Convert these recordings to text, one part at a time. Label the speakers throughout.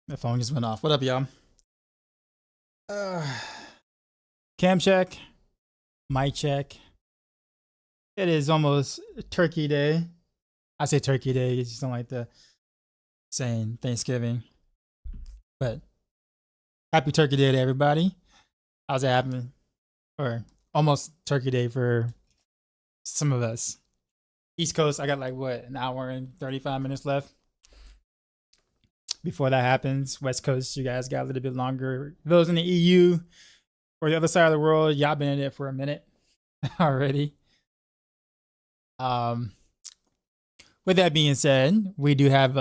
Speaker 1: The phone just went off. What up, y'all? Cam check, mic check. It is almost Turkey Day. I say Turkey Day. It's just don't like the saying Thanksgiving. But happy Turkey Day to everybody. How's it happening? Or almost Turkey Day for some of us. East Coast, I got like what, an hour and 35 minutes left before that happens. West Coast, you guys got a little bit longer. Those in the EU or the other side of the world, y'all been in it for a minute already. With that being said, we do have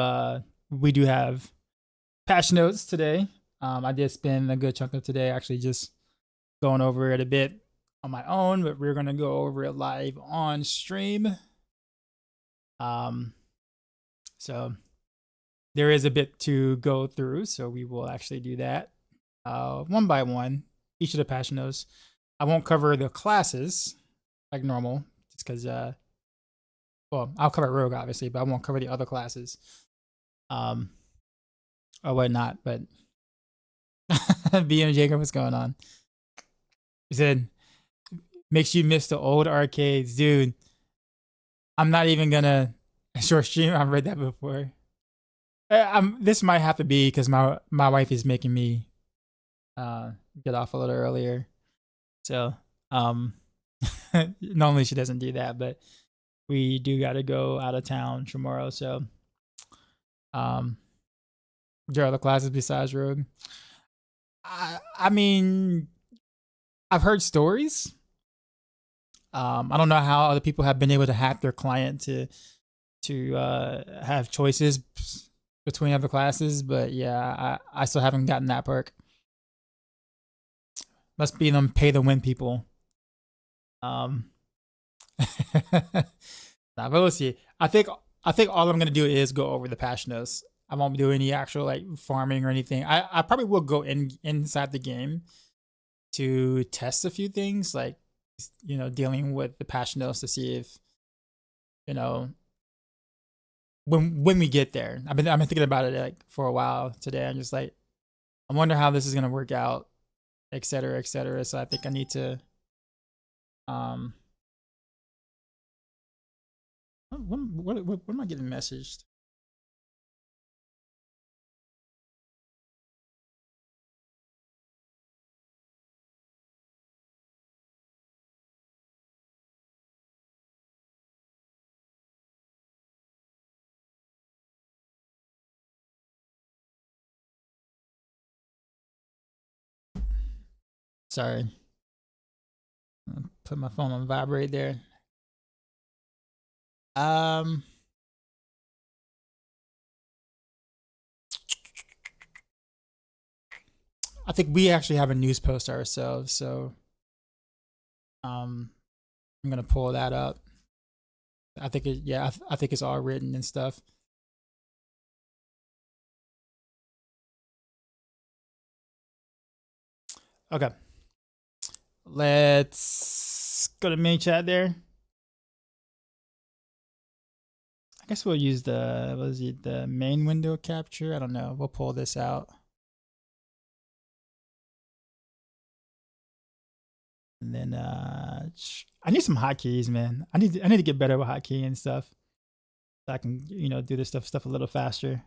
Speaker 1: patch notes today. I did spend a good chunk of today actually just going over it a bit on my own, but we're gonna go over it live on stream. So there is a bit to go through, so we will actually do that one by one, each of the patch notes. I won't cover the classes like normal, just because well, I'll cover Rogue obviously, but I won't cover the other classes or whatnot. But BM Jacob, what's going on? He said, makes you miss the old arcades, dude. I'm not even gonna short stream. I've read that before. This might have to be because my wife is making me get off a little earlier. So normally she doesn't do that, but we do got to go out of town tomorrow. So there are other classes besides Rogue. I mean, I've heard stories. I don't know how other people have been able to hack their client to have choices between other classes, but yeah, I still haven't gotten that perk. Must be them pay to win people. Nah, but we'll see. I think all I'm gonna do is go over the patch notes. I won't do any actual like farming or anything. I probably will go inside the game to test a few things, like, you know, dealing with the patch notes to see if, you know, when we get there. I've been thinking about it like for a while today. I'm just like, I wonder how this is gonna work out, et cetera, et cetera. So I think I need to what am I getting messaged? Sorry. I'll put my phone on vibrate there. I think we actually have a news post ourselves, so I'm gonna pull that up. I think it, yeah, I think it's all written and stuff. Okay, let's go to main chat there. I guess we'll use the main window capture. I don't know. We'll pull this out. And then I need some hotkeys, man. I need to get better with hotkey and stuff, so I can, you know, do this stuff a little faster.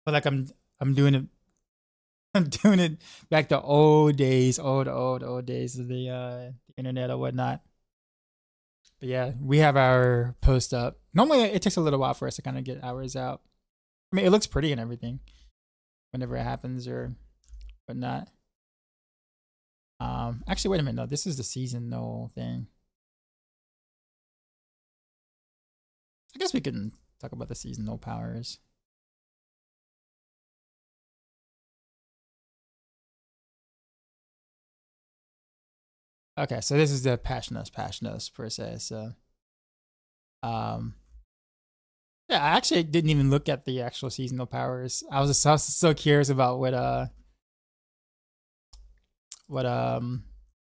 Speaker 1: But like I'm doing it. I'm doing it back to old days, old days of the internet or whatnot. But yeah, we have our post up. Normally it takes a little while for us to kind of get ours out. I mean, it looks pretty and everything whenever it happens or whatnot. Actually, wait a minute. No, this is the seasonal thing. I guess we can talk about the seasonal powers. Okay, so this is the patch notes per se. So, yeah, I actually didn't even look at the actual seasonal powers. I was so curious about what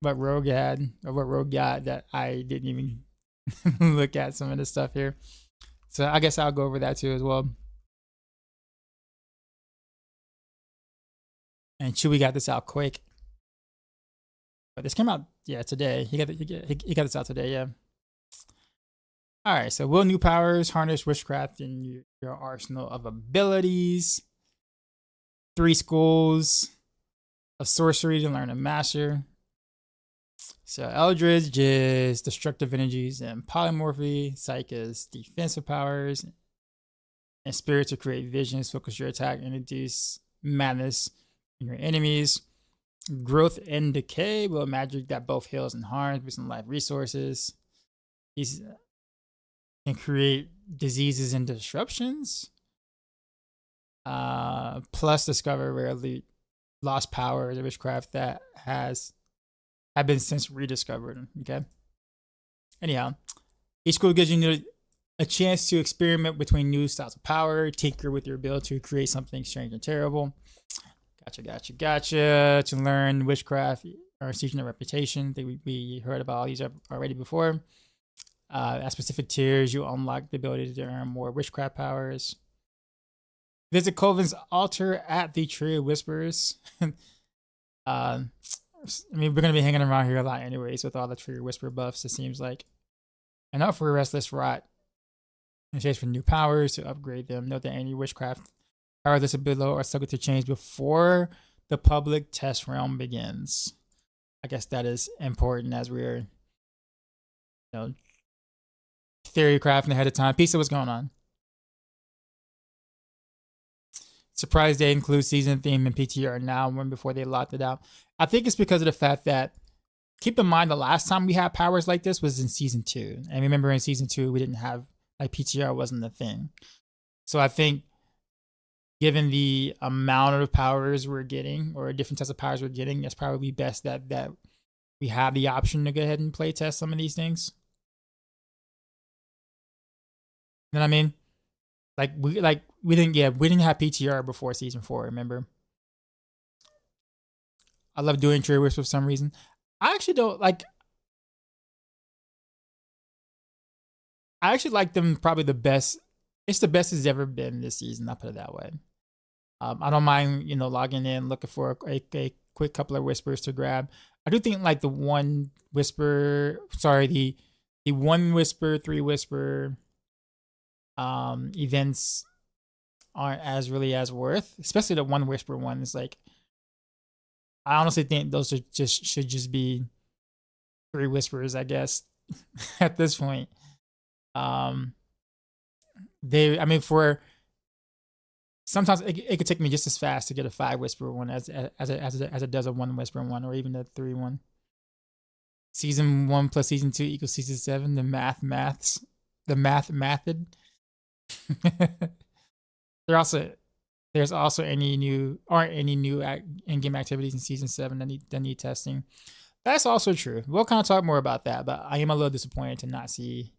Speaker 1: Rogue had or what Rogue got that I didn't even look at some of the stuff here. So I guess I'll go over that too as well. And Chewy got this out quick. But this came out, yeah, today. He got this out today, yeah. All right, so will new powers harness witchcraft in your arsenal of abilities? 3 schools of sorcery to learn and master. So Eldritch is destructive energies and polymorphy. Psyche is defensive powers. And spirit to create visions, focus your attack, and induce madness in your enemies. Growth and decay will magic that both heals and harms with some life resources. These can create diseases and disruptions. Plus discover rarely lost powers of witchcraft that have been since rediscovered. Okay. Anyhow, each school gives you a chance to experiment between new styles of power, tinker with your ability to create something strange and terrible. Gotcha. To learn witchcraft or seeking a reputation. I think we heard about all these already before. At specific tiers, you unlock the ability to earn more witchcraft powers. Visit Coven's altar at the Tree of Whispers. I mean, we're going to be hanging around here a lot anyways with all the Tree of Whisper buffs, it seems like. And up for Restless Rot. In chase for new powers to upgrade them. Note that any witchcraft power listed below are subject to change before the public test realm begins. I guess that is important as we're, theory crafting ahead of time. Pizza, what's going on? Surprise Day includes season theme and PTR now, when before they locked it out. I think it's because of the fact that, keep in mind, the last time we had powers like this was in season 2. And remember, in season 2, we didn't have, PTR wasn't the thing. So I think, given the amount of powers we're getting, or different types of powers we're getting, it's probably best that we have the option to go ahead and play test some of these things. You know what I mean? We didn't have PTR before season 4, remember? I love doing Tree Wisps for some reason. I actually don't like. I actually like them probably the best. It's the best it's ever been this season. I'll put it that way. I don't mind, logging in, looking for a quick couple of whispers to grab. I do think the 1 whisper, the 1 whisper, 3 whisper events aren't as worth, especially the 1 whisper one. Is I honestly think those should just be 3 whispers, I guess, at this point. For sometimes it could take me just as fast to get a 5 whisper one as it does a 1 whisper one, or even a 3 one. Season 1 plus season 2 equals season 7. The math method. There's also any new in-game activities in season 7 that need testing. That's also true. We'll kind of talk more about that, but I am a little disappointed to not see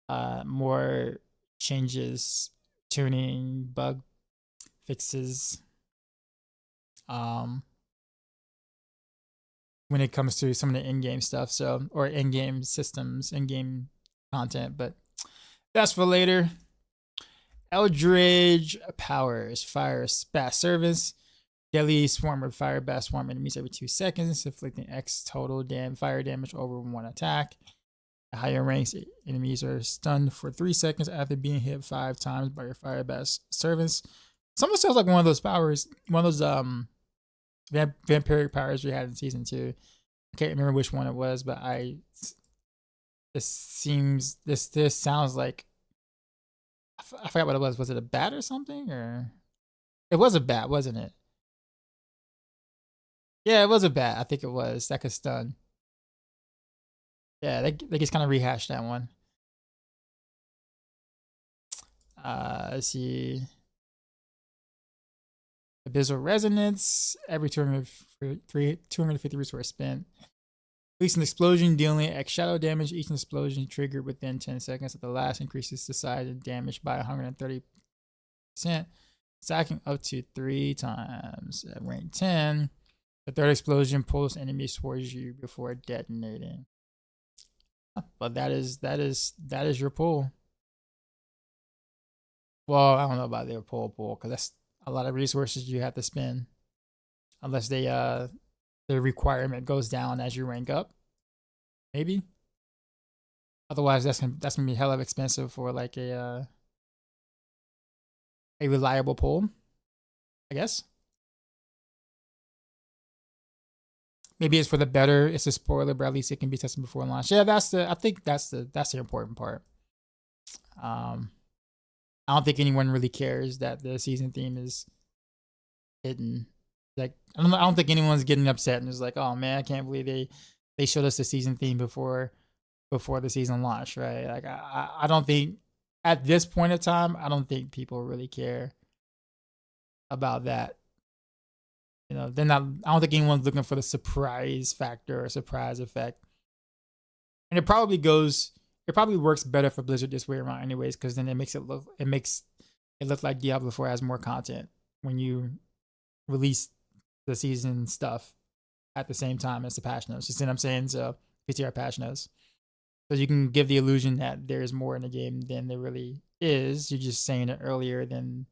Speaker 1: more changes, tuning, bug fixes when it comes to some of the in-game stuff, or in-game systems, in-game content, but that's for later. Eldritch powers: fire bat service, deadly swarm of fire bat swarm enemies every 2 seconds, inflicting X total fire damage over 1 attack. At higher ranks, enemies are stunned for 3 seconds after being hit 5 times by your fire bat service. Something sounds like one of those powers, one of those vampiric powers we had in season 2. I can't remember which one it was, but this sounds like, I forgot what it was. Was it a bat or something? Or it was a bat, wasn't it? Yeah, it was a bat. I think it was. That could stun. Yeah, they just kind of rehashed that one. Let's see. Abyssal Resonance. Every 250 resource spent. Release an explosion, dealing X shadow damage. Each explosion triggered within 10 seconds. At the last, increases the size and damage by 130%. Stacking up to 3 times. At rank 10, the 3rd explosion pulls enemies towards you before detonating. But that is your pull. Well, I don't know about their pull, because that's a lot of resources you have to spend. unless they the requirement goes down as you rank up. Maybe. Otherwise, that's gonna be hella expensive for like a reliable pull, I guess. Maybe it's for the better. It's a spoiler, but at least it can be tested before launch. Yeah, I think that's the important part. I don't think anyone really cares that the season theme is hidden. Like I don't think anyone's getting upset and is like, oh man, I can't believe they showed us the season theme before the season launch, right? Like I don't think at this point in time, I don't think people really care about that. You know, they're not. I don't think anyone's looking for the surprise factor or surprise effect. And it probably works better for Blizzard this way around, anyways, because then it makes it look like Diablo 4 has more content when you release the season stuff at the same time as the patch notes. You see what I'm saying? So PTR patch notes. So you can give the illusion that there's more in the game than there really is. You're just saying it earlier than,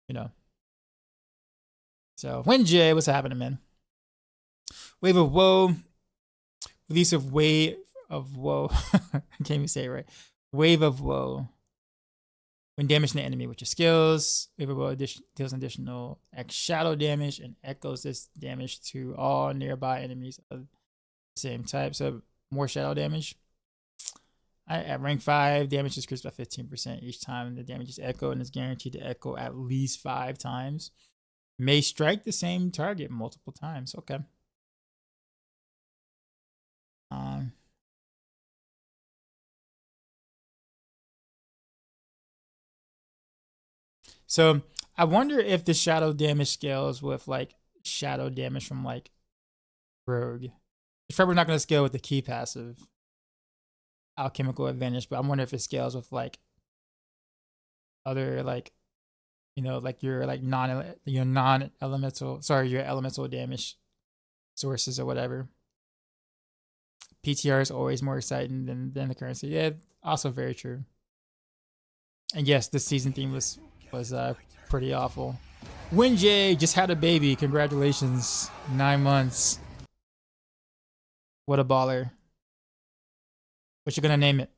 Speaker 1: you know. So, WinJ, what's happening, man? Wave of Woe. Release of Wave of Woe. I can't even say it right. Wave of Woe. When damaging the enemy with your skills, Wave of Woe deals additional X shadow damage and echoes this damage to all nearby enemies of the same type. So, more shadow damage. At rank 5, damage is increased by 15% each time the damage is echoed and is guaranteed to echo at least 5 times. May strike the same target multiple times. Okay. So I wonder if the shadow damage scales with like shadow damage from like Rogue. It's probably not going to scale with the key passive alchemical advantage, but I wonder if it scales with like other like, you know, like your like your elemental damage sources or whatever. PTR is always more exciting than the currency. Yeah, also very true. And yes, this season theme was pretty awful. WinJ just had a baby. Congratulations. 9 months. What a baller. What you gonna name it?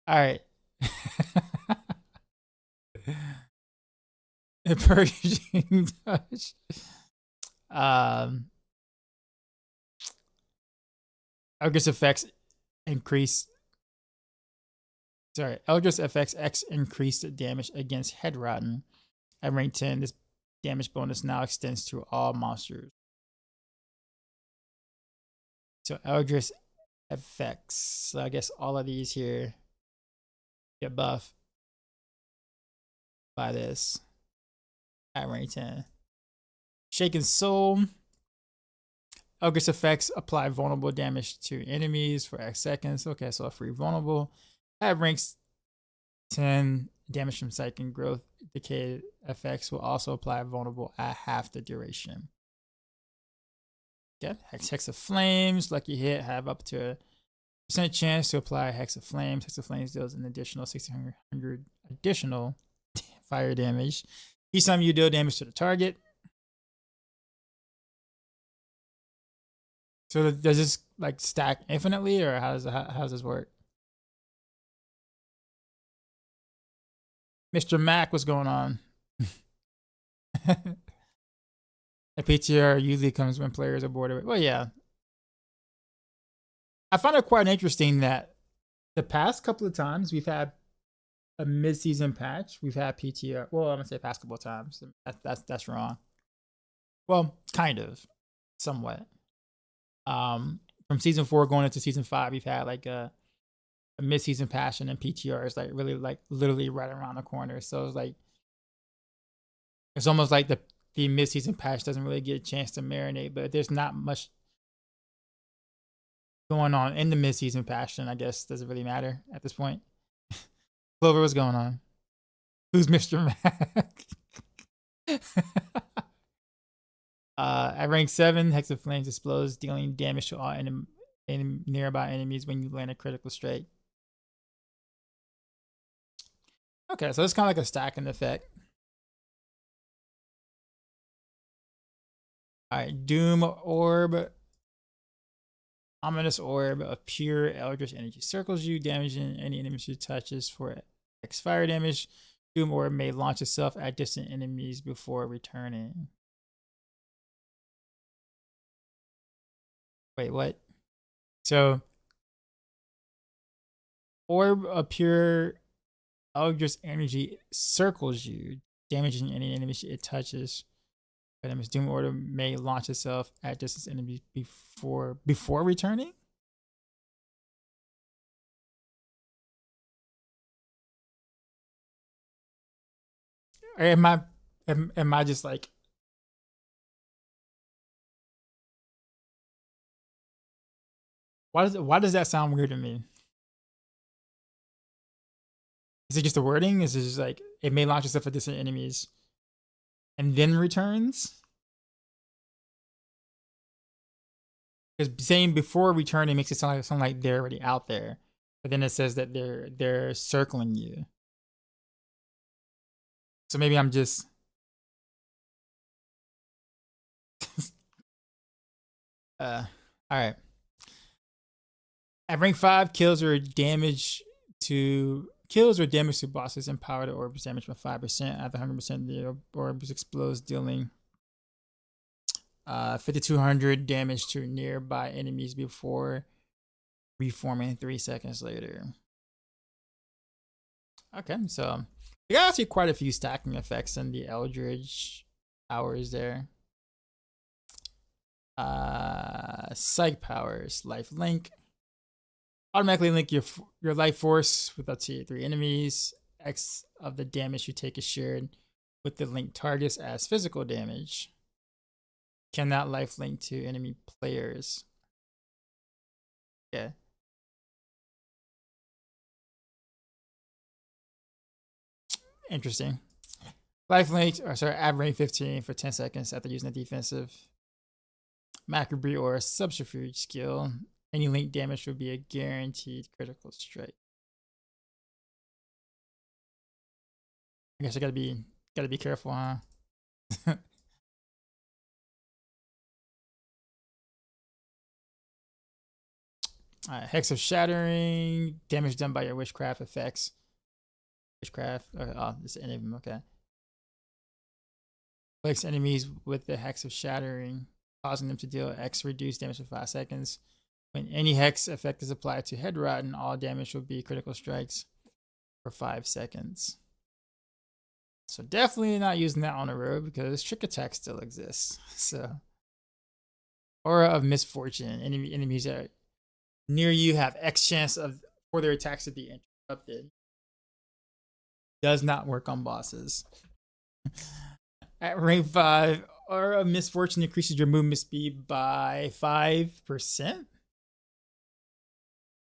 Speaker 1: All right. Purging touch. Eldritch effects increase. Sorry, Eldritch effects X increased damage against head rotten. At rank 10, this damage bonus now extends to all monsters. So Eldritch effects. So I guess all of these here get buffed by this at rank 10. Shaken Soul. Eldritch effects apply vulnerable damage to enemies for X seconds. Okay, so a free vulnerable. At ranks 10, damage from Psyche and growth decay effects will also apply vulnerable at half the duration. Okay, Hex of Flames. Lucky hit have up to a % chance to apply Hex of Flames. Hex of Flames deals an additional 1600 additional fire damage each time you deal damage to the target. So does this like stack infinitely, or how does this work? Mr. Mac, what's going on? A PTR usually comes when players are bored. Well, yeah. I find it quite interesting that the past couple of times we've had a mid-season patch, we've had PTR. Well, I'm gonna say past couple of times. That's wrong. Well, kind of, somewhat. From season 4 going into season 5, we've had like a mid-season patch, and PTR is like really like literally right around the corner. So it's like it's almost like the mid-season patch doesn't really get a chance to marinate, but there's not much going on in the mid-season patch, and I guess doesn't really matter at this point. Clover, what's going on? Who's Mr. Mac? At rank 7, Hex of Flames explodes, dealing damage to all nearby enemies when you land a critical strike. Okay, so it's kind of like a stacking effect. All right, Doom Orb. Ominous Orb of pure Eldritch energy circles you, damaging any enemies it touches for X fire damage. Doom Orb may launch itself at distant enemies before returning. Wait, what? So, Orb of pure Eldritch energy circles you, damaging any enemies it touches. Enemies Doom Orb may launch itself at distance enemies before returning. Or am I just like, why does that sound weird to me? Is it just the wording? Is it just like it may launch itself at distant enemies and then returns? Because saying before returning makes it sound like they're already out there, but then it says that they're circling you. So maybe I'm just all right. At rank 5, kills or damage to bosses empower the orbs damage by 5%. At the 100%, the orbs explodes, dealing 5,200 damage to nearby enemies before reforming 3 seconds later. Okay, so we got actually quite a few stacking effects in the Eldritch powers there. Psych powers, life link. Automatically link your life force with up to 3 enemies. X of the damage you take is shared with the linked targets as physical damage. Cannot life link to enemy players. Yeah. Interesting. Life link, or sorry, add rank 15 for 10 seconds after using a defensive Macroll or a subterfuge skill. Any link damage will be a guaranteed critical strike. I guess I gotta be careful, huh? Hex of Shattering, damage done by your Witchcraft effects. Witchcraft, oh, this is any of them, okay. Afflicts enemies with the Hex of Shattering, causing them to deal X reduced damage for 5 seconds. When any Hex effect is applied to Head Rotten, all damage will be critical strikes for 5 seconds. So definitely not using that on the road because Trick Attack still exists. So, Aura of Misfortune, enemies that near you have X chance for their attacks to be interrupted. Does not work on bosses. At rank 5, Aura of Misfortune increases your movement speed by 5%.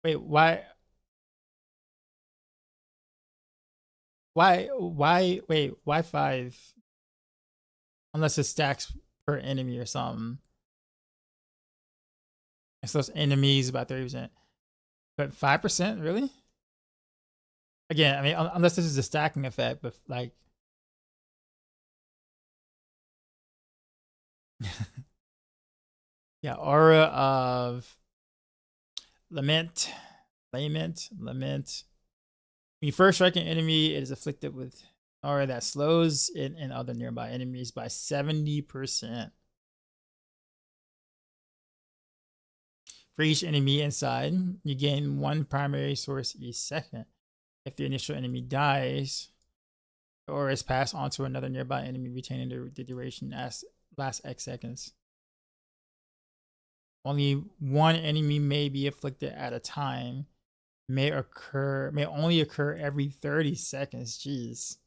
Speaker 1: Wait, why? Wait, why 5? Unless it stacks per enemy or something. It's those enemies by 30%. But 5%, really? Again, I mean, unless this is a stacking effect, but like. Yeah, Aura of Lament. When you first strike an enemy, it is afflicted with aura that slows it and other nearby enemies by 70%. For each enemy inside, you gain 1 primary source each second. If the initial enemy dies, the aura is passed on to another nearby enemy, retaining the duration as last X seconds. Only 1 enemy may be afflicted at a time. May only occur every 30 seconds. Jeez.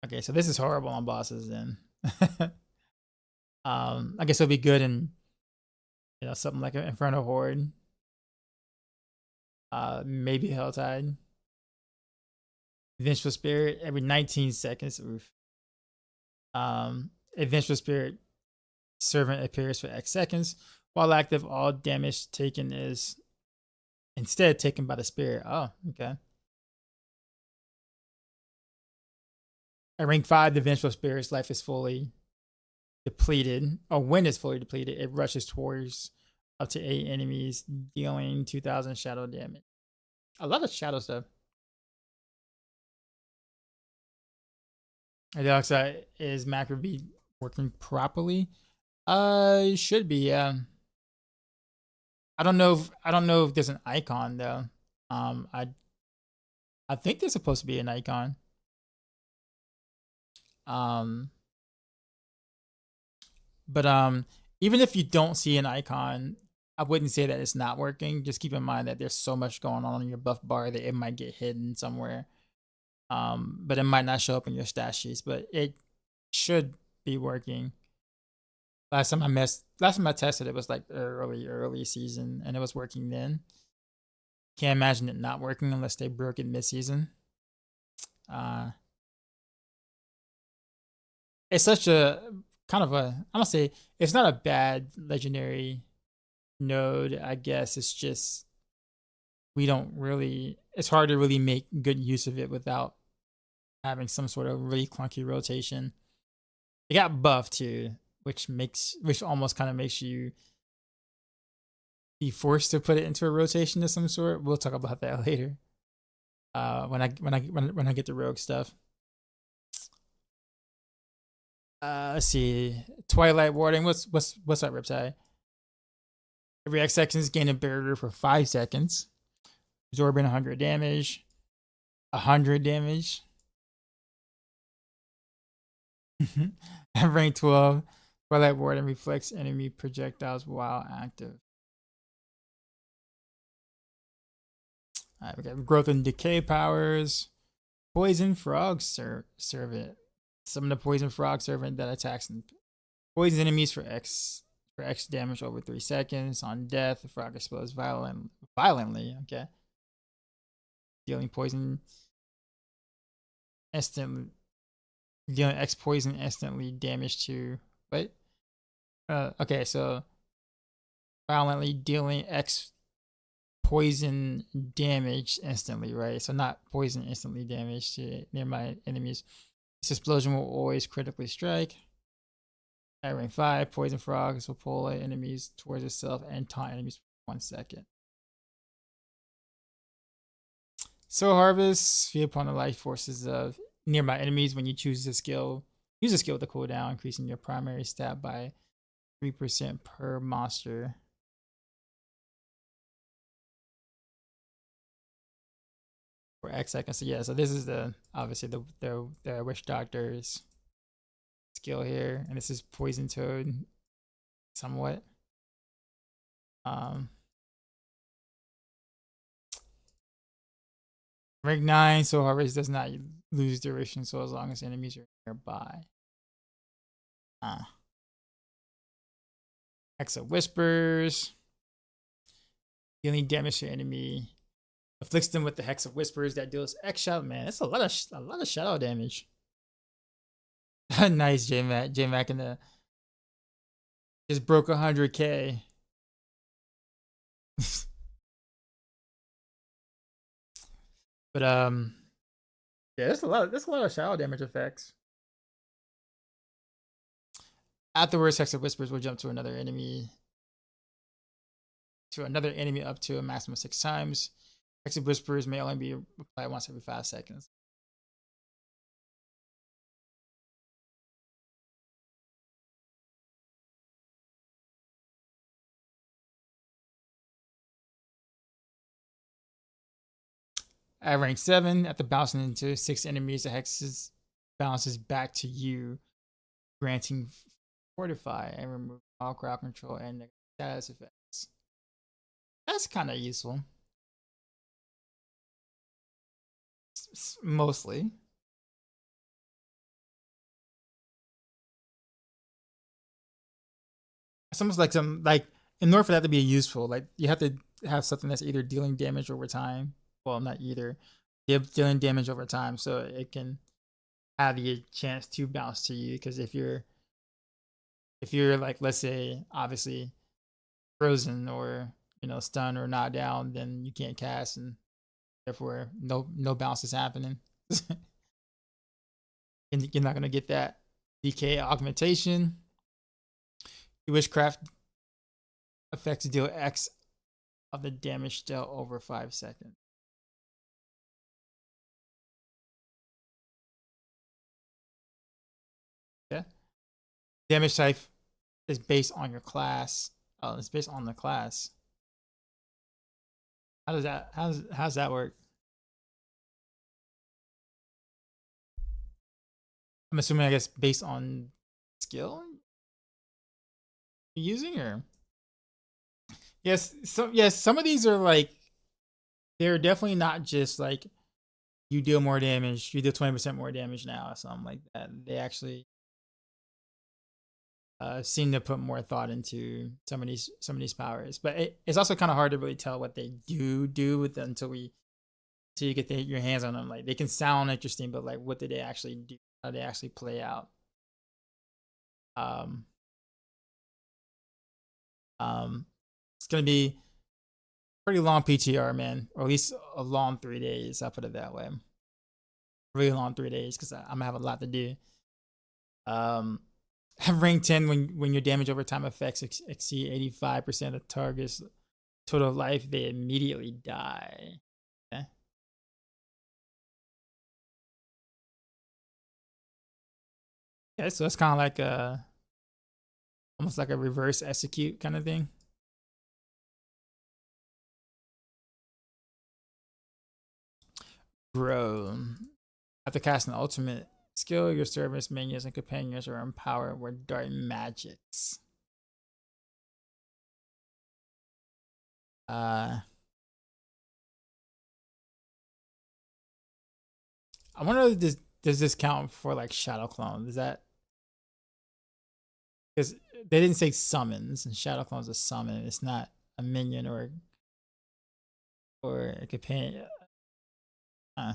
Speaker 1: Okay, so this is horrible on bosses then. I guess it'll be good in something like an Inferno Horde. Maybe Helltide. Vengeful Spirit every 19 seconds. Oof. A Vengeful Spirit servant appears for X seconds. While active, all damage taken is instead taken by the spirit. Oh, okay. At rank 5, the vengeful spirit's life is fully depleted. Or when it's fully depleted, it rushes towards up to 8 enemies, dealing 2,000 shadow damage. A lot of shadow stuff. Alexa, is Macro be working properly? It should be, yeah. I don't know if there's an icon though. I think there's supposed to be an icon. But even if you don't see an icon, I wouldn't say that it's not working. Just keep in mind that there's so much going on in your buff bar that it might get hidden somewhere. But it might not show up in your stat sheets, but it should be working. Last time I tested it was like early season, and it was working then. Can't imagine it not working unless they broke it mid-season. It's such a kind of a, I don't say it's not a bad legendary node. I guess it's just we don't really. It's hard to really make good use of it without having some sort of really clunky rotation. It got buffed too, which almost kind of makes you be forced to put it into a rotation of some sort. We'll talk about that later. When I get the rogue stuff. Let's see. Twilight Warding. What's up, Riptide? Every X seconds, gain a barrier for 5 seconds. Absorbing 100 damage. 100 damage. At rank 12, Twilight Warding reflects enemy projectiles while active. Alright, we got growth and decay powers. Poison Frog Servant. Summon the Poison Frog Servant that attacks and poisons enemies for X damage over 3 seconds. On death, the frog explodes violently. Okay. Dealing poison instantly. Dealing X poison instantly damage to what? Okay, so violently dealing X poison damage instantly, right? So not poison instantly damage to nearby enemies. This explosion will always critically strike. At rank 5, poison frogs will pull enemies towards itself and taunt enemies for 1 second. Soul Harvest, feed upon the life forces of nearby enemies when you choose a skill. Use a skill with a cooldown, increasing your primary stat by 3% per monster. For X seconds. So yeah, so this is obviously the Witch Doctor's skill here, and this is Poison Toad somewhat. Rank 9, so Harvest does not lose duration so as long as enemies are nearby. Hex of Whispers. Dealing damage to enemy. Afflicts them with the Hex of Whispers that deals X shadow. Man, that's a lot of shadow damage. Nice, J-Mac. J-Mac in the just broke 100k. But yeah, there's a lot of shadow damage effects. Afterwards, Hex of Whispers will jump to another enemy up to a maximum of 6 times. Hex of Whispers may only be applied once every 5 seconds. At rank 7, after bouncing into 6 enemies, the Hex bounces back to you, granting Fortify and remove all crowd control and status effects. That's kind of useful. Mostly. It's almost like in order for that to be useful, like you have to have something that's either dealing damage over time. Well, not either. Dealing damage over time, so it can have the chance to bounce to you. Because if you're like, let's say, obviously frozen or stun or knock down, then you can't cast, and therefore no bounce is happening. And you're not gonna get that decay augmentation. Witchcraft effects deal X of the damage dealt over 5 seconds. Yeah. Damage type is based on your class. Oh, it's based on the class. How's that work? I'm assuming, I guess, based on skill you're using, or yes, some of these are like, they're definitely not just like you deal more damage, you deal 20% more damage now or something like that. They actually seem to put more thought into some of these powers, but it's also kind of hard to really tell what they do with them until you get your hands on them. Like, they can sound interesting, but like, what do they actually do? How do they actually play out? It's gonna be pretty long PTR, man, or at least a long 3 days. I'll put it that way. Really long 3 days, because I'm gonna have a lot to do. Rank 10, when your damage over time effects exceed 85% of target's total life, they immediately die. Okay. Okay, so it's kind of like almost like a reverse execute kind of thing. Grow. After casting the ultimate skill, your servants, minions, and companions are empowered with dark magics. I wonder if does this count for like Shadow Clone? Is that, because they didn't say summons, and Shadow Clone's a summon. It's not a minion or a companion. I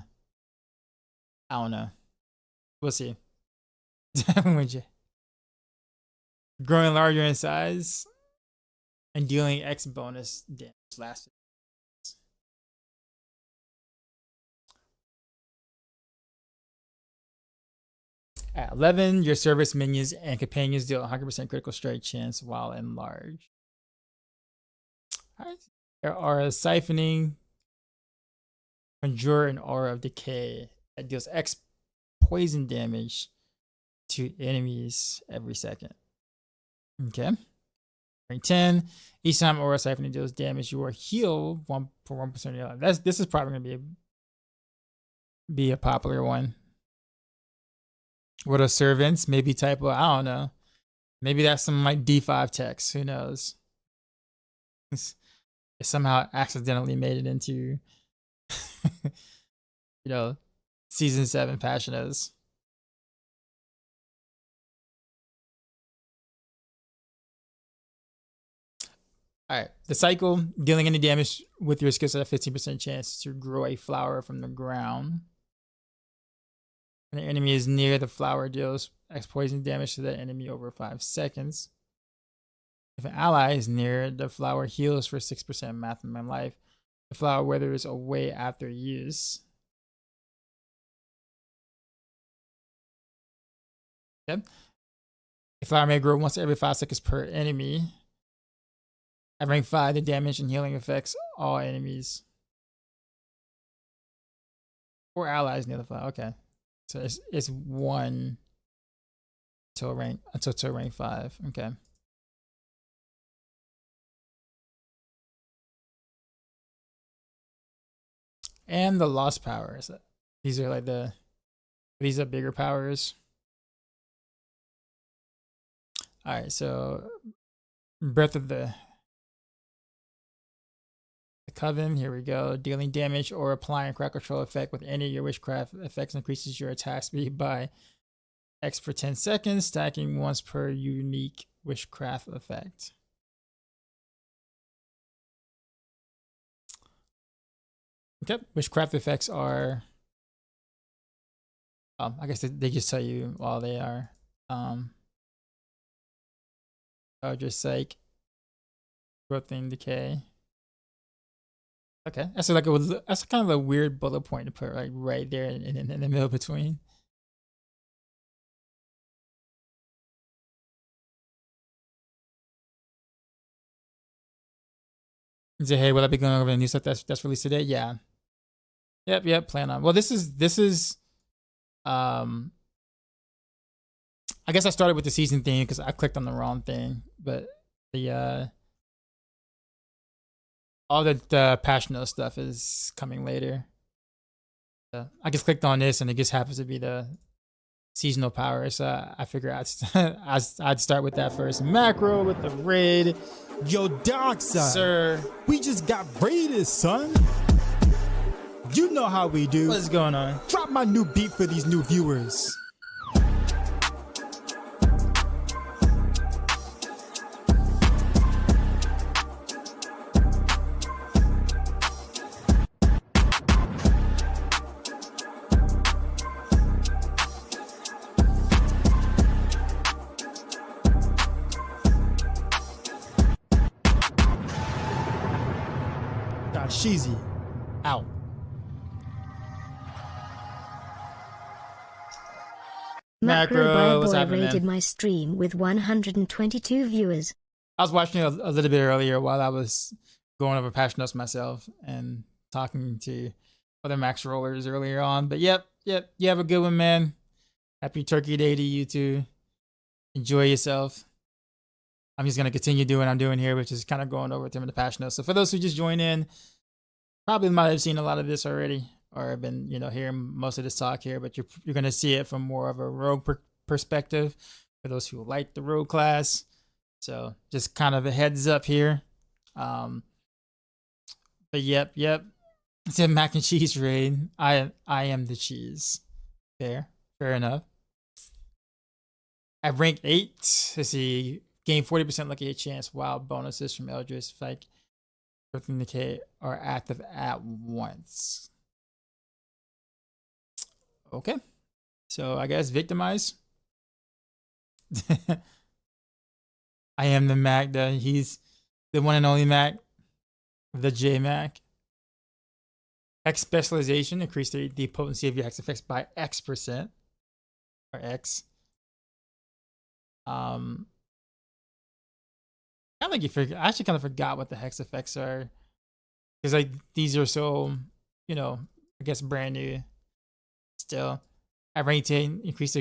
Speaker 1: don't know. We'll see. Growing larger in size and dealing X bonus damage last. At 11, your service, minions, and companions deal 100% critical strike chance while enlarged. Alright. There are a siphoning, conjure an aura of decay that deals X poison damage to enemies every second. Okay. Rank 10. Each time aura siphoning deals damage, you are healed 1% of your life. This is probably gonna be a popular one. What are servants? Maybe typo. I don't know. Maybe that's some like D5 text. Who knows? It somehow accidentally made it into season 7 Passionos. Alright. The cycle, dealing any damage with your skills at a 15% chance to grow a flower from the ground. When the enemy is near, the flower deals X poison damage to the enemy over 5 seconds. If an ally is near, the flower heals for 6% maximum life. The flower withers away after use. Okay. A flower may grow once every 5 seconds per enemy. At rank 5, the damage and healing affects all enemies or allies near the flower. Okay. So it's 1 until rank 5. Okay. And the lost powers. These are like these are bigger powers. Alright, so Breath of the Coven, here we go. Dealing damage or applying crowd control effect with any of your witchcraft effects increases your attack speed by X for 10 seconds, stacking once per unique witchcraft effect. Okay, witchcraft effects are, I guess they just tell you all they are. Eldritch Psyche, growth and decay. Okay, that's like that's kind of a weird bullet point to put right there in the middle between. You say, hey, will I be going over the new stuff that's released today? Yeah. Yep. Plan on. Well, this is I guess I started with the season theme because I clicked on the wrong thing, but the all the patch note stuff is coming later. I just clicked on this and it just happens to be the seasonal power, so I figured I'd start with that first. Maxroll with the raid.
Speaker 2: Yo, Dark Side,
Speaker 1: Sir,
Speaker 2: we just got raided, son. You know how we do.
Speaker 1: What's going on?
Speaker 2: Drop my new beat for these new viewers. Sheezy out.
Speaker 1: Macro, what's happening,
Speaker 3: rated
Speaker 1: man?
Speaker 3: my stream with 122 viewers.
Speaker 1: I was watching it a little bit earlier while I was going over patch notes myself and talking to other max rollers earlier on. But yep, you have a good one, man. Happy Turkey Day to you too. Enjoy yourself. I'm just gonna continue doing what I'm doing here, which is kind of going over some of the patch notes. So for those who just joined in, probably might have seen a lot of this already, or been hearing most of this talk here, but you're gonna see it from more of a rogue perspective for those who like the rogue class. So just kind of a heads up here. But yep. It's a mac and cheese raid. I am the cheese. Fair enough. At rank 8, let's see, gain 40% lucky chance wild bonuses from Eldritch, like everything decay are active at once. Okay, so I guess victimize. I am the Mac. He's the one and only Mac, the J Mac. Hex specialization, increase the potency of your hex effects by X%, or X. Kind of like I actually kind of forgot what the hex effects are, because like these are so I guess brand new. Still, at rank 10, increase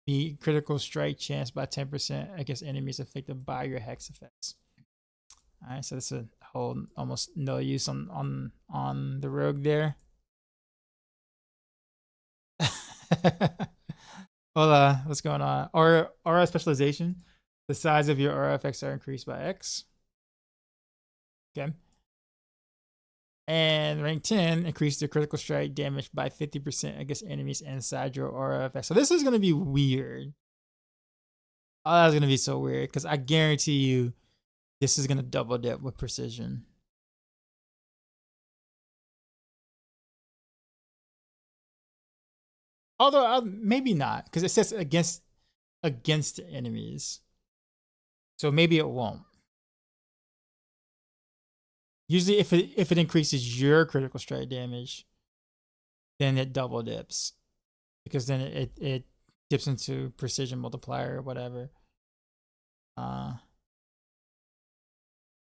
Speaker 1: the critical strike chance by 10% against enemies affected by your hex effects. All right, so this is a whole almost no use on the rogue there. Hola, what's going on? Aura specialization. The size of your aura effects are increased by X. Okay. And rank 10, increase the critical strike damage by 50% against enemies inside your aura effect. So this is going to be weird. Oh, that's going to be so weird, because I guarantee you this is going to double dip with precision. Although maybe not, because it says against enemies. So maybe it won't. Usually if it increases your critical strike damage, then it double dips, because then it dips into precision multiplier or whatever.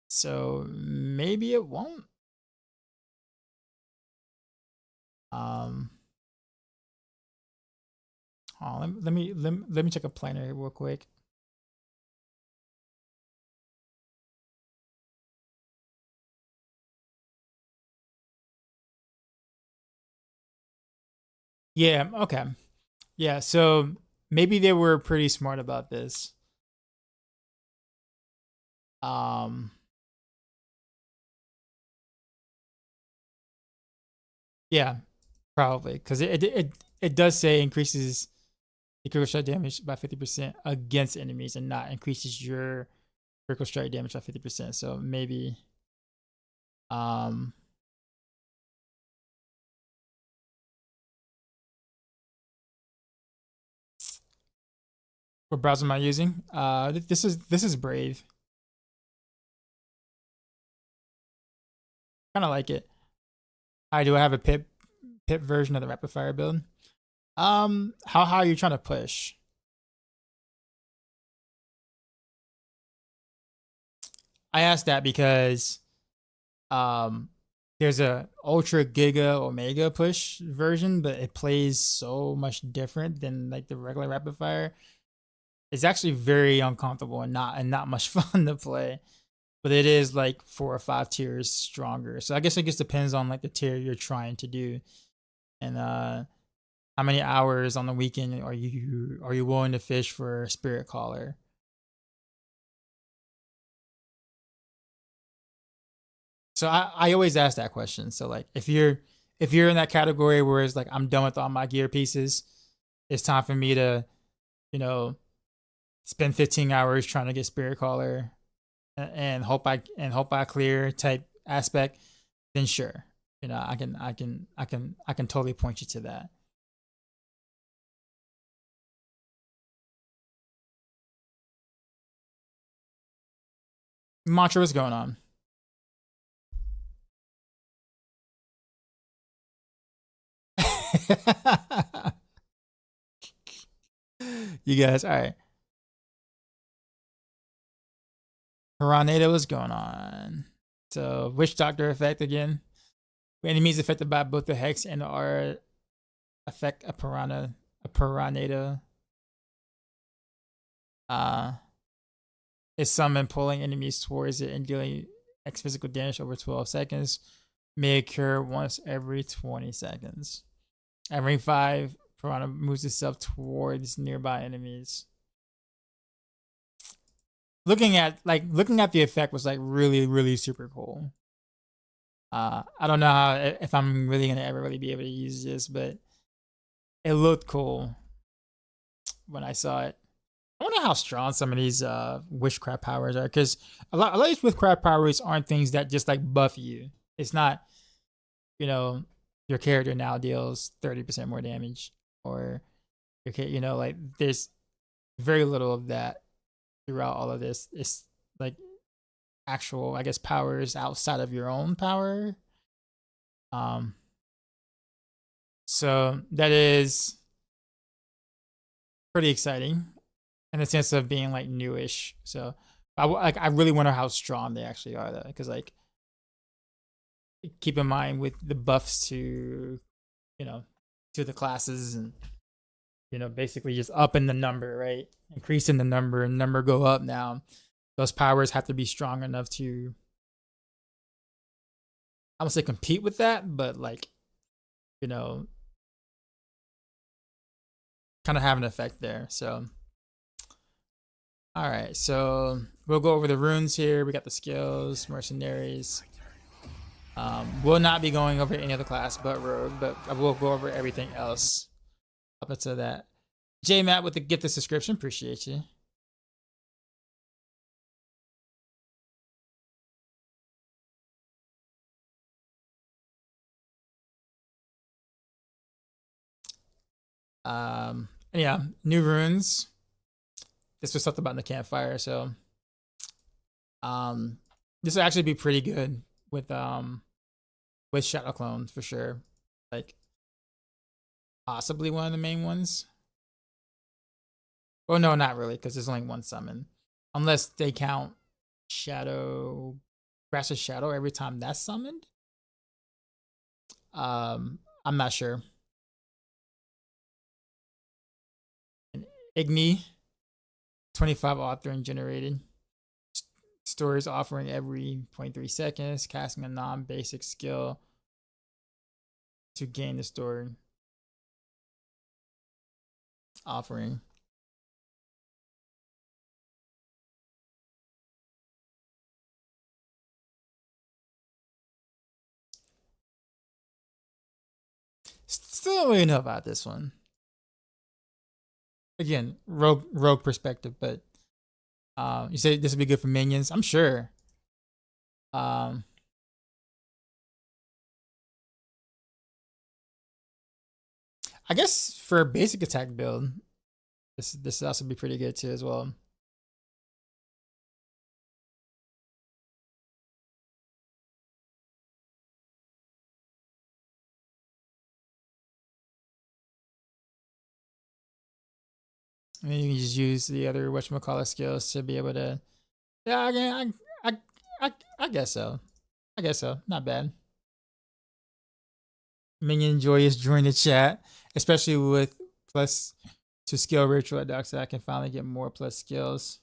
Speaker 1: So maybe it won't. Let me check a planner here real quick. Yeah, okay. Yeah, so maybe they were pretty smart about this. Yeah, probably, because it does say increases the critical strike damage by 50% against enemies and not increases your critical strike damage by 50%. So maybe what browser am I using? This is Brave. Kind of like it. I do have a pip version of the rapid fire build. How high are you trying to push? I asked that because there's a ultra giga omega push version, but it plays so much different than like the regular rapid fire. It's actually very uncomfortable and not much fun to play. But it is like 4 or 5 tiers stronger. So I guess it just depends on like the tier you're trying to do. And how many hours on the weekend are you willing to fish for a spirit caller? So I always ask that question. So like if you're in that category where it's like I'm done with all my gear pieces, it's time for me to, you know, spend 15 hours trying to get spirit caller and hope I clear type aspect, then sure. You know, I can totally point you to that. Mantra, what's going on? You guys, all right. Piranha, what's going on? So, Witch Doctor effect again. Enemies affected by both the Hex and the R affect a Piranha. Is summoned, pulling enemies towards it and dealing X physical damage over 12 seconds. May occur once every 20 seconds. At rank 5, Piranha moves itself towards nearby enemies. Looking at the effect was like really super cool. I don't know if I'm really gonna ever really be able to use this, but it looked cool when I saw it. I wonder how strong some of these witchcraft powers are, because a lot of these witchcraft powers aren't things that just like buff you. It's not, you know, your character now deals 30% more damage, or you know, like there's very little of that throughout all of this. It's like actual, I guess, powers outside of your own power. So that is pretty exciting in the sense of being like newish. So I really wonder how strong they actually are, though, because like keep in mind with the buffs to, you know, to the classes, and you know, basically just upping the number, right? Increasing the number, and number go up now. Those powers have to be strong enough to, I won't say compete with that, but like, you know, kind of have an effect there. So, all right, so we'll go over the runes here. We got the skills, mercenaries. We'll not be going over any other class but rogue, but I will go over everything else up until that. J Matt with the gift of subscription, appreciate you. Yeah, new runes. This was something about in the campfire, so this will actually be pretty good with Shadow Clone for sure. Like possibly one of the main ones. Oh no, not really, because there's only one summon. Unless they count Shadow Crash of Shadow every time that's summoned. I'm not sure. And Igni, 25 authoring generated. Stories offering every 0.3 seconds, casting a non-basic skill to gain the story offering. Still don't really know about this one. Again, rogue perspective, but you say this would be good for minions. I'm sure. I guess for a basic attack build, this also be pretty good too as well. And then you can just use the other whatchamacallit skills to be able to. Yeah, again, I guess so. I guess so. Not bad. Minion Joy is joining the chat, especially with plus to skill ritual at so I can finally get more plus skills.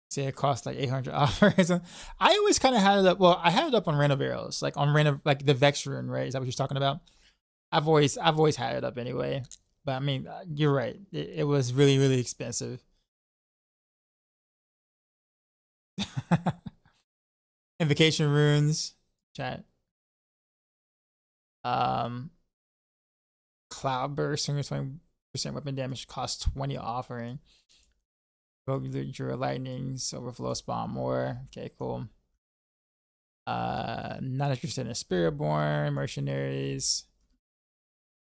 Speaker 1: Say it costs like 800 offers. I always kind of had it up. Well, I had it up on Random Arrows, like on Random, like the Vex Rune, right? Is that what you're talking about? I've always had it up anyway. But I mean, you're right. It was really, really expensive. Invocation runes, chat. Cloud burst, 20% weapon damage, costs 20 offering. Draw lightnings, overflow spawn more. Okay, cool. Not interested in Spiritborn, mercenaries,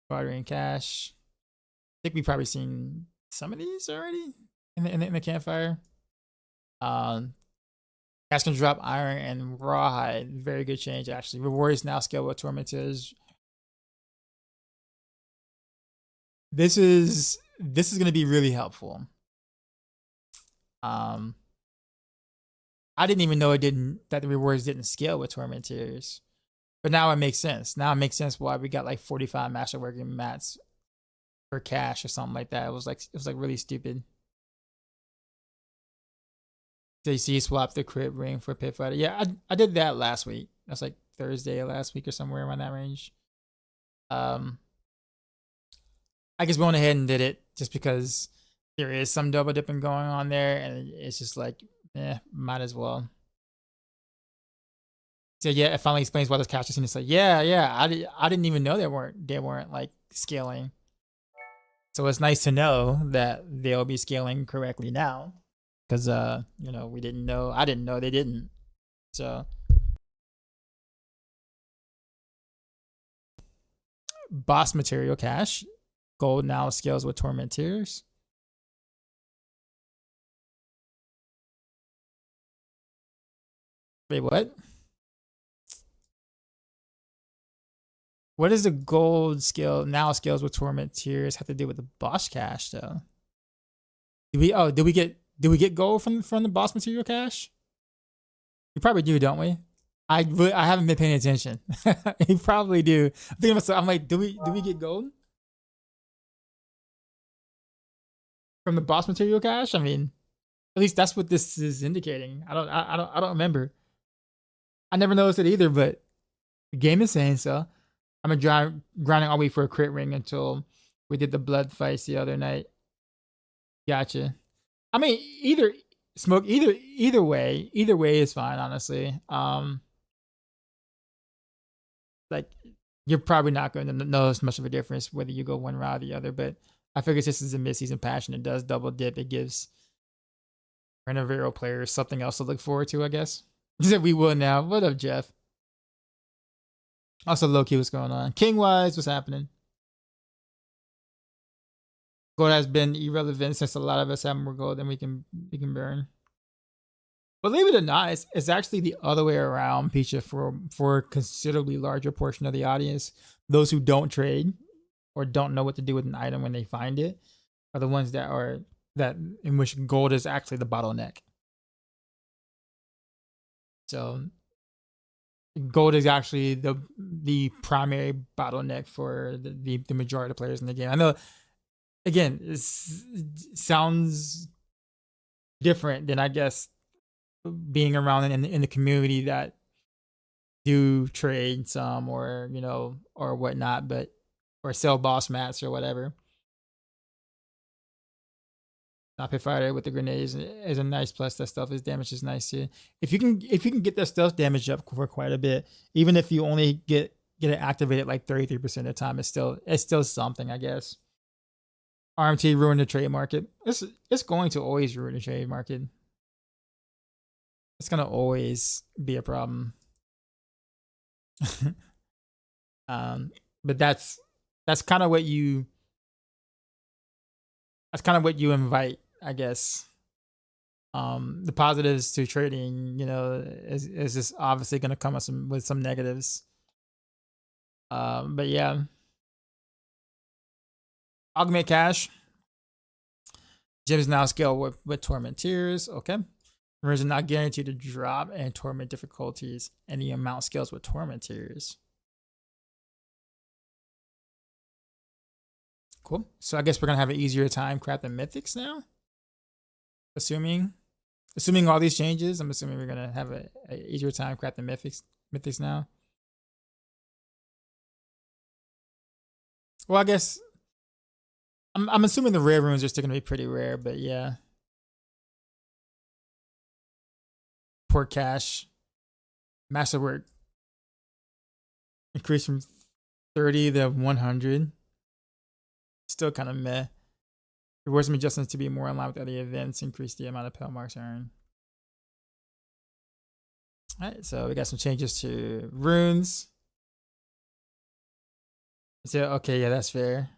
Speaker 1: bartering cash. I think we've probably seen some of these already in the campfire. Cash can drop iron and rawhide. Very good change actually. Rewards now scale with tormentors. This is going to be really helpful. I didn't even know that the rewards didn't scale with tormentors, but now it makes sense. Now it makes sense why we got like 45 masterworking mats per cash or something like that. It was like really stupid. DC swap the crit ring for pit fighter. Yeah, I did that last week. That's like Thursday last week or somewhere around that range. I guess we went ahead and did it just because there is some double dipping going on there, and it's just like, might as well. So yeah, it finally explains why this cash is. It's like, yeah, I didn't even know they weren't like scaling. So it's nice to know that they'll be scaling correctly now, because we didn't know. I didn't know they didn't. So boss material cache, gold now scales with tormentors. Wait, what? What does the gold scale now scales with tormentors have to do with the boss cache though? Did we get gold from the boss material cache? We probably do, don't we? I haven't been paying attention. You probably do. I'm like, do we get gold from the boss material cache? I mean, at least that's what this is indicating. I don't remember. I never noticed it either, but the game is saying so. I'm grinding all the way for a crit ring until we did the blood fights the other night. Gotcha. I mean, either way is fine, honestly. Like, you're probably not going to notice much of a difference whether you go one route or the other, but I figure this is a mid-season patch and it does double dip. It gives Renovero players something else to look forward to, I guess. We will now. What up, Jeff? Also, low-key, what's going on? King-wise, what's happening? Gold has been irrelevant since a lot of us have more gold than we can burn. Believe it or not, it's actually the other way around, Picha, for a considerably larger portion of the audience. Those who don't trade or don't know what to do with an item when they find it are the ones that in which gold is actually the bottleneck. So gold is actually the primary bottleneck for the majority of players in the game. I know, again, it sounds different than, I guess, being around in the community that do trade some or whatnot, but or sell boss mats or whatever. Not pit fighter with the grenades is a nice plus. That stuff, his damage is nice too. If you can get that stealth damage up for quite a bit, even if you only get it activated like 33% of the time, it's still something, I guess. RMT ruined the trade market. It's going to always ruin the trade market. It's gonna always be a problem. But that's kind of what you invite, I guess. The positives to trading, you know, is just obviously going to come with some negatives. But yeah, augment cash. Gems now scale with torment tiers. Okay. Runes are not guaranteed to drop, and torment difficulties, and the amount scales with torment tiers. Cool. So I guess we're gonna have an easier time crafting mythics now. Assuming all these changes, I'm assuming we're gonna have a easier time crafting mythics now. Well, I guess I'm assuming the rare runes are still gonna be pretty rare, but yeah. Poor cash. Masterwork increased from 30 to 100. Still kind of meh. Rewards some adjustments to be more in line with other events. Increase the amount of pale marks earned. Alright, so we got some changes to runes. So okay, yeah, that's fair.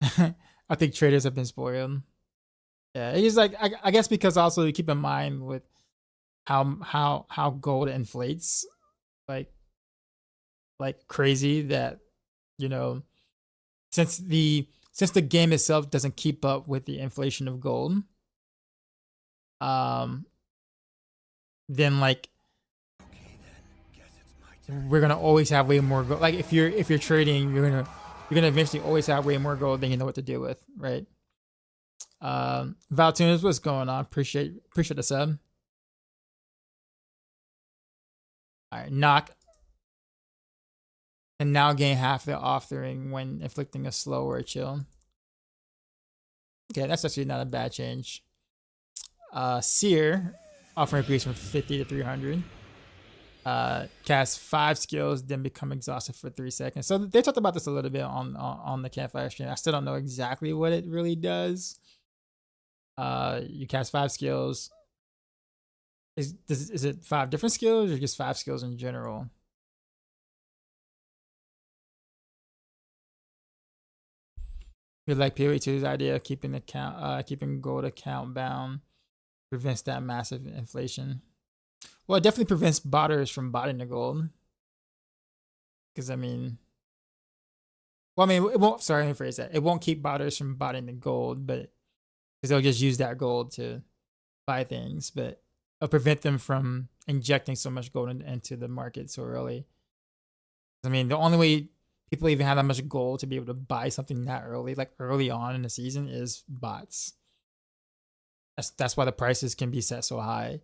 Speaker 1: I think traders have been spoiled. Yeah, it's like I guess because also you keep in mind with how gold inflates like crazy, that, you know, since the game itself doesn't keep up with the inflation of gold, then like we're gonna always have way more gold. Like if you're trading, you're gonna eventually always have way more gold than you know what to do with, right? Valtunas, what's going on? Appreciate the sub. All right, knock can now gain half the offering when inflicting a slow or a chill. Okay, that's actually not a bad change. Seer, offering increase from 50 to 300. Cast 5 skills, then become exhausted for 3 seconds. So they talked about this a little bit on the campfire stream. I still don't know exactly what it really does. You cast 5 skills. Is it 5 different skills or just 5 skills in general? We like PoE2's idea of keeping gold account bound, prevents that massive inflation. Well, it definitely prevents botters from botting the gold. Because I mean, it won't. Sorry, let me phrase that. It won't keep botters from botting the gold, but because they'll just use that gold to buy things, but it'll prevent them from injecting so much gold into the market so early. I mean, the only way people even have that much gold to be able to buy something that early, like early on in the season, is bots. That's why the prices can be set so high,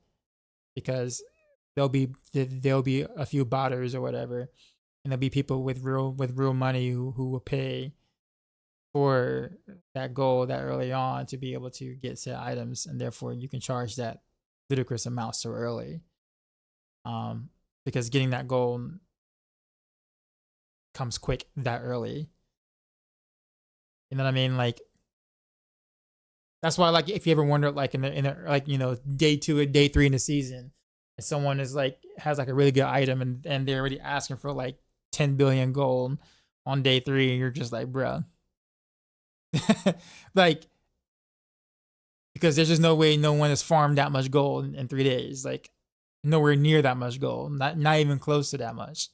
Speaker 1: because there'll be a few botters or whatever, and there'll be people with real money who will pay for that gold that early on to be able to get set items, and therefore you can charge that ludicrous amount so early. Because getting that gold comes quick that early. You know what I mean? Like, that's why, like, if you ever wonder, like in the like, you know, day 2 or day 3 in the season, and someone is like has like a really good item and they're already asking for like 10 billion gold on day 3, and you're just like, bruh. Like, because there's just no way no one has farmed that much gold in 3 days. Like, nowhere near that much gold. Not even close to that much.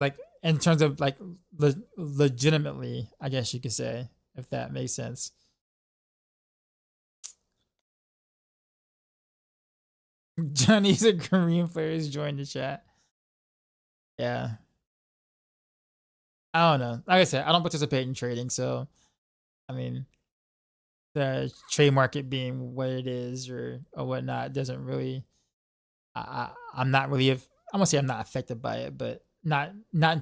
Speaker 1: Like, in terms of like legitimately, I guess you could say, if that makes sense. Johnny's a Korean player has joined the chat. Yeah. I don't know. Like I said, I don't participate in trading, so I mean, the trade market being what it is or whatnot doesn't really. I'm not really. I'm gonna say I'm not affected by it, but not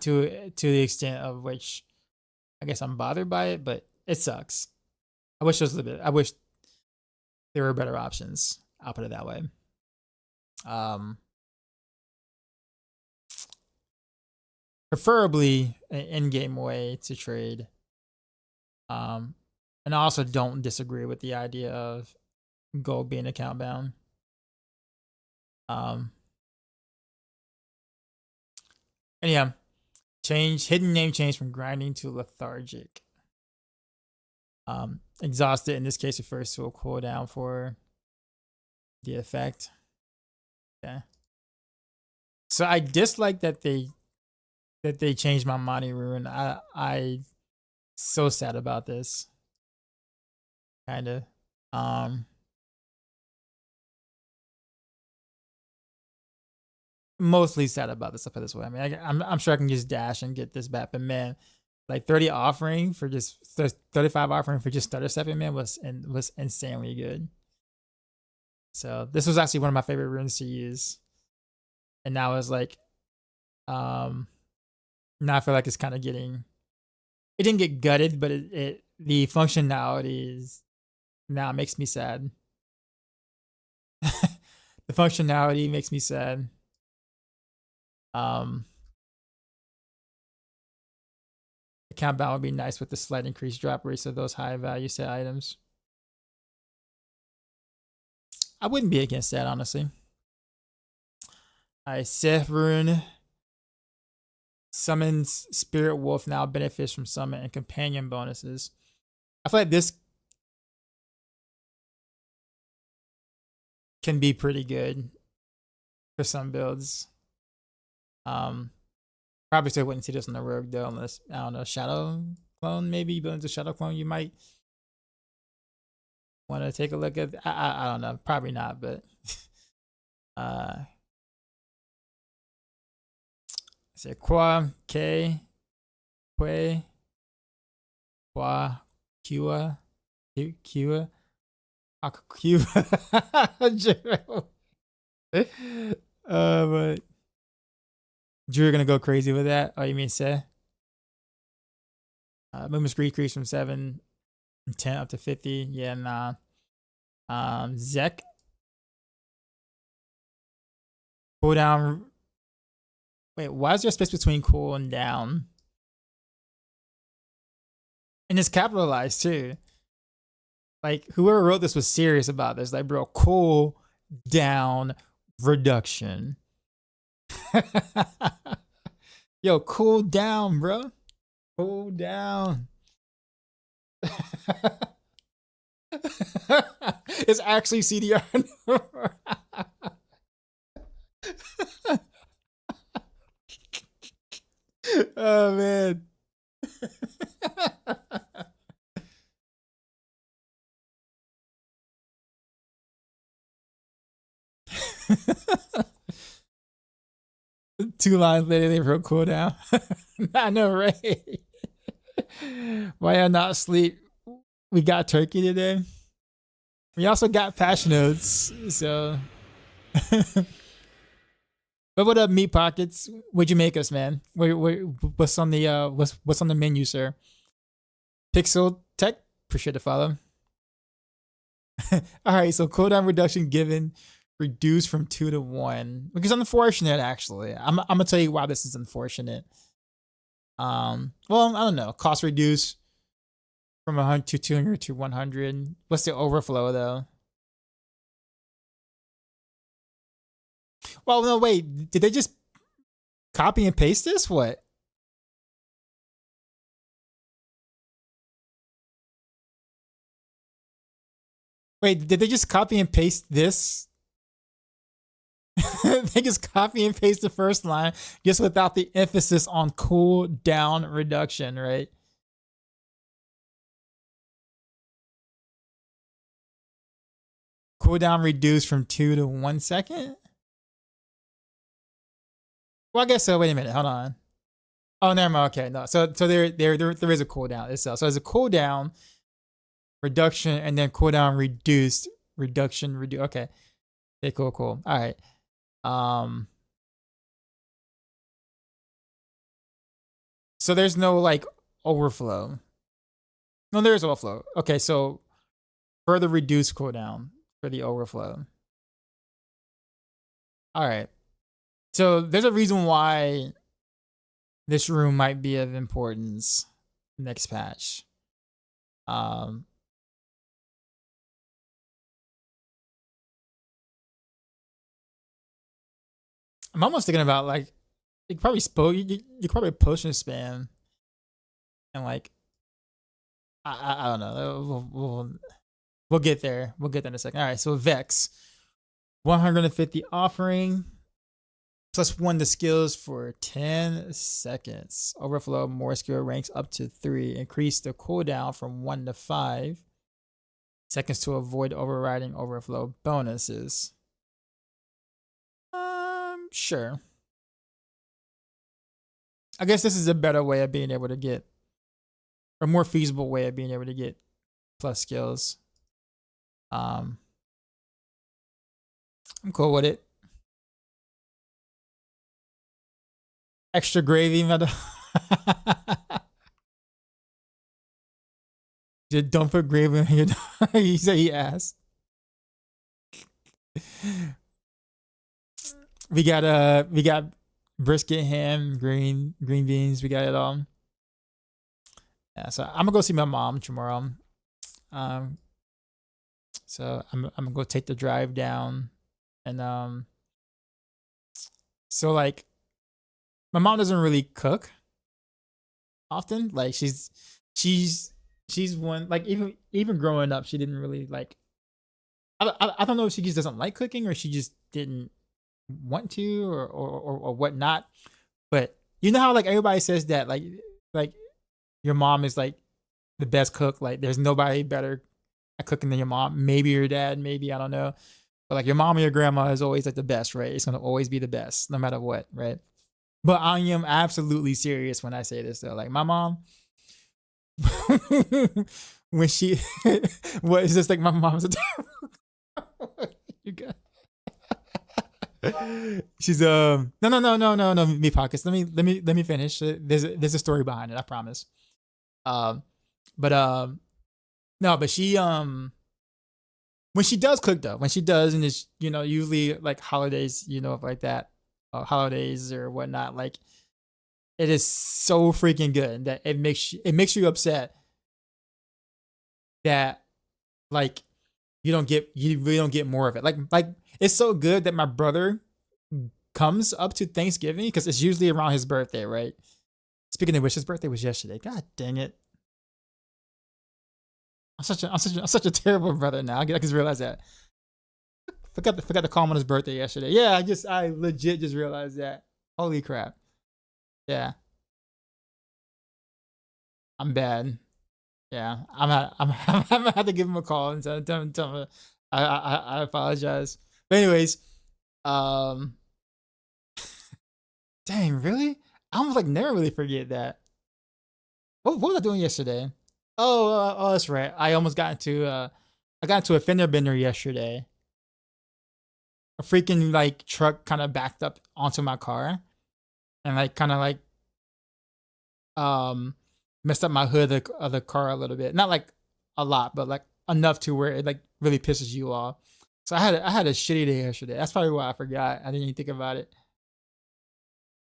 Speaker 1: to the extent of which I guess I'm bothered by it. But it sucks. I wish there was a little bit. I wish there were better options. I'll put it that way. Preferably an in-game way to trade. And I also don't disagree with the idea of gold being account bound. Anyhow, hidden name change from grinding to lethargic. Exhausted in this case refers to a cooldown for the effect. Okay. So I dislike that they changed my Monty Rune. I so sad about this. Kinda. Mostly sad about this. I'll put it this way. I mean, I'm sure I can just dash and get this back, but man, like 30 offering for just 35 offering for just stutter stepping, man, was insanely good. So this was actually one of my favorite runes to use, and now it's like, now I feel like it's kind of getting. It didn't get gutted, but the functionality is now makes me sad. The functionality makes me sad. Account bound would be nice with the slight increased drop rates of those high value set items. I wouldn't be against that, honestly. Alright, Sith Rune. Summons Spirit Wolf now benefits from summon and companion bonuses. I feel like this can be pretty good for some builds. Probably still wouldn't see this on the rogue though, unless, I don't know, Shadow Clone, maybe build into Shadow Clone, you might want to take a look at. I don't know, probably not, but say Qua, K, Que, Qua, Kua, Kua, Kua, but Drew gonna go crazy with that. Oh, you mean say? Movement speed increase from 7 and 10 up to 50. Yeah, nah. Zek. Cooldown. Wait, why is there a space between cool and down? And it's capitalized too. Like, whoever wrote this was serious about this. Like, bro, cool down reduction. Yo, cool down, bro. Cool down. It's actually CDR. Oh man. Two lines later, they wrote cooldown. I know, right? Why I not sleep? We got turkey today. We also got patch notes, so. But what up, meat pockets? What'd you make us, man? What's on the what's on the menu, sir? Pixel Tech, appreciate the follow. All right, so cooldown reduction given reduced from 2 to 1, which is unfortunate. Actually, I'm gonna tell you why this is unfortunate. Well, I don't know. Cost reduced from 100 to 200 to 100. What's the overflow though? Well, no, wait. Did they just copy and paste this? What? Wait, did they just copy and paste this? They just copy and paste the first line just without the emphasis on cool down reduction, right? Cooldown reduced from 2 to 1 second? Well, I guess so. Wait a minute. Hold on. Oh, never mind. Okay, no. So there is a cooldown itself. So there's a cooldown reduction and then cooldown reduced reduction reduce. Okay. Okay. Cool. All right. So there's no like overflow. No, there is overflow. Okay. So further reduced cooldown for the overflow. All right. So there's a reason why this room might be of importance next patch. I'm almost thinking about like you probably potion spam and like I don't know. We'll get there. We'll get there in a second. All right, so Vex, 150 offering, +1 to skills for 10 seconds. Overflow more skill ranks up to 3. Increase the cooldown from 1 to 5 seconds to avoid overriding overflow bonuses. Sure. I guess this is a better way of being able to get, or more feasible way of being able to get plus skills. I'm cool with it. Extra gravy, mother. Just don't put gravy on your. He said he asked. We got brisket, ham, green beans. We got it all. Yeah, so I'm gonna go see my mom tomorrow. So I'm gonna go take the drive down, and so like, my mom doesn't really cook often. Like she's one, like, even growing up, she didn't really like. I don't know if she just doesn't like cooking or she just didn't want to or whatnot. But you know how like everybody says that like your mom is like the best cook. Like there's nobody better at cooking than your mom. Maybe your dad, maybe, I don't know. But like your mom or your grandma is always like the best, right? It's gonna always be the best, no matter what, right? But I am absolutely serious when I say this though. Like my mom, when she, what is this, like my mom's a you got. She's no me pockets. Let me finish. There's a story behind it, I promise. No, but she when she does cook though, when she does, and it's, you know, usually like holidays, you know, like that, holidays or whatnot, like it is so freaking good that it makes you upset that like you really don't get more of it. Like it's so good that my brother comes up to Thanksgiving because it's usually around his birthday, right? Speaking of which, his birthday was yesterday. God dang it! I'm such a terrible brother now. I just realized that. Forgot to call him on his birthday yesterday. Yeah, I legit just realized that. Holy crap! Yeah, I'm bad. Yeah, I'm gonna have to give him a call and tell him I apologize. But anyways, dang, really? I almost like never really forget that. What was I doing yesterday? Oh, that's right. I almost got into a fender bender yesterday. A freaking like truck kind of backed up onto my car, and like kind of like messed up my hood of the car a little bit. Not like a lot, but like enough to where it like really pisses you off. So I had a shitty day yesterday. That's probably why I forgot. I didn't even think about it.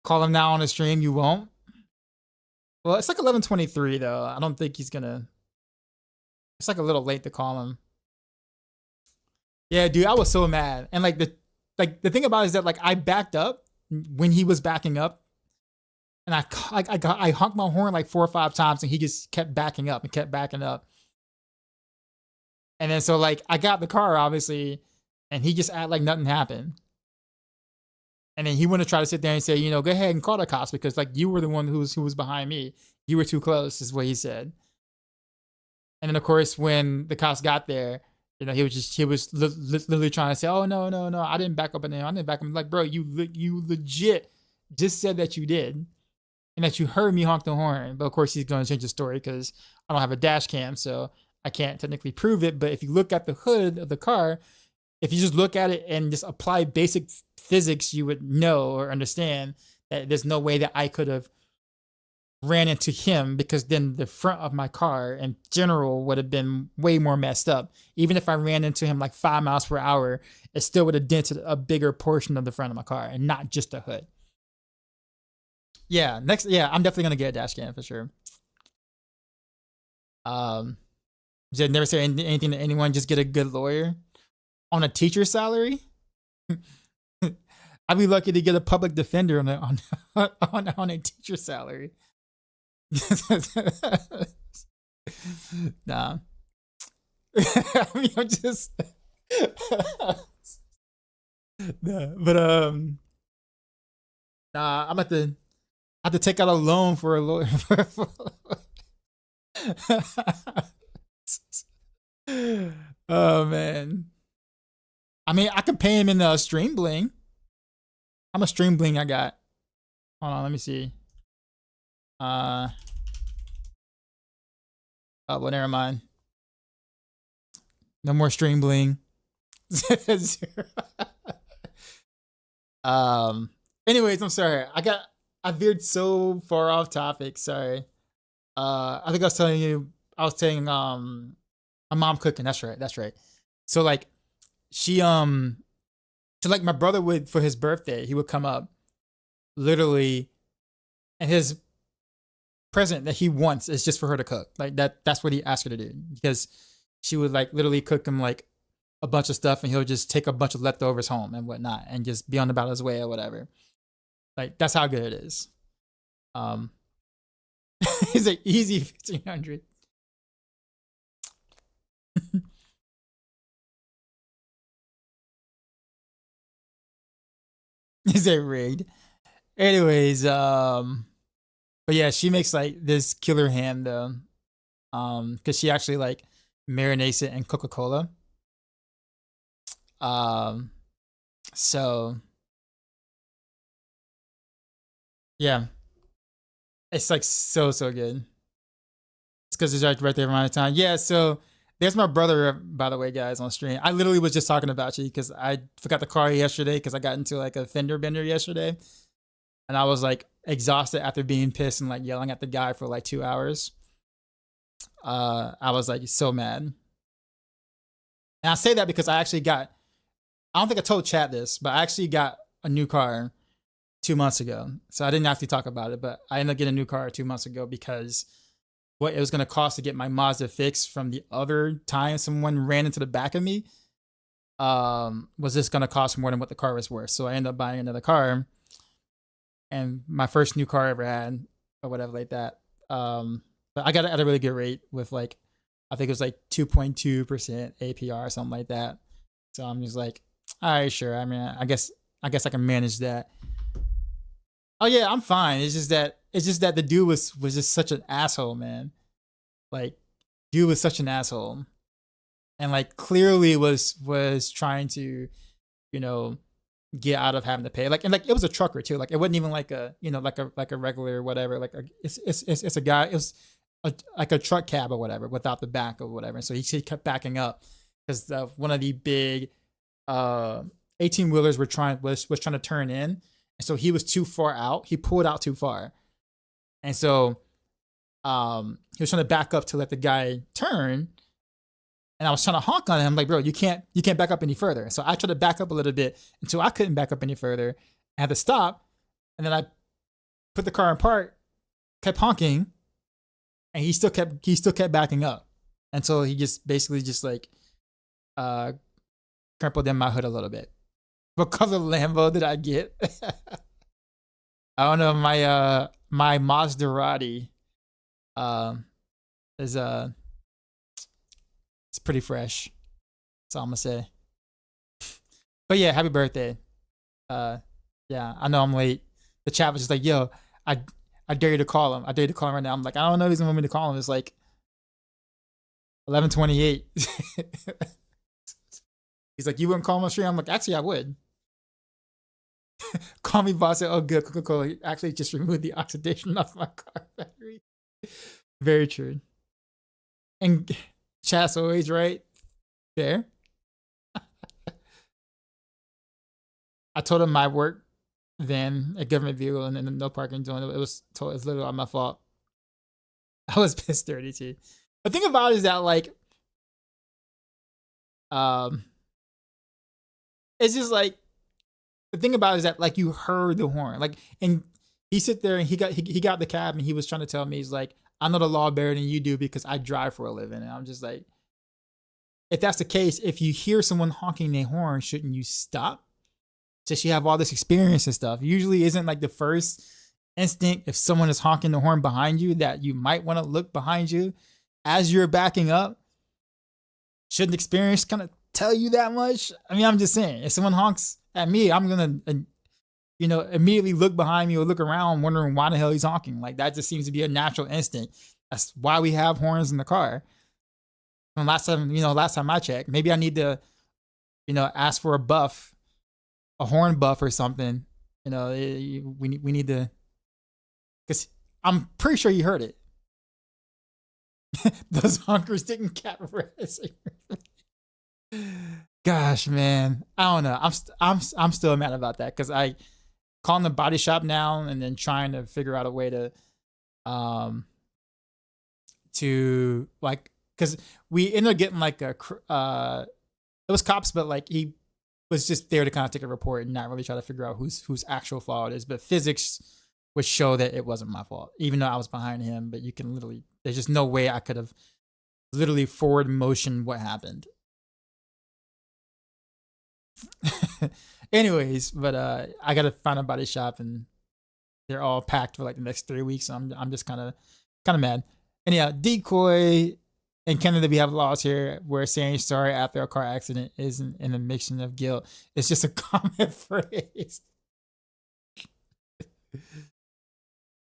Speaker 1: Call him now on the stream. You won't. Well, it's like 11:23 though. I don't think he's gonna. It's like a little late to call him. Yeah, dude, I was so mad. And like the thing about it is that like I backed up when he was backing up, and I honked my horn like 4 or 5 times, and he just kept backing up and kept backing up. And then so like I got the car obviously, and he just acted like nothing happened. And then he wanted to try to sit there and say, you know, go ahead and call the cops because like you were the one who was behind me. You were too close, is what he said. And then of course when the cops got there, you know, he was literally trying to say, oh no, I didn't back up in there. I didn't back up. I'm like, bro, you legit just said that you did, and that you heard me honk the horn. But of course he's going to change the story because I don't have a dash cam, so I can't technically prove it. But if you look at the hood of the car, if you just look at it and just apply basic physics, you would know or understand that there's no way that I could have ran into him, because then the front of my car in general would have been way more messed up. Even if I ran into him like 5 miles per hour, it still would have dented a bigger portion of the front of my car and not just the hood. Yeah, I'm definitely gonna get a dash cam for sure. Did never say anything to anyone. Just get a good lawyer on a teacher's salary. I'd be lucky to get a public defender on a teacher's salary. Nah. I mean, I'm just nah, but nah, I'm at the I have to take out a loan for a lawyer. Oh man. I mean, I can pay him in the stream bling. How much stream bling I got? Hold on, let me see. Oh, well, never mind. No more stream bling. Anyways, I'm sorry. I veered so far off topic. Sorry. I think I was telling my mom cooking. That's right. So like she so like my brother would, for his birthday, he would come up literally, and his present that he wants is just for her to cook. Like that's what he asked her to do, because she would like literally cook him like a bunch of stuff, and he'll just take a bunch of leftovers home and whatnot and just be on about his way or whatever. Like that's how good it is. It's like easy 1500. Is it rigged? Anyways, but yeah, she makes like this killer ham though. Because she actually like marinates it in Coca-Cola. So yeah, it's like so good. It's because it's like right there around the time. Yeah, so there's my brother, by the way, guys, on stream. I literally was just talking about you because I forgot the car yesterday because I got into like a fender bender yesterday, and I was like exhausted after being pissed and like yelling at the guy for like 2 hours. I was like so mad, and I say that because I actually got. I don't think I told chat this, but I actually got a new car 2 months ago. So I didn't actually talk about it, but I ended up getting a new car 2 months ago because what it was going to cost to get my Mazda fixed from the other time someone ran into the back of me was just going to cost more than what the car was worth. So I ended up buying another car, and my first new car I ever had or whatever like that. But I got it at a really good rate with like, I think it was like 2.2% APR or something like that. So I'm just like, all right, sure. I mean, I guess I can manage that. Oh yeah, I'm fine. It's just that the dude was just such an asshole, man. Like, dude was such an asshole, and like clearly was trying to, you know, get out of having to pay. Like, and like it was a trucker too. Like it wasn't even like a, you know, like a regular whatever. Like it's a guy. It was like a truck cab or whatever without the back or whatever. And so he kept backing up because one of the big 18-wheelers was trying to turn in. And so he was too far out. He pulled out too far. And so he was trying to back up to let the guy turn. And I was trying to honk on him. I'm like, bro, you can't back up any further. So I tried to back up a little bit until I couldn't back up any further. I had to stop. And then I put the car in park, kept honking, and he still kept backing up. Until he just basically just like crumpled in my hood a little bit. What color Lambo did I get? I don't know. My Maserati is it's pretty fresh. That's all I'm gonna say. But yeah, happy birthday. Yeah, I know I'm late. The chat was just like, yo, I dare you to call him. I dare you to call him right now. I'm like, I don't know if he's gonna want me to call him. It's like 11:28. He's like, you wouldn't call him on stream? I'm like, actually, I would. Call me boss. Oh, good. Coca-Cola actually just removed the oxidation off my car battery. Very true. And chat's always right there. I told him my work van, a government vehicle, and then no parking zone. It's literally all my fault. I was pissed dirty too. The thing about it is that like, it's just like, the thing about it is that like you heard the horn, like, and he sit there and he got the cab and he was trying to tell me, he's like, I know the law better than you do because I drive for a living. And I'm just like, if that's the case, if you hear someone honking their horn, shouldn't you stop? Since you have all this experience and stuff, usually isn't like the first instinct if someone is honking the horn behind you that you might want to look behind you as you're backing up, shouldn't experience kind of tell you that much? I mean, I'm just saying, if someone honks at me, I'm gonna, immediately look behind me or look around, wondering why the hell he's honking. Like that just seems to be a natural instinct. That's why we have horns in the car. And last time I checked, maybe I need to, ask for a buff, a horn buff or something. We need to, because I'm pretty sure you heard it. Those honkers didn't get rest. Gosh, man, I don't know. I'm still mad about that because I calling the body shop now and then trying to figure out a way to like, because we ended up getting like it was cops, but like he was just there to kind of take a report and not really try to figure out whose actual fault it is. But physics would show that it wasn't my fault, even though I was behind him. But you can literally, there's just no way I could have literally forward motion what happened. Anyways, but I gotta find a body shop and they're all packed for like the next 3 weeks. So I'm just kind of mad. And yeah, decoy in Canada, we have laws here where saying sorry after a car accident isn't an admission of guilt. It's just a common phrase.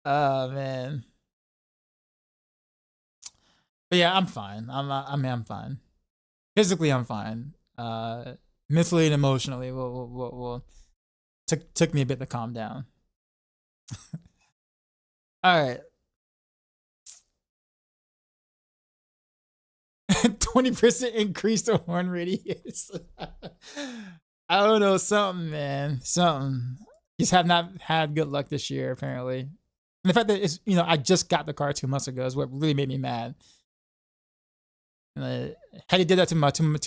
Speaker 1: Oh man. But yeah, I'm fine. I'm fine. Physically, I'm fine. Mentally and emotionally, took me a bit to calm down. All right. 20% increase the horn radius. I don't know, something, man. Something. Just have not had good luck this year, apparently. And the fact that it's, I just got the car 2 months ago is what really made me mad. Had he did that to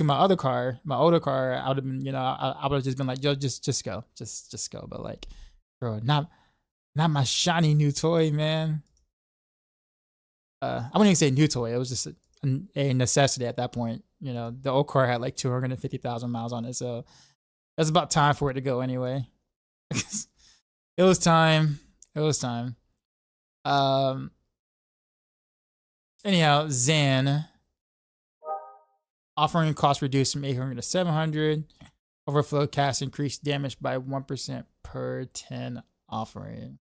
Speaker 1: my other car, my older car, I would have been, I would have just been like, yo, just go. Just go. But like, bro, not my shiny new toy, man. I wouldn't even say new toy. It was just a necessity at that point. The old car had like 250,000 miles on it, so it was about time for it to go anyway. It was time. Anyhow, Zan offering cost reduced from 800 to 700. Overflow cast increased damage by 1% per 10 offering.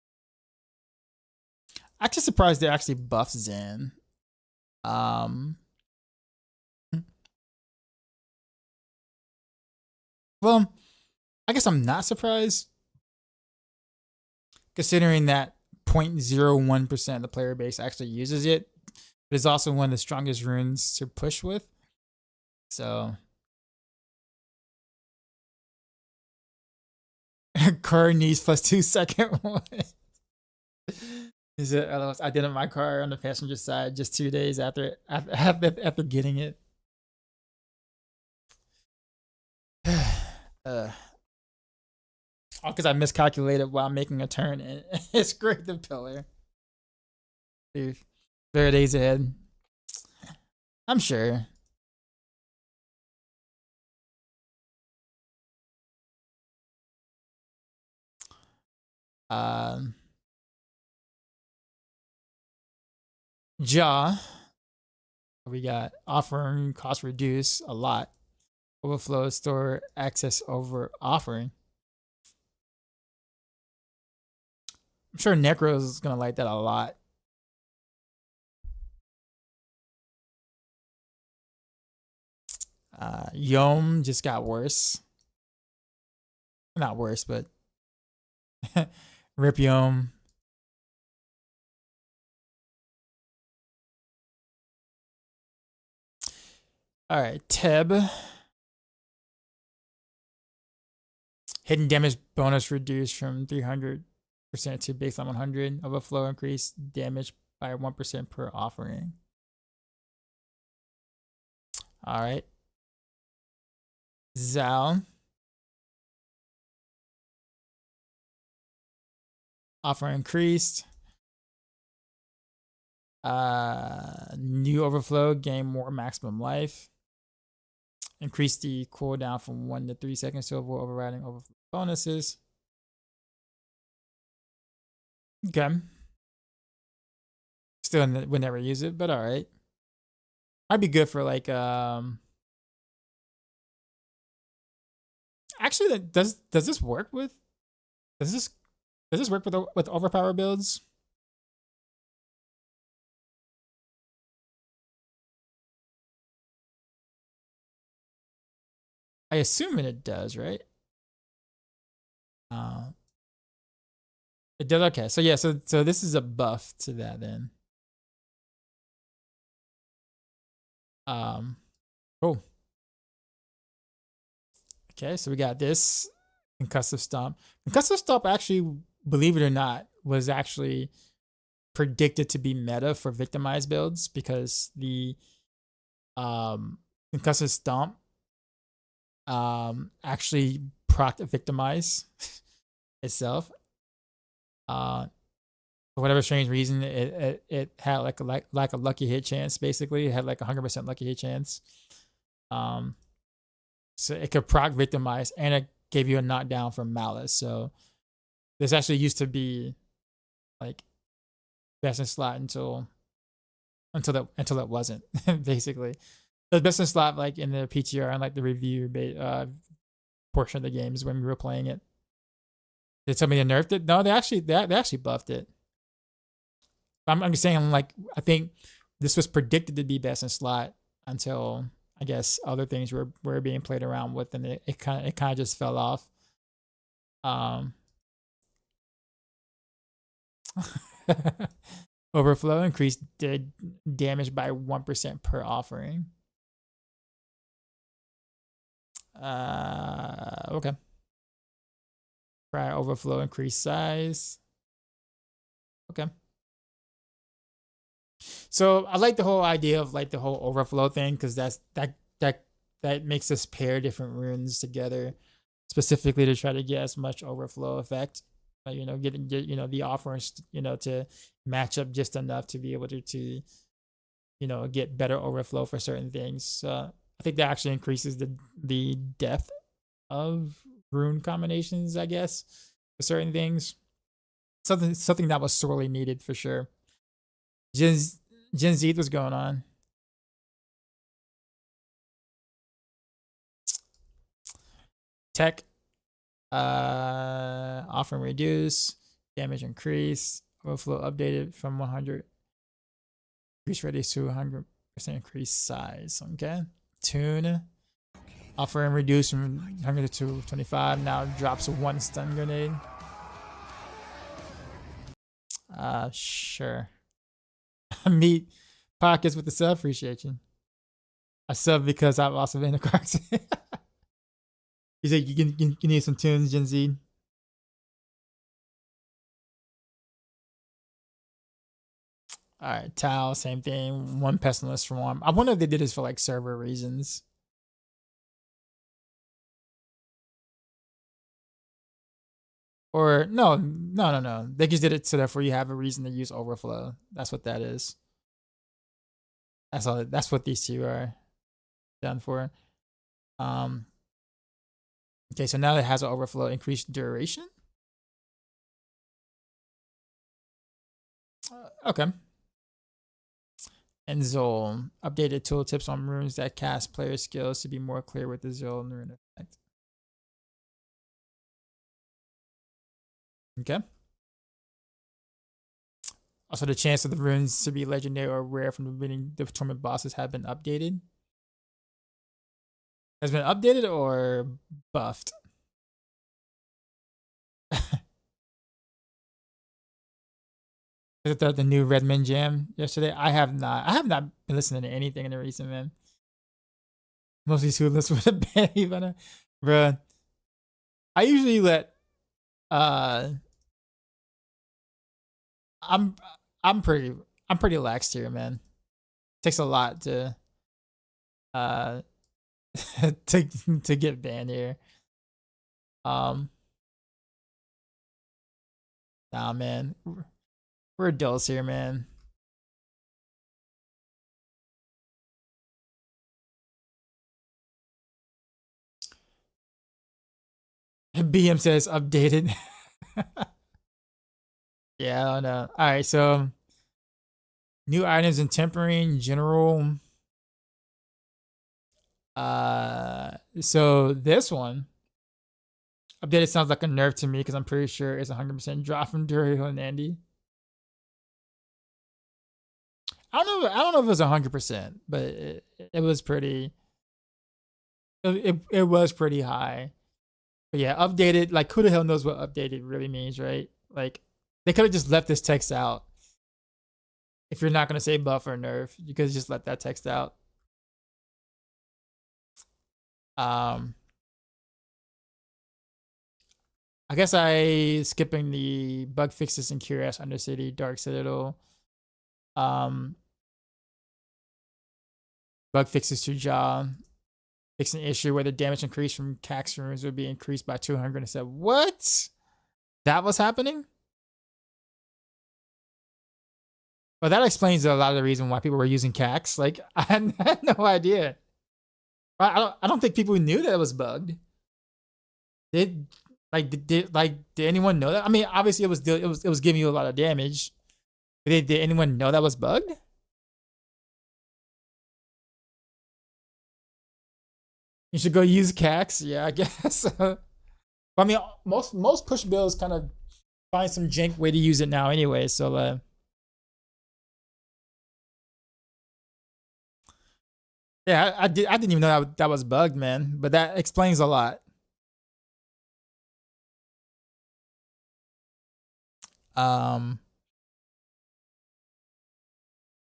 Speaker 1: Actually surprised they actually buffed Zan. Well, I guess I'm not surprised, considering that 0.01% of the player base actually uses it. But it's also one of the strongest runes to push with. So car needs +2 second one. Is it? I did it in my car on the passenger side just 2 days after getting it. Because I miscalculated while making a turn and it scraped the pillar. Dude, there are days ahead. I'm sure. Jaw. We got offering cost reduce a lot. Overflow store access over offering. I'm sure Necros is gonna like that a lot. Yom just got worse. Not worse, but rip Yom. All right, Teb. Hidden damage bonus reduced from 300% to baseline 100. Overflow increased damage by 1% per offering. All right. Zal. Offer increased. New overflow, gain more maximum life. Increase the cooldown from 1 to 3 seconds to avoid overriding overflow bonuses. Okay. Still would never use it, but all right. Might be good for like actually does this work with does this work with overpower builds? I assume it does, right? It does. Okay, so yeah, so this is a buff to that then. Cool. Okay, so we got this concussive stomp. Concussive stomp actually, believe it or not, was actually predicted to be meta for victimized builds because the concussive stomp actually proc victimize itself. For whatever strange reason, it had like a lucky hit chance. Basically, it had like 100% lucky hit chance. So it could proc victimize, and it gave you a knockdown from malice. So this actually used to be like best in slot until it wasn't. Basically, it was best in slot like in the PTR and like the review portion of the games when we were playing it. Did somebody nerfed it? No, they actually buffed it. I'm just saying, like, I think this was predicted to be best in slot until I guess other things were being played around with, and it kind of just fell off. Overflow increased damage by 1% per offering. Okay. Prior overflow increased size. Okay. So I like the whole idea of like the whole overflow thing because that makes us pair different runes together specifically to try to get as much overflow effect. You know, get the offerings, to match up just enough to be able to get better overflow for certain things. So I think that actually increases the depth of rune combinations, I guess, for certain things. Something that was sorely needed for sure. Gen Z, what's going on? Tech, offering reduce, damage increase, overflow updated from 100, increase radius to 100% increase size. Okay. Tune, offering reduce from 100 to 25. Now drops 1 stun grenade. Sure. Meet Pockets with the sub. Appreciate you. I sub because I've also been a Crocs. You said you need some tunes, Gen Z. All right, Tau, same thing. 1 pestilence from 1. I wonder if they did this for like server reasons. Or no. They just did it so therefore you have a reason to use overflow. That's what that is. That's all. That's what these two are done for. Okay, so now it has an overflow increased duration. Okay. And Zol, updated tooltips on runes that cast player skills to be more clear with the Zol rune effect. Okay. Also, the chance of the runes to be legendary or rare from the beginning of tournament bosses have been updated. Has been updated or buffed? Is it the new Redmond jam yesterday? I have not been listening to anything in the recent, man. Mostly Sulis would have been even, bruh. I usually let I'm pretty laxed here, man. Takes a lot to to get banned here. Nah, man. We're adults here, man. BM says updated. Yeah, I don't know. All right, so new items in tempering general. So this one updated sounds like a nerf to me because I'm pretty sure it's 100% drop from Duriel and Andy. I don't know if it was 100%, but it was pretty. It was pretty high. But yeah, updated. Like, who the hell knows what updated really means, right? Like, they could have just left this text out. If you're not gonna say buff or nerf, you could just let that text out. I guess I skipping the bug fixes in Curious Undercity, Dark Citadel. Bug fixes to Jaw. Fix an issue where the damage increase from Cax runes would be increased by 200. And said, what? That was happening? Well, that explains a lot of the reason why people were using Cax. Like, I had no idea. I don't think people knew that it was bugged. Did anyone know that? I mean, obviously it was giving you a lot of damage. Did anyone know that was bugged? You should go use Cax. Yeah, I guess. I mean, most push builds kind of find some jank way to use it now anyway. So yeah, I didn't even know that was bugged, man. But that explains a lot.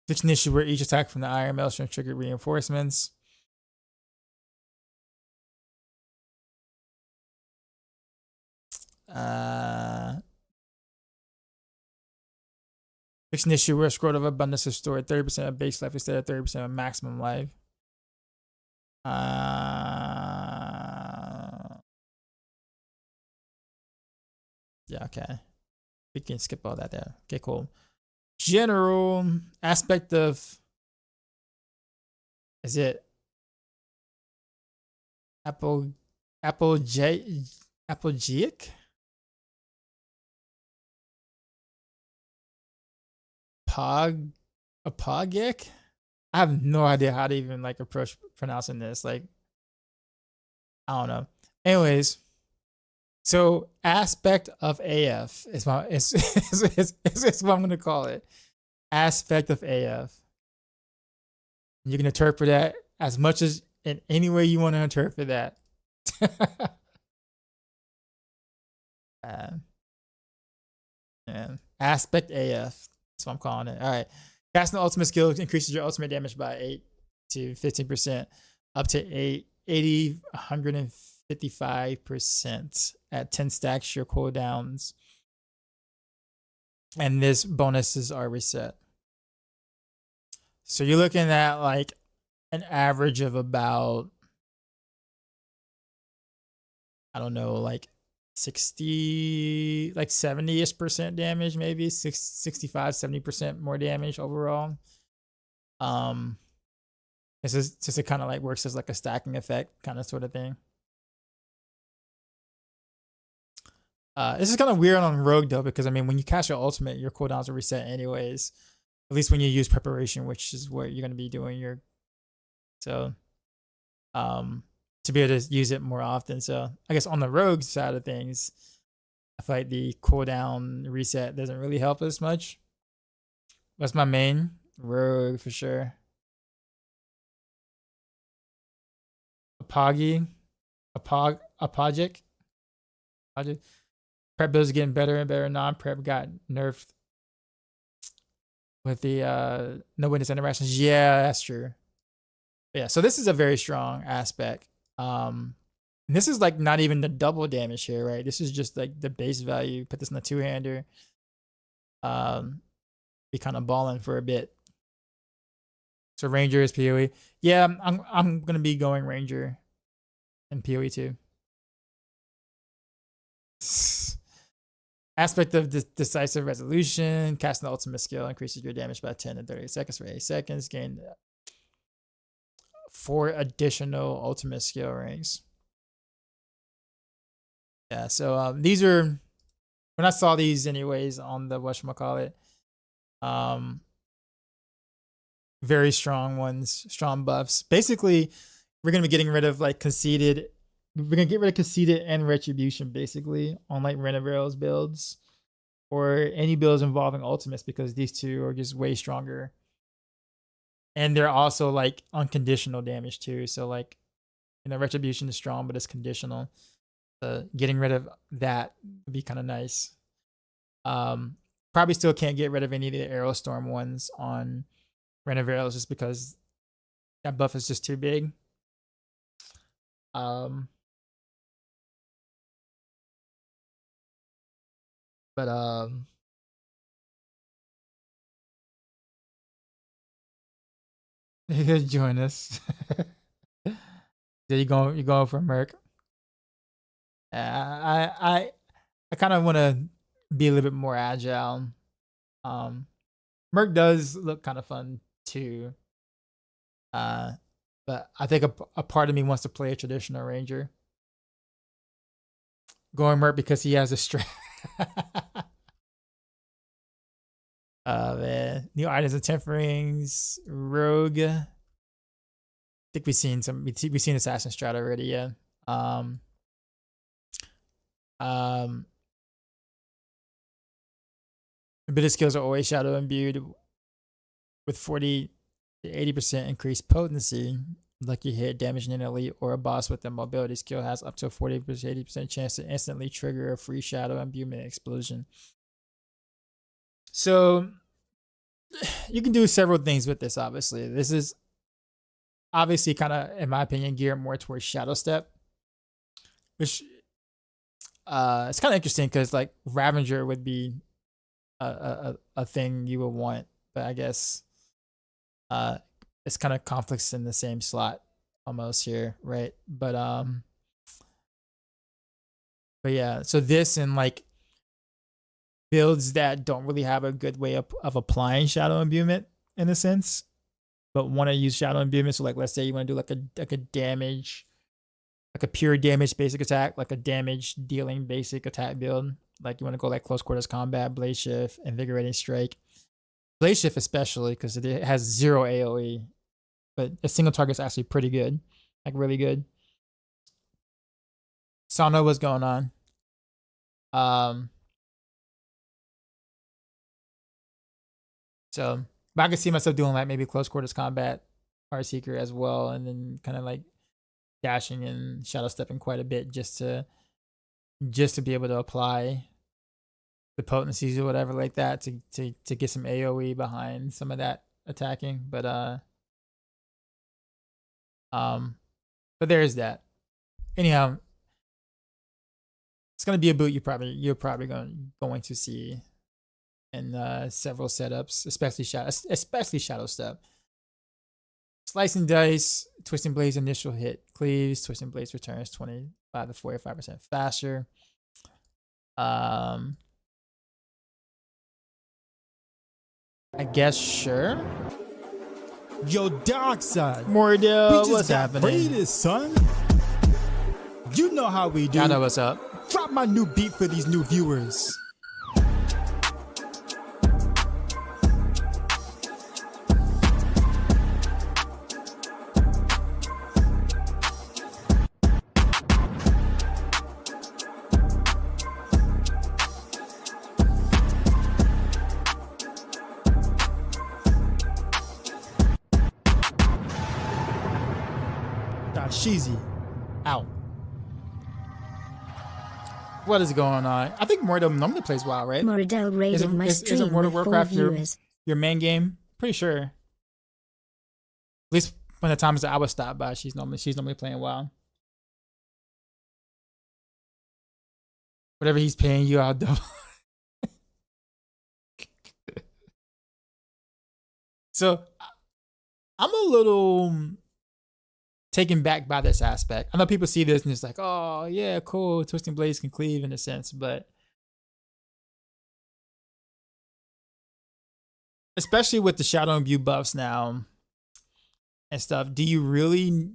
Speaker 1: Fix an issue where each attack from the Iron Maelstrom triggered reinforcements. Fix an issue where Scroll of Abundance is stored 30% of base life instead of 30% of maximum life. Yeah, okay. We can skip all that there. Okay, cool. General aspect of, is it Applegeic? Apogic? I have no idea how to even like approach pronouncing this. Like, I don't know. Anyways, so aspect of AF is what I'm gonna call it. Aspect of AF. You can interpret that as much as in any way you want to interpret that. Aspect AF. That's what I'm calling it. All right. Casting the ultimate skill increases your ultimate damage by 8 to 15%, up to 155% at 10 stacks your cooldowns. And this bonuses are reset. So you're looking at like an average of about, I don't know, like 60, like 70-ish% damage, maybe 65-70% more damage overall. This is just it kind of like works as like a stacking effect kind of sort of thing. This is kind of weird on Rogue though, because I mean, when you cast your ultimate, your cooldowns are reset anyways. At least when you use preparation, which is what you're going to be doing your, so to be able to use it more often. So I guess on the Rogue side of things, I feel like the cooldown reset doesn't really help as much. That's my main Rogue for sure. Apogic. Prep builds are getting better and better. Non-prep got nerfed with the no witness interactions. Yeah, that's true. But yeah, so this is a very strong aspect. This is like not even the double damage here, right? This is just like the base value. Put this in a two-hander. Be kind of balling for a bit. So Ranger is PoE. Yeah, I'm gonna be going Ranger and PoE too. Aspect of decisive resolution. Casting the ultimate skill increases your damage by 10 to 30 seconds for 8 seconds. Gain 4 additional ultimate skill ranks. Yeah, so these are, when I saw these anyways on the whatchamacallit, very strong ones, strong buffs. Basically, we're gonna be getting rid of like conceited. We're gonna get rid of conceited and retribution basically on like Renovails builds or any builds involving ultimates because these two are just way stronger. And they're also like unconditional damage too. So like, you know, retribution is strong, but it's conditional. Getting rid of that would be kind of nice. Probably still can't get rid of any of the Aerostorm ones on Renovails just because that buff is just too big. You could join us. You going for Merc? I kind of want to be a little bit more agile. Merc does look kind of fun too. But I think a part of me wants to play a traditional ranger. Going Merc because he has a strat. Man. New items and temperings, rogue. I think we've seen assassin strat already, yeah. Ability skills are always shadow imbued with 40 to 80% increased potency. Lucky hit, damage an elite or a boss with a mobility skill has up to a 40% 80% chance to instantly trigger a free shadow imbuement explosion. So you can do several things with this, obviously. This is obviously kind of, in my opinion, geared more towards Shadow Step, which it's kind of interesting because like Ravager would be a thing you would want, but I guess it's kind of conflicts in the same slot almost here, right? But yeah, so this and like builds that don't really have a good way of applying shadow imbuement in a sense, but want to use shadow imbuement. So like, let's say you want to do like a damage, like a pure damage basic attack, like a damage dealing basic attack build. Like you want to go like close quarters combat, blaze shift, invigorating strike, blaze shift especially because it has 0 AOE, but a single target is actually pretty good, like really good. So I don't know what's going on. So, but I can see myself doing like maybe close quarters combat, Heartseeker as well, and then kind of like dashing and shadow stepping quite a bit just to be able to apply the potencies or whatever like that to get some AOE behind some of that attacking. But there's that. Anyhow, it's gonna be a boot you're probably going to see in several setups, especially Shadow Step. Slicing dice, Twisting Blades initial hit cleaves, Twisting Blades returns 25 to 45% faster. I guess sure.
Speaker 2: Yo, dark side.
Speaker 1: Mordell, what's happening?
Speaker 2: Raided, son. You know how we do.
Speaker 1: I know what's up.
Speaker 2: Drop my new beat for these new viewers. Cheesy.
Speaker 1: Out. What is going on? I think Mordell normally plays WoW, right?
Speaker 3: Mordell raided my stream
Speaker 1: isn't World of
Speaker 3: with 4
Speaker 1: Warcraft
Speaker 3: viewers.
Speaker 1: your main game? Pretty sure. At least when the times that I would stop by, she's normally playing WoW. Whatever he's paying you, I'll double. So I'm a little taken back by this aspect. I know people see this and it's like, oh yeah, cool, Twisting Blades can cleave in a sense, but especially with the Shadow Imbue buffs now and stuff, do you really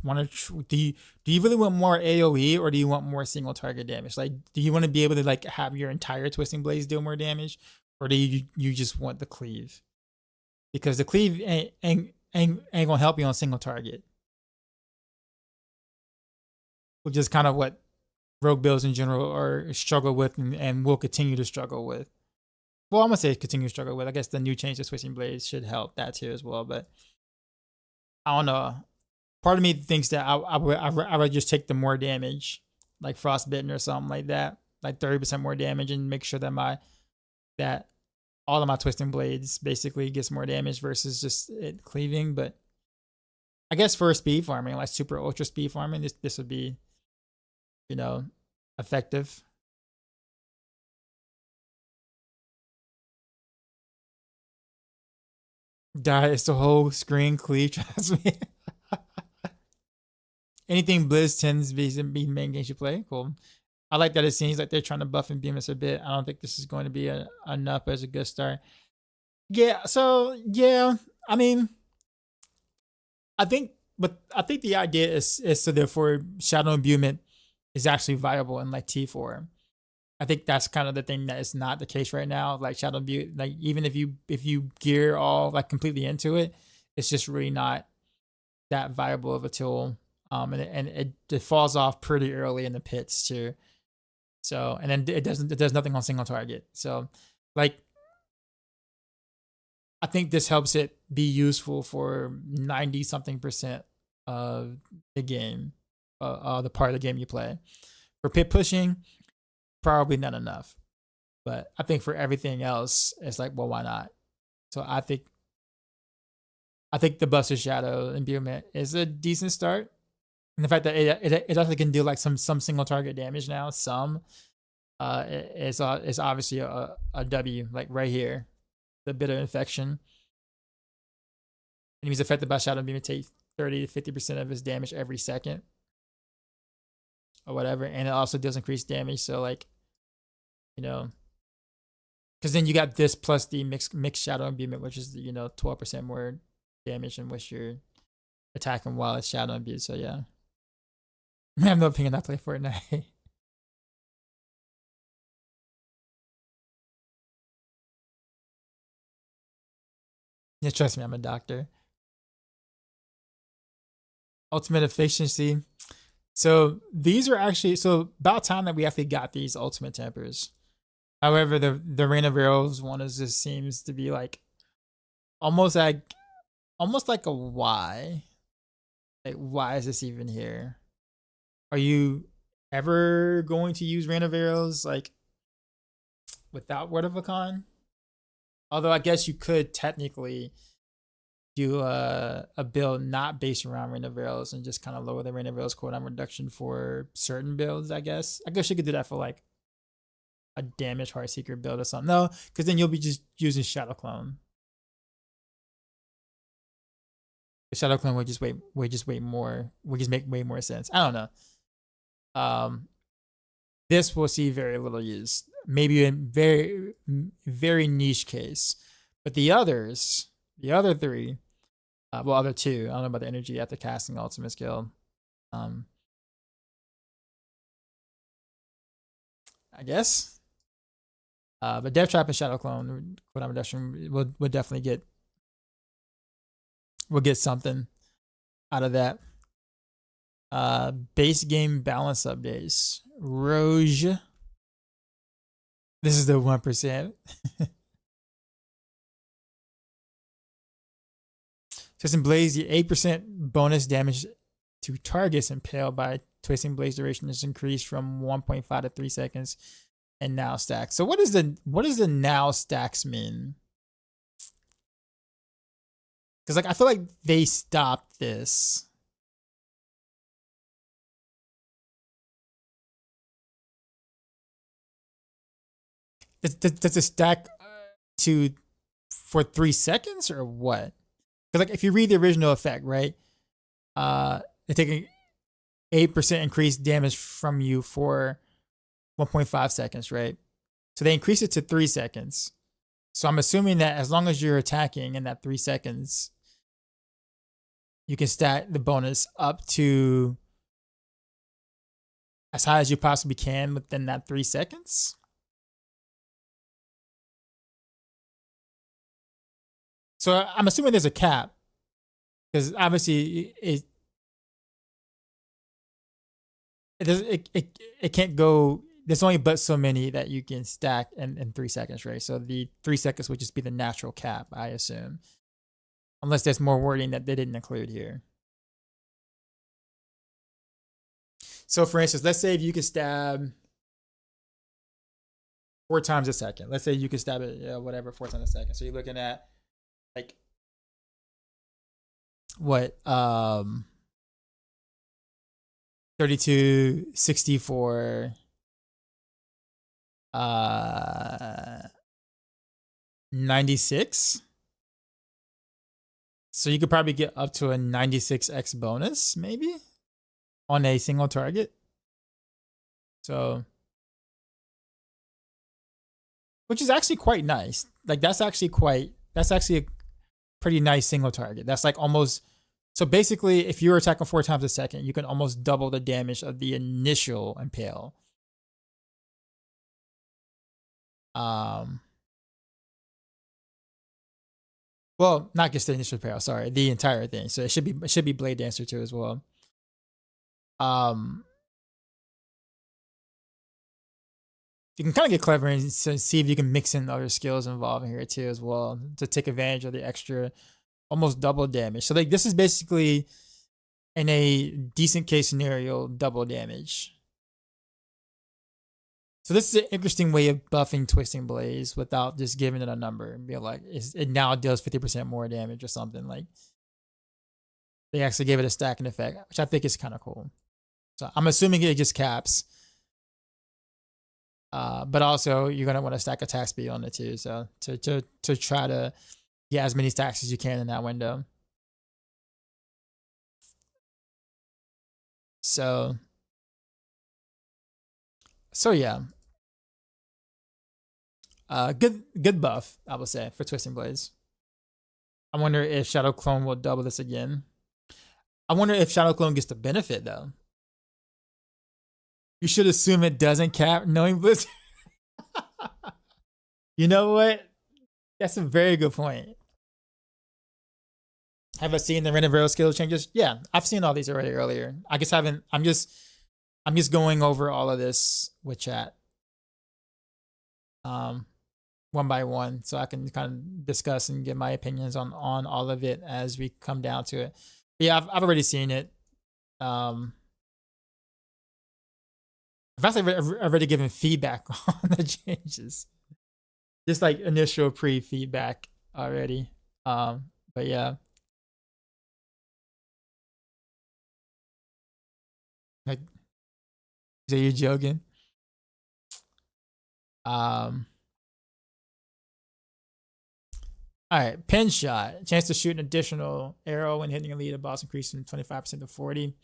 Speaker 1: want to do you really want more AoE or do you want more single target damage? Like, do you want to be able to like have your entire Twisting Blades deal more damage, or do you just want the cleave? Because the cleave ain't gonna help you on single target. which is kind of what rogue builds in general are struggle with and will continue to struggle with. Well, I'm gonna say continue to struggle with. I guess the new change to Twisting Blades should help that too as well. But I don't know. Part of me thinks that I would just take the more damage, like Frostbitten or something like that, like 30% more damage, and make sure that all of my Twisting Blades basically gets more damage versus just it cleaving. But I guess for speed farming, like super ultra speed farming, this would be, you know, effective. Die is the whole screen cleave, trust me. Anything Blizz tends to be main games you play. Cool. I like that it seems like they're trying to buff Imbuement a bit. I don't think this is going to be enough as a good start. Yeah, so yeah, I mean, I think the idea is so therefore Shadow Imbuement is actually viable in like T4. I think that's kind of the thing that is not the case right now. Like Shadow Imbuement, like even if you gear all like completely into it, it's just really not that viable of a tool. And it falls off pretty early in the pits too. So, and then it does nothing on single target. So, like, I think this helps it be useful for 90-something% of the game, the part of the game you play. For pit pushing, probably not enough. But I think for everything else, it's like, well, why not? So I think the Buster Shadow Imbuement is a decent start. And the fact that it actually can do like some single target damage now, it's obviously a W, like right here. The bit of infection. Enemies affected by Shadow Imbuement take 30 to 50% of his damage every second. Or whatever. And it also does increase damage, so like, you know, because then you got this plus the mixed Shadow Imbuement, which is, you know, 12% more damage in which you're attacking while it's Shadow Imbued. So yeah. I have no opinion. I play Fortnite. Yeah, trust me, I'm a doctor. Ultimate efficiency. So these are actually, so about time that we actually got these ultimate tempers. However, the Rain of Arrows one just seems to be like almost like a why. Like, why is this even here? Are you ever going to use Rain of Arrows like without Word of a Con? Although I guess you could technically do a build not based around Rain of Arrows and just kind of lower the Rain of Arrows cooldown reduction for certain builds, I guess. I guess you could do that for like a damaged Heartseeker build or something. No, because then you'll be just using Shadow Clone. The Shadow Clone would just make way more sense. I don't know. This will see very little use, maybe in very, very niche case, but the other three, other two, I don't know about the energy after casting ultimate skill. I guess. But Death Trap and Shadow Clone cooldown reduction will definitely get something out of that. Base game balance updates. Rouge. This is the 1%. Twisting Blaze, the 8% bonus damage to targets impaled by Twisting Blaze duration is increased from 1.5 to 3 seconds and now stacks. So what does the now stacks mean? Because like I feel like they stopped this. Does it stack for 3 seconds or what? Because like if you read the original effect, right? They're taking 8% increased damage from you for 1.5 seconds, right? So they increase it to 3 seconds. So I'm assuming that as long as you're attacking in that 3 seconds, you can stack the bonus up to as high as you possibly can within that 3 seconds. So I'm assuming there's a cap, because obviously it doesn't it can't go. There's only but so many that you can stack in 3 seconds, right? So the 3 seconds would just be the natural cap, I assume, unless there's more wording that they didn't include here. So for instance, let's say if you could stab 4 times a second. Let's say you could stab it, whatever, 4 times a second. So you're looking at like what 32, 64, 96. So you could probably get up to a 96x bonus, maybe, on a single target. So, which is actually quite nice. Like that's actually a pretty nice single target. That's like almost, so basically if you're attacking 4 times a second, you can almost double the damage of the initial impale. Well, not just the initial impale, sorry, the entire thing. So it should be Blade Dancer too as well. You can kind of get clever and see if you can mix in other skills involved in here too as well to take advantage of the extra almost double damage. So like this is basically in a decent case scenario double damage. So this is an interesting way of buffing Twisting Blaze without just giving it a number and being like it now does 50% more damage or something. Like they actually gave it a stacking effect, which I think is kind of cool. So I'm assuming it just caps. But also you're gonna want to stack attack speed on it too. So to try to get as many stacks as you can in that window. So yeah. Good buff, I would say, for Twisting Blades. I wonder if Shadow Clone will double this again. I wonder if Shadow Clone gets the benefit though. You should assume it doesn't cap knowing Blizzard. You know what? That's a very good point. Have I seen the random variable skill changes? Yeah, I've seen all these already earlier. I just haven't. I'm just going over all of this with chat, one by one, so I can kind of discuss and give my opinions on all of it as we come down to it. But yeah, I've already seen it. I've actually already given feedback on the changes, just like initial pre-feedback already. But yeah, like, are you joking? All right, pin shot. Chance to shoot an additional arrow when hitting a lead boss increased from 25% to 40.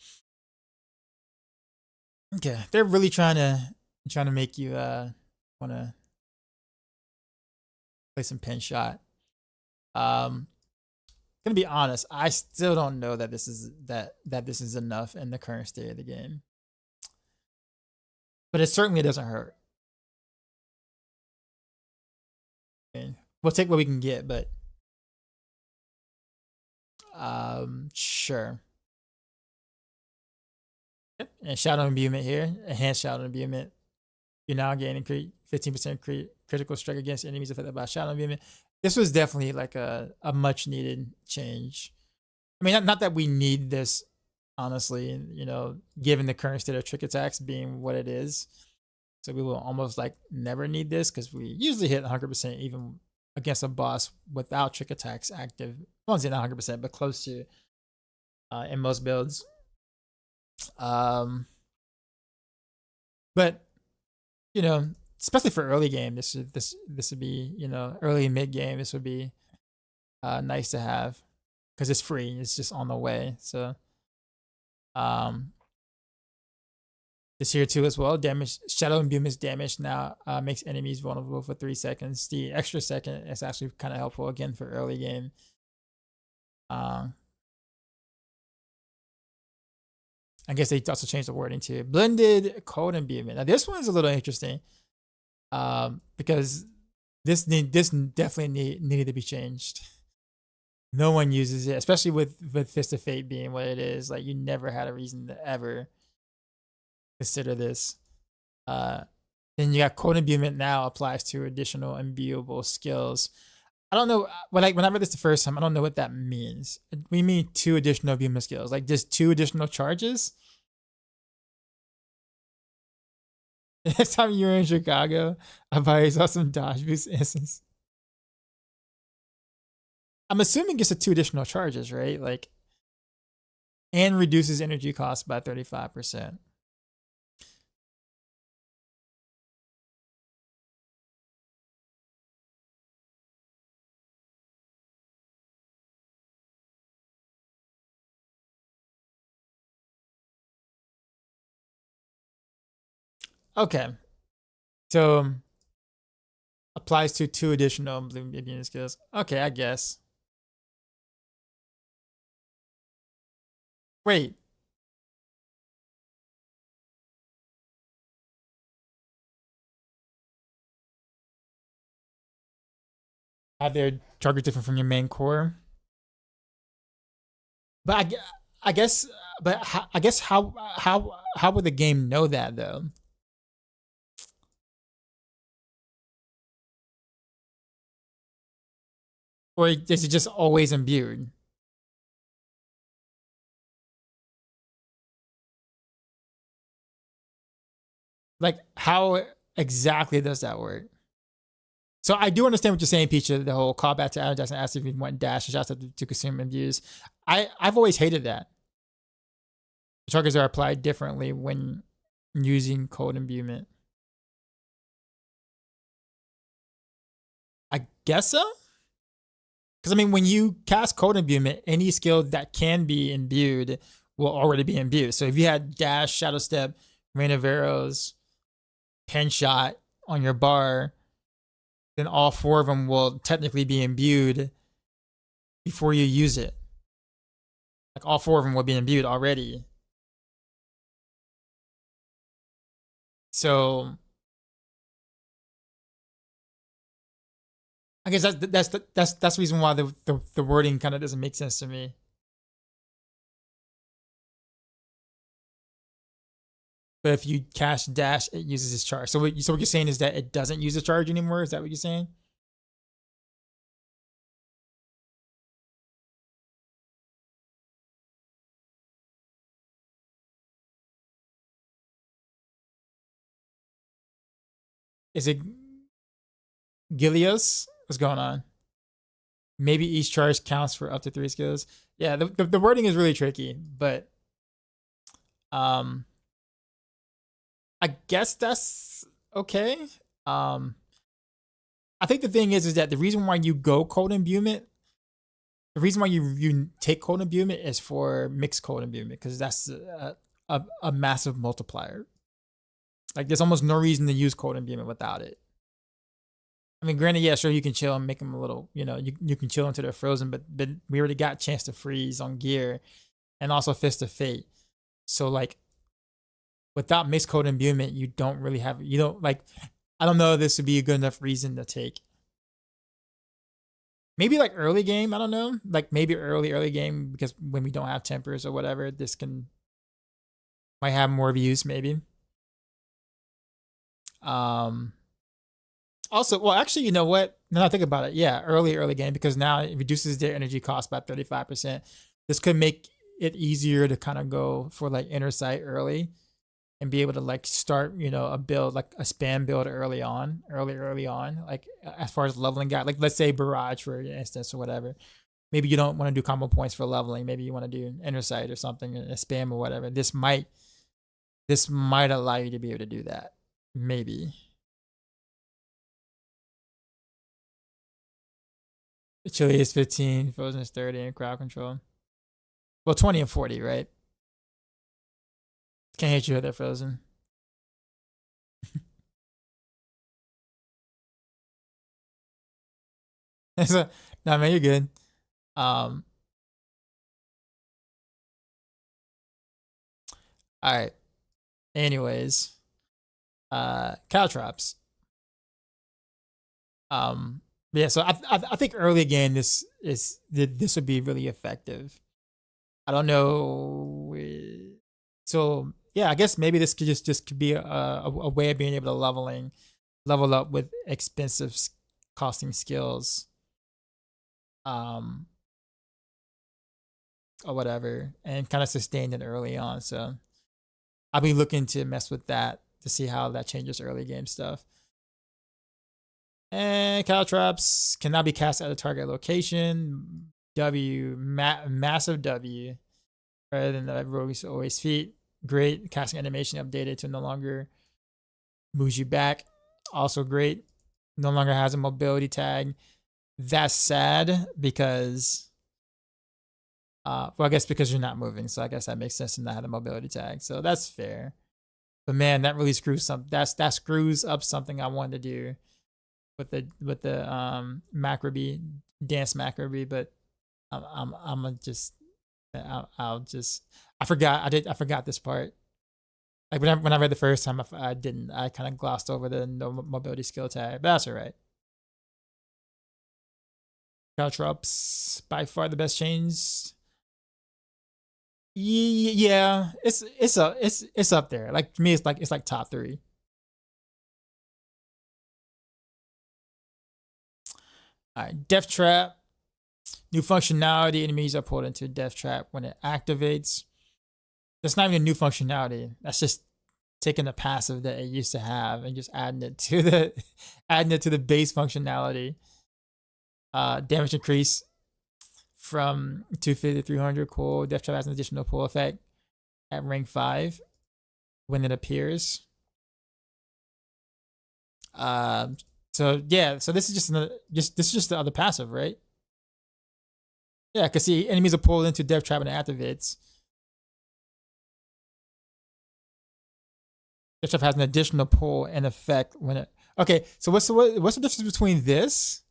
Speaker 1: Okay, they're really trying to make you want to play some pin shot. Gonna be honest, I still don't know that this is this is enough in the current state of the game, but it certainly doesn't hurt. Okay. We'll take what we can get, but sure. Yep. And Shadow Imbuement here, enhanced Shadow Imbuement. You're now gaining 15% critical strike against enemies affected by Shadow Imbuement. This was definitely like a much needed change. I mean, not that we need this, honestly, you know, given the current state of trick attacks being what it is. So we will almost like never need this because we usually hit 100% even against a boss without trick attacks active. I won't say not 100%, but close to in most builds. But you know, especially for early game, this would be, you know, early mid game, this would be nice to have because it's free. It's just on the way. So this here too as well. Damage, Shadow Imbuement's damage now makes enemies vulnerable for 3 seconds. The extra second is actually kind of helpful again for early game. I guess they also changed the wording to blended cold imbuement. Now this one's a little interesting because this definitely needed to be changed. No one uses it, especially with Fist of Fate being what it is. Like you never had a reason to ever consider this. Then you got code imbuement now applies to additional imbuable skills. I don't know. When I read this the first time, I don't know what that means. We mean 2 additional imbuement skills, like just 2 additional charges. Next time you're in Chicago, I probably saw some dodge boost instance. I'm assuming it's a 2 additional charges, right? Like, and reduces energy cost by 35%. Okay, so applies to 2 additional blue skills. Okay, I guess. Wait. Are their targets different from your main core? But I guess, how would the game know that though? Or is it just always imbued? Like, how exactly does that work? So I do understand what you're saying, Peach, the whole callback to Adam Jackson asked if you want dash and shots to consume and views. I've always hated that. The targets are applied differently when using code imbuement. I guess so? Because I mean, when you cast code imbuement, any skill that can be imbued will already be imbued. So if you had dash, shadow step, rain of arrows, pen shot on your bar, then all 4 of them will technically be imbued before you use it. Like, all 4 of them will be imbued already. So I guess that's the reason why the wording kind of doesn't make sense to me. But if you cast dash, it uses its charge. So what you're saying is that it doesn't use the charge anymore? Is that what you're saying? Is it Gilios? What's going on? Maybe each charge counts for up to 3 skills. Yeah, the wording is really tricky, but I guess that's okay. I think the thing is that the reason why you go code imbuement, the reason why you take code imbuement is for mixed code imbuement, because that's a massive multiplier. Like, there's almost no reason to use code imbuement without it. I mean, granted, yeah, sure, you can chill and make them a little, you can chill until they're frozen, but we already got chance to freeze on gear and also Fist of Fate. So, like, without mixed code imbuement, you don't really have, I don't know if this would be a good enough reason to take. Maybe like early game, I don't know. Like maybe early game, because when we don't have tempers or whatever, this might have more views maybe. Also, well, actually, you know what? Now I think about it, yeah, early game, because now it reduces their energy cost by 35%. This could make it easier to kind of go for like inner sight early and be able to like start, a build, like a spam build early on, like as far as leveling out, like let's say Barrage for instance or whatever. Maybe you don't want to do combo points for leveling. Maybe you want to do inner sight or something, a spam or whatever. This might allow you to be able to do that. Maybe. Chili is 15, Frozen is 30, and crowd control. Well, 20 and 40, right? Can't hit you with that Frozen. So, no, man, you're good. All right. Anyways, caltrops. Yeah, so I think early game this would be really effective. I don't know. So yeah, I guess maybe this could just could be a way of being able to level up with expensive costing skills, or whatever, and kind of sustain it early on. So I'll be looking to mess with that to see how that changes early game stuff. And caltrops cannot be cast at a target location. Massive W. Rather than the rogue's always feet. Great. Casting animation updated to no longer moves you back. Also great. No longer has a mobility tag. That's sad because, well, I guess because you're not moving. So I guess that makes sense to not have a mobility tag. So that's fair. But man, that really screws that screws up something I wanted to do with the macrobe, dance macrobe. But I'll just I forgot this part. Like when I read the first time, I kind of glossed over the no mobility skill tag, but that's all right. Caltrops by far the best change. Yeah, it's up there. Like for me, it's like top 3. All right, Death Trap. New functionality. Enemies are pulled into Death Trap when it activates. That's not even a new functionality. That's just taking the passive that it used to have and just adding it to the base functionality. Damage increase from 250 to 300. Cool. Death Trap has an additional pull effect at rank 5 when it appears. So yeah, so this is just the other passive, right? Yeah, because see, enemies are pulled into Death Trap and it activates. Death Trap has an additional pull and effect when it. Okay, so what's the difference between this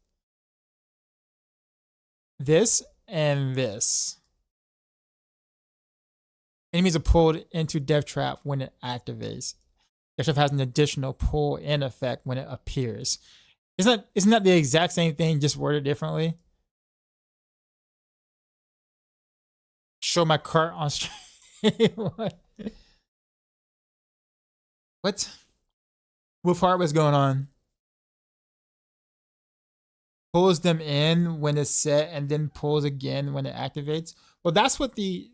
Speaker 1: and this? Enemies are pulled into Death Trap when it activates. Death Trap has an additional pull and effect when it appears. Isn't that the exact same thing, just worded differently? Show my cart on stream. What? What part was going on? Pulls them in when it's set and then pulls again when it activates. Well, that's what the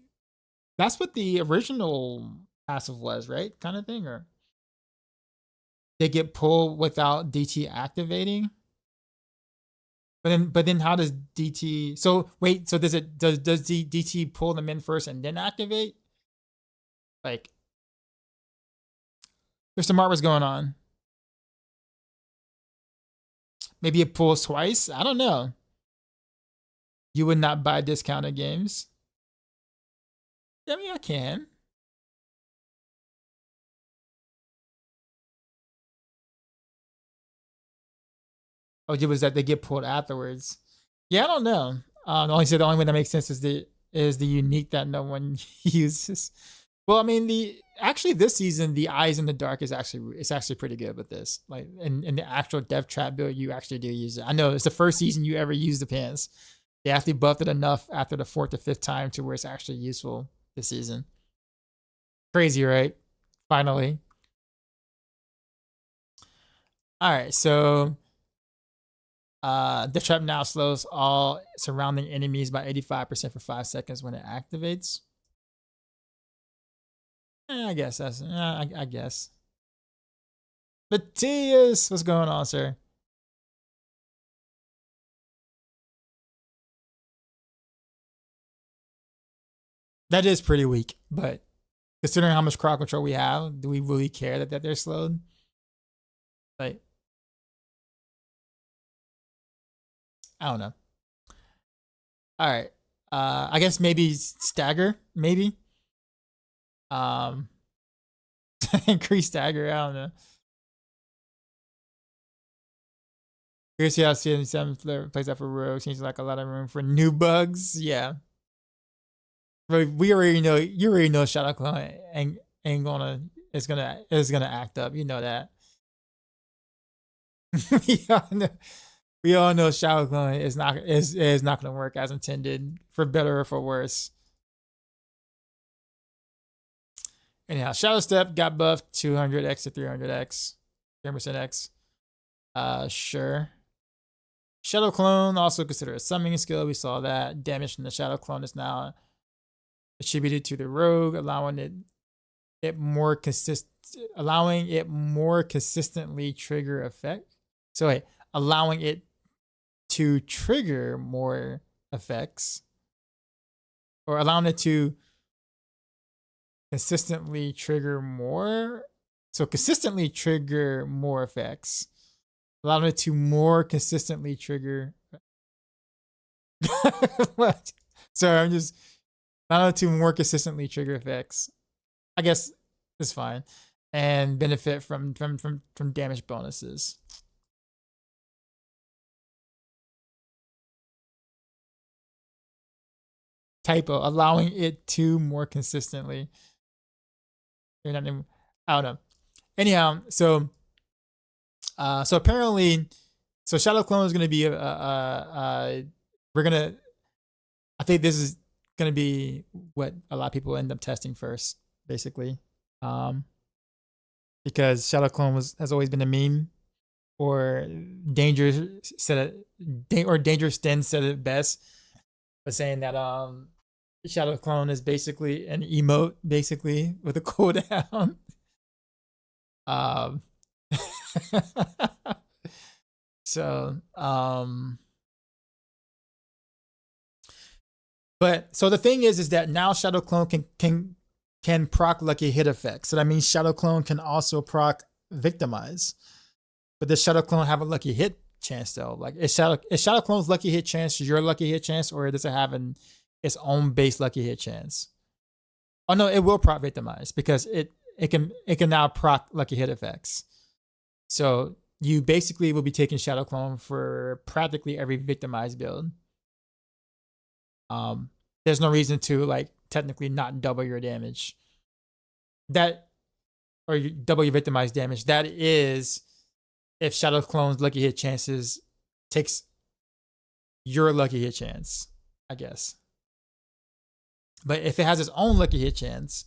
Speaker 1: original passive was, right? Kind of thing, or they get pulled without DT activating. But then how does DT? So wait, so does the DT pull them in first and then activate? Like, Mr. Mart, what's going on? Maybe it pulls twice. I don't know. You would not buy discounted games. I mean, I can. Oh, it was that they get pulled afterwards. Yeah, I don't know. The only way that makes sense is the unique that no one uses. Well, I mean, this season, the Eyes in the Dark is actually pretty good with this. Like in the actual Death Trap build, you actually do use it. I know it's the first season you ever use the pants. They actually buffed it enough after the 4th or 5th time to where it's actually useful this season. Crazy, right? Finally. All right, so Death Trap now slows all surrounding enemies by 85% for 5 seconds when it activates. I guess that's I guess. Matthias, what's going on, sir? That is pretty weak, but considering how much crowd control we have, do we really care that they're slowed? Like, I don't know. All right. I guess maybe stagger, maybe. Increase stagger, I don't know. Here's how CM7 plays out for rogue. Seems like a lot of room for new bugs. Yeah. We already know, you already know Shadow Clone ain't gonna, it's gonna act up. You know that. We all know Shadow Clone is not gonna work as intended, for better or for worse. Anyhow, Shadow Step got buffed 200x to 300x, 10%x. Sure. Shadow Clone, also considered a summoning skill. We saw that. Damage from the Shadow Clone is now attributed to the rogue, allowing it more consistently trigger effect. So wait, allowing it to trigger more effects, or allowing it to consistently trigger more. So consistently trigger more effects, allowing it to more consistently trigger. What? Sorry, I'm just allowing it to more consistently trigger effects. I guess it's fine, and benefit from damage bonuses. Typo, allowing it to more consistently. You're not even, I don't know. Anyhow, so apparently, so Shadow Clone is going to be I think this is going to be what a lot of people end up testing first, basically, because Shadow Clone has always been a meme, or Dangerous Den said it best, but saying that Shadow Clone is basically an emote, basically, with a cooldown. But so the thing is that now Shadow Clone can proc lucky hit effects. So that means Shadow Clone can also proc victimize. But does Shadow Clone have a lucky hit chance though? Like, is Shadow Clone's lucky hit chance your lucky hit chance, or does it have its own base lucky hit chance? Oh no, it will proc victimize, because it can now proc lucky hit effects. So you basically will be taking Shadow Clone for practically every victimized build. There's no reason to, like, technically not double your damage. Or you double your victimized damage. That is if Shadow Clone's lucky hit chances takes your lucky hit chance, I guess. But if it has its own lucky hit chance,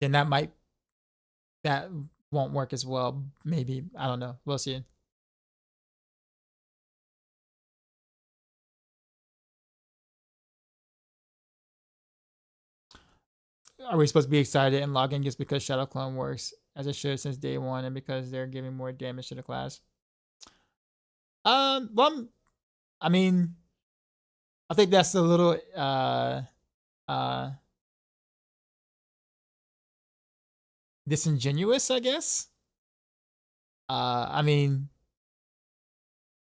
Speaker 1: then that won't work as well. Maybe, I don't know. We'll see. Are we supposed to be excited and logging just because Shadow Clone works as it should since day one, and because they're giving more damage to the class? Well, I mean, I think that's a little disingenuous, I guess. I mean,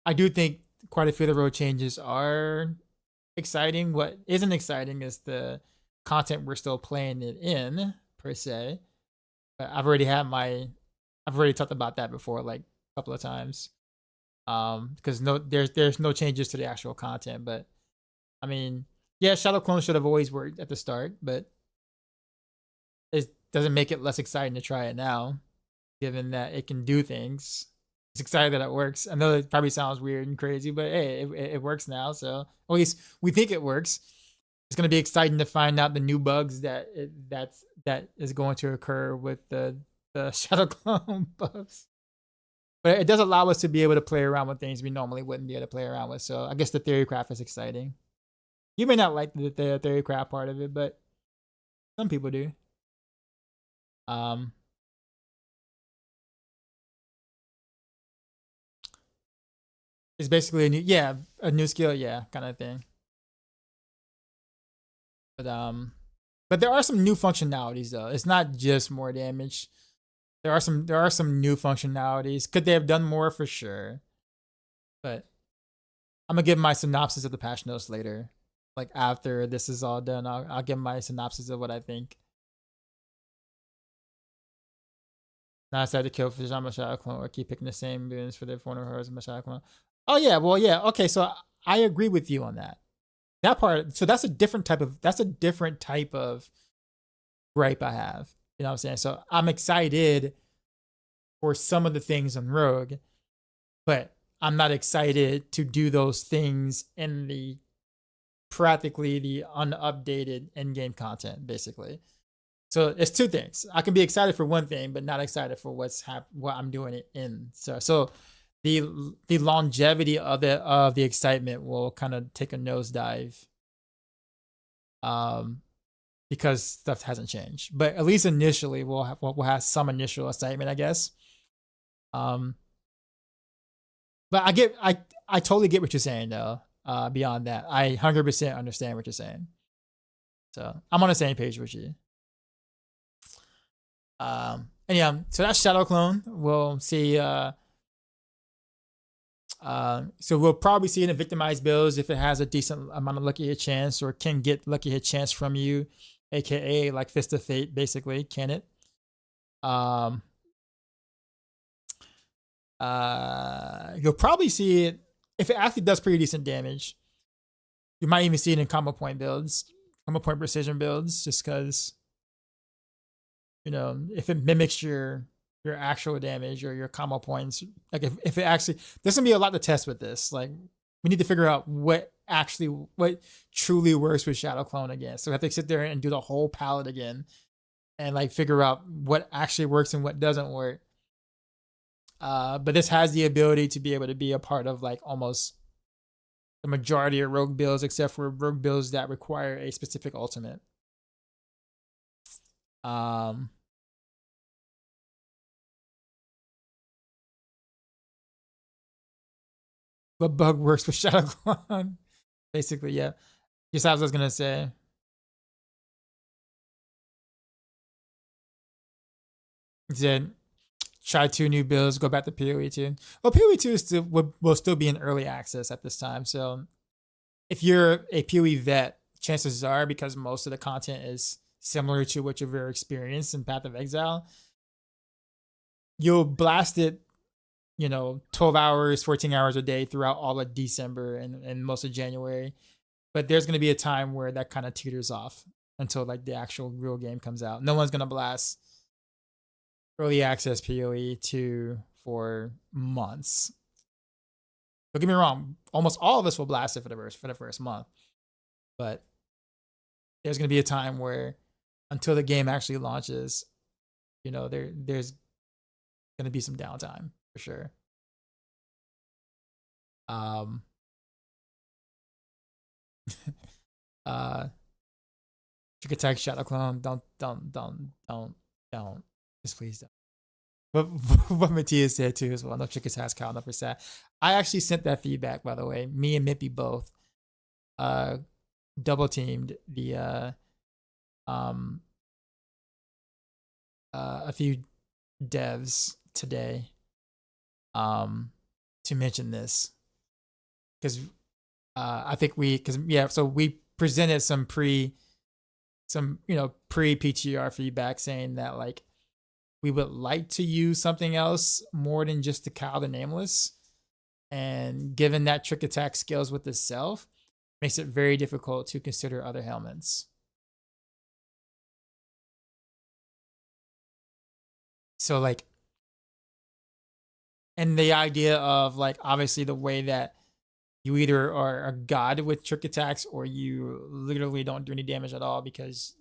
Speaker 1: I do think quite a few of the road changes are exciting. What isn't exciting is the content we're still playing it in, per se. But I've already talked about that before, like, a couple of times. Because there's no changes to the actual content. But I mean, yeah, Shadow Clone should have always worked at the start, but it doesn't make it less exciting to try it now, given that it can do things. It's exciting that it works. I know it probably sounds weird and crazy, but hey, it works now. So at least we think it works. It's going to be exciting to find out the new bugs that is going to occur with the Shadow Clone buffs. But it does allow us to be able to play around with things we normally wouldn't be able to play around with. So I guess the theorycraft is exciting. You may not like the theorycraft part of it, but some people do. It's basically a new skill, kind of thing. But there are some new functionalities though. It's not just more damage. There are some new functionalities. Could they have done more? For sure. But I'm gonna give my synopsis of the patch notes later. Like, after this is all done, I'll give my synopsis of what I think. Now I decided to kill Fish on my Shadow Clone, or keep picking the same boons for the Former Heroes of my Shadow Clone. Oh yeah, well yeah, okay, so I agree with you on that. That part, so that's a different type of gripe I have. You know what I'm saying? So I'm excited for some of the things on Rogue, but I'm not excited to do those things in the practically the unupdated in-game content, basically. So it's two things. I can be excited for one thing, but not excited for what I'm doing it in. So the longevity of the excitement will kind of take a nosedive. Because stuff hasn't changed, but at least initially we'll have some initial excitement, I guess. But I totally get what you're saying though. Beyond that, I 100% understand what you're saying. So I'm on the same page with you. And yeah, so that's Shadow Clone. We'll see. So we'll probably see it in victimized builds if it has a decent amount of lucky hit chance or can get lucky hit chance from you, aka like Fist of Fate, basically. Can it? You'll probably see it if it actually does pretty decent damage. You might even see it in combo point builds, combo point precision builds, just because, you know, if it mimics your actual damage or your combo points, like if it actually, there's gonna be a lot to test with this. Like we need to figure out what truly works with Shadow Clone again. So we have to sit there and do the whole palette again and like figure out what actually works and what doesn't work. But this has the ability to be able to be a part of like almost the majority of rogue builds, except for rogue builds that require a specific ultimate. What bug works with Shadow Clone? Basically, yeah. Just as I was gonna say. Then try 2 new builds, go back to PoE 2. Well, PoE 2 is will still be in early access at this time. So if you're a PoE vet, chances are, because most of the content is similar to what you've ever experienced in Path of Exile, you'll blast it, you know, 12 hours, 14 hours a day throughout all of December and most of January. But there's going to be a time where that kind of teeters off until like the actual real game comes out. No one's going to blast early access PoE 2 for months. Don't get me wrong, almost all of us will blast it for the first month. But there's going to be a time where until the game actually launches, you know, there's going to be some downtime for sure. Trick Attack Shadow Clone, don't just please don't. But what Matthias said too as well, no Trick Attack Kyle, no for sad. I actually sent that feedback, by the way. Me and Mippy both double teamed the a few devs today to mention this, because I think so we presented some pre PTR feedback saying that like we would like to use something else more than just to cow the nameless, and given that Trick Attack scales with itself, makes it very difficult to consider other helmets. So like, and the idea of like, obviously the way that you either are a god with Trick Attacks or you literally don't do any damage at all because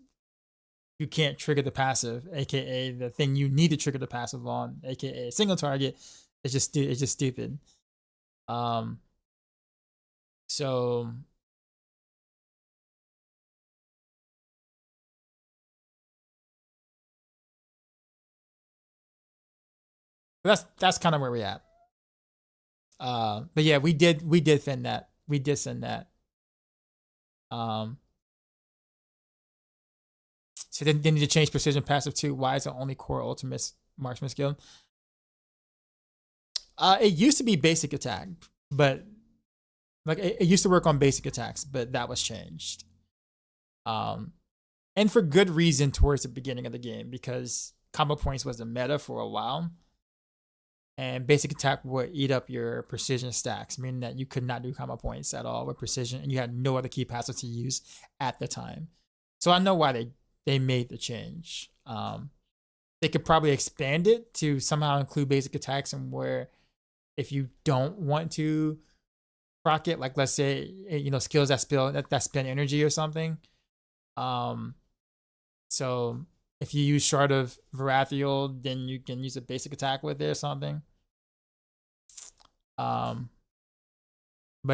Speaker 1: you can't trigger the passive, aka the thing you need to trigger the passive on, aka a single target. It's just stupid. So that's kind of where we're at. But yeah, we did send that. We did send that. So they need to change precision passive too. Why is it only core ultimate marksman skill? It used to be basic attack, but like it used to work on basic attacks, but that was changed. And for good reason towards the beginning of the game, because combo points was the meta for a while. And basic attack would eat up your precision stacks, meaning that you could not do combo points at all with precision, and you had no other key passive to use at the time. So I know why they made the change. They could probably expand it to somehow include basic attacks, and where if you don't want to proc it, like let's say, you know, skills that spend energy or something. So if you use Shard of Varathiel, then you can use a basic attack with it or something. But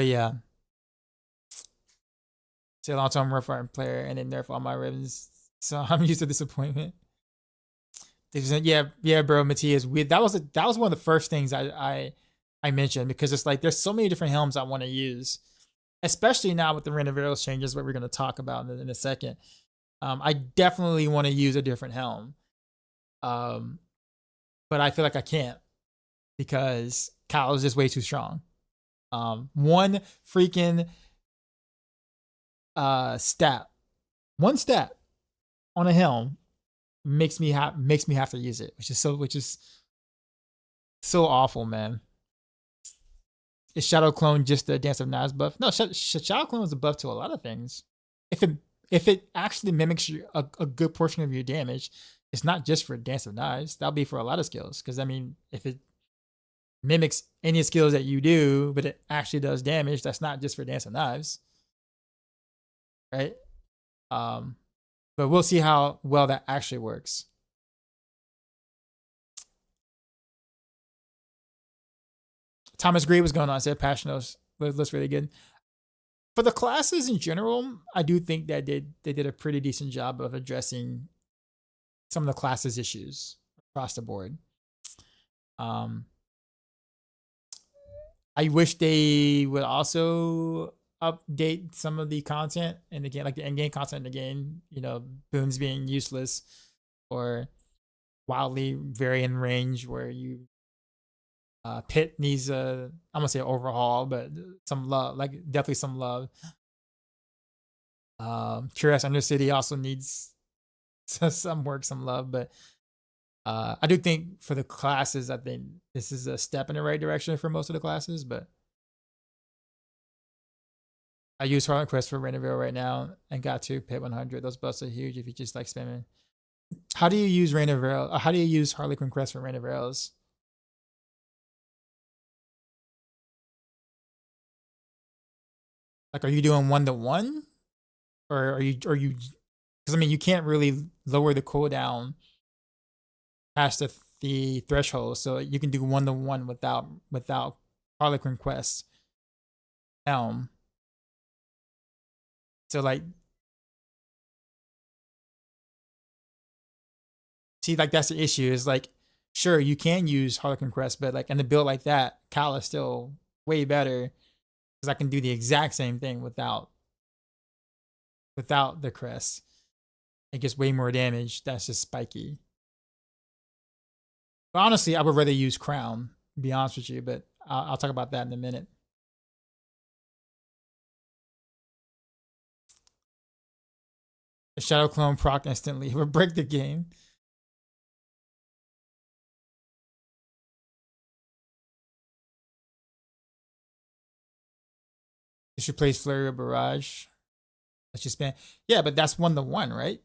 Speaker 1: yeah. Say long-term Warfare player and then nerf all my ribbons. So I'm used to disappointment. Yeah, bro, Matthias. That was one of the first things I mentioned, because it's like there's so many different helms I want to use, especially now with the Rain of Arrows changes, what we're going to talk about in a second. I definitely want to use a different helm, but I feel like I can't because Kyle is just way too strong. One freaking one stat on a helm makes me have to use it, which is so awful, man. Is Shadow Clone just the Dance of Knives buff? No, Shadow Clone is a buff to a lot of things. If it actually mimics a good portion of your damage, it's not just for Dance of Knives. That'll be for a lot of skills. Because I mean, if it mimics any skills that you do, but it actually does damage, that's not just for Dance of Knives, right? But we'll see how well that actually works. Thomas Gray was going on. Said Passionos looks really good. For the classes in general, I do think that they did a pretty decent job of addressing some of the classes issues across the board. I wish they would also update some of the content in the game, like the end game content in the game. You know, boons being useless or wildly varying range, where you Pit needs I'm gonna say overhaul, but some love, like definitely some love. Curious Undercity also needs some work, some love, but I do think for the classes, I think this is a step in the right direction for most of the classes. But I use Harlan Quest for Rainaville right now and got to Pit 100. Those buffs are huge if you just like spamming. How do you use Rainaville? How do you use Harlequin Quest for Rainavilles? Like, are you doing 1-to-1, or are you? Because I mean, you can't really lower the cooldown past the threshold, so you can do 1-to-1 without Harlequin Quest. So like, see, like that's the issue. Is like, sure, you can use Harlequin Quest, but like in a build like that, Cal is still way better. Because I can do the exact same thing without the crest. It gets way more damage. That's just spiky. But honestly, I would rather use Crown, to be honest with you, but I'll talk about that in a minute. The Shadow Clone proc instantly would break the game. You should play Flurry or Barrage. Let's just spam. Yeah, but that's 1-to-1, right?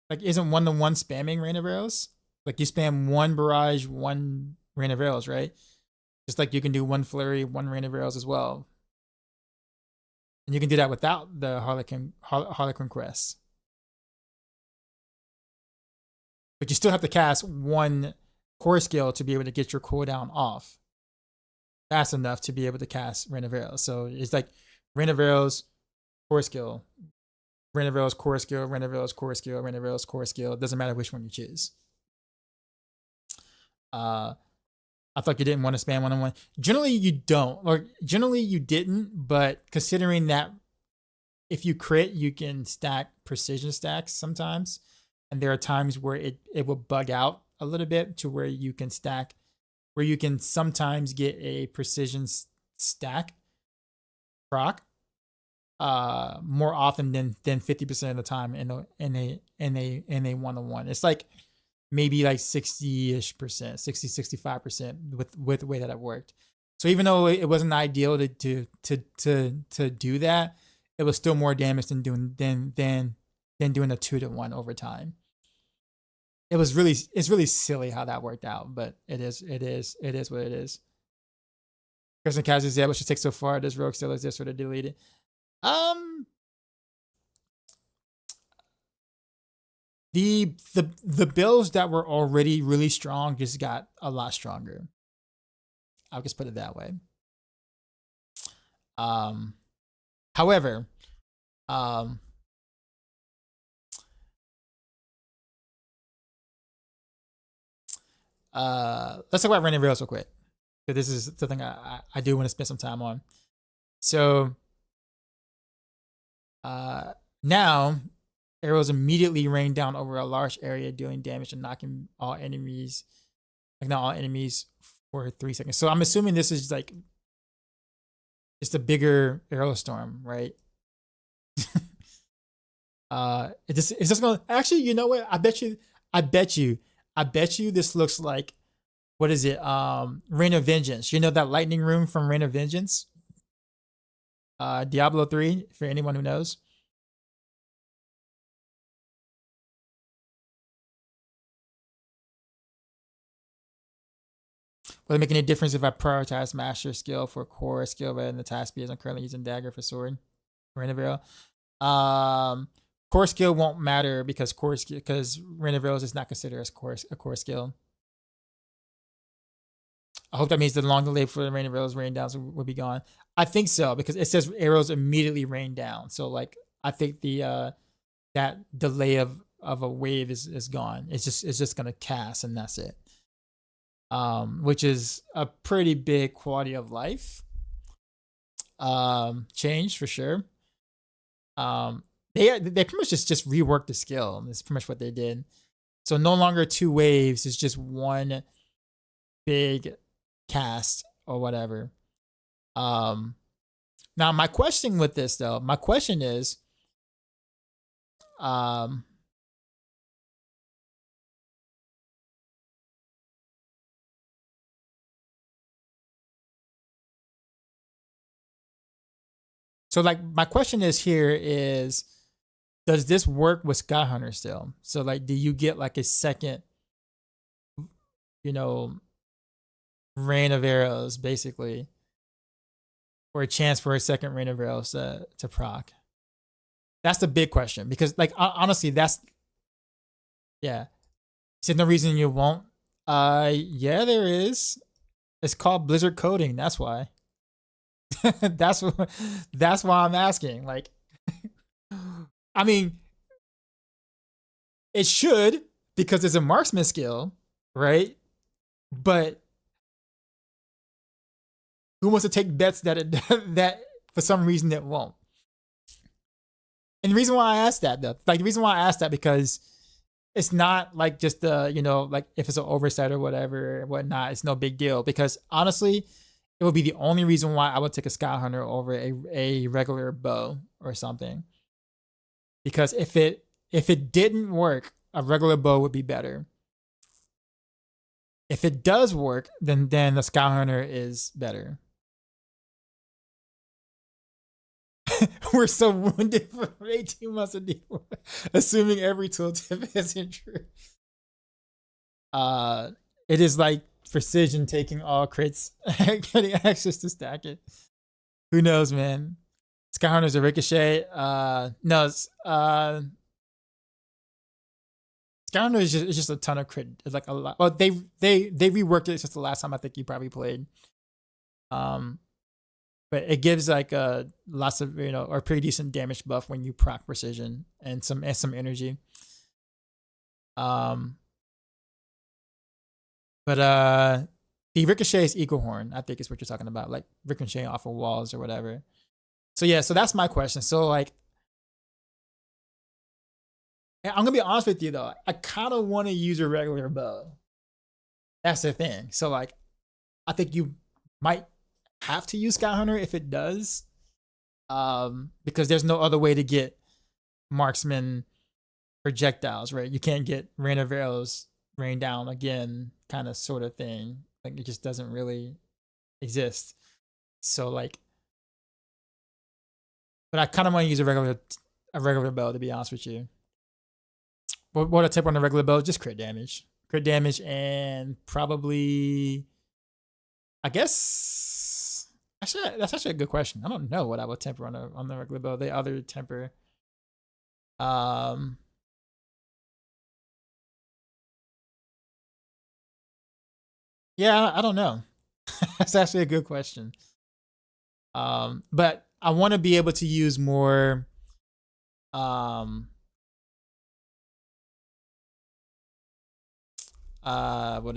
Speaker 1: Like, isn't 1-to-1 spamming Rain of Arrows? Like, you spam 1 Barrage, 1 Rain of Arrows, right? Just like you can do 1 Flurry, 1 Rain of Arrows as well. And you can do that without the Harlequin Quest. But you still have to cast 1 core skill to be able to get your cooldown off fast enough to be able to cast Rain of Arrows. So it's like Rain of Arrows, core skill, Rain of Arrows, core skill, Rain of Arrows, core skill, Rain of Arrows, core skill. It doesn't matter which one you choose. I thought you didn't want to spam 1-on-1. Generally, you don't. Or generally, you didn't. But considering that if you crit, you can stack precision stacks sometimes. And there are times where it will bug out a little bit to where you can stack, where you can sometimes get a precision stack proc more often than 50% of the time in a 1-on-1. It's like maybe like 60-ish%, 60-65% with the way that it worked. So even though it wasn't ideal to do that, it was still more damage than doing a 2-to-1 over time. It's really silly how that worked out, but it is what it is. Kristen Kaz says, yeah, what should take so far? Does Rogue still exist or to delete it? The builds that were already really strong just got a lot stronger. I'll just put it that way. However, let's talk about Rune Rails real quick, because this is something I do want to spend some time on. So now arrows immediately rain down over a large area, dealing damage and knocking all enemies, like not all enemies, for 3 seconds. So I'm assuming this is like just a bigger arrow storm, right? It's just gonna actually, you know what? I bet you this looks like, what is it? Reign of Vengeance. You know that lightning rune from Reign of Vengeance? Diablo 3, for anyone who knows. Will it make any difference if I prioritize master skill for core skill rather than the task because I'm currently using dagger for sword? Reign of Arrow. Core skill won't matter because Reign of Arrows is not considered as a core skill. I hope that means the long delay for the Reign of Arrows rain down will be gone. I think so, because it says arrows immediately rain down. So like I think the that delay of a wave is gone. It's just gonna cast and that's it. Which is a pretty big quality of life change for sure. They pretty much just reworked the skill. That's pretty much what they did. So no longer 2 waves, it's just one big cast or whatever. Now my question with this though, my question is, so like my question is here is, does this work with Sky Hunter still? So like, do you get like a second, rain of arrows basically, or a chance for a second rain of arrows to proc? That's the big question, because like honestly, yeah. Is no reason you won't? Yeah, there is. It's called Blizzard coding. That's why. that's why I'm asking. Like, I mean, it should, because it's a marksman skill, right? But who wants to take bets that that for some reason it won't? And the reason why I asked that, though, because it's not like just like if it's an oversight or whatever or whatnot, it's no big deal. Because honestly, it would be the only reason why I would take a Sky Hunter over a regular bow or something. Because if it didn't work, a regular bow would be better. If it does work, then the Sky Hunter is better. We're so wounded for 18 months of deal, assuming every tooltip isn't true. It is like precision taking all crits, getting access to stack it. Who knows, man? Sky Hunter's a ricochet. No, Sky Hunter is just a ton of crit. It's like a lot. Well, they reworked it since the last time I think you probably played. But it gives like lots of or pretty decent damage buff when you proc precision and some energy. But the ricochet is equal horn, I think is what you're talking about, like ricocheting off of walls or whatever. So yeah, so that's my question. So like, I'm gonna be honest with you though, I kind of want to use a regular bow. That's the thing. So like, I think you might have to use Sky Hunter if it does, because there's no other way to get marksman projectiles, right? You can't get rain of arrows rain down again, kind of sort of thing. Like it just doesn't really exist. So like, but I kind of want to use a regular bow, to be honest with you. What a tip on the regular bow? Just crit damage, and probably, I guess. Actually, that's actually a good question. I don't know what I would temper on the regular bow. The other temper, Yeah, I don't know. That's actually a good question. But I want to be able to use more what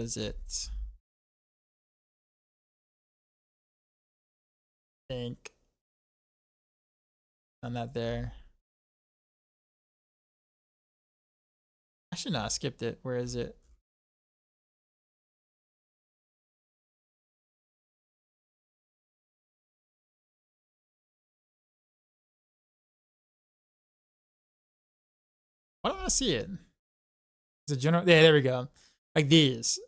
Speaker 1: is it? Think I'm not there. Actually, no, I skipped it. Where is it? Why don't I see it? It's a general. Yeah, there we go. Like these.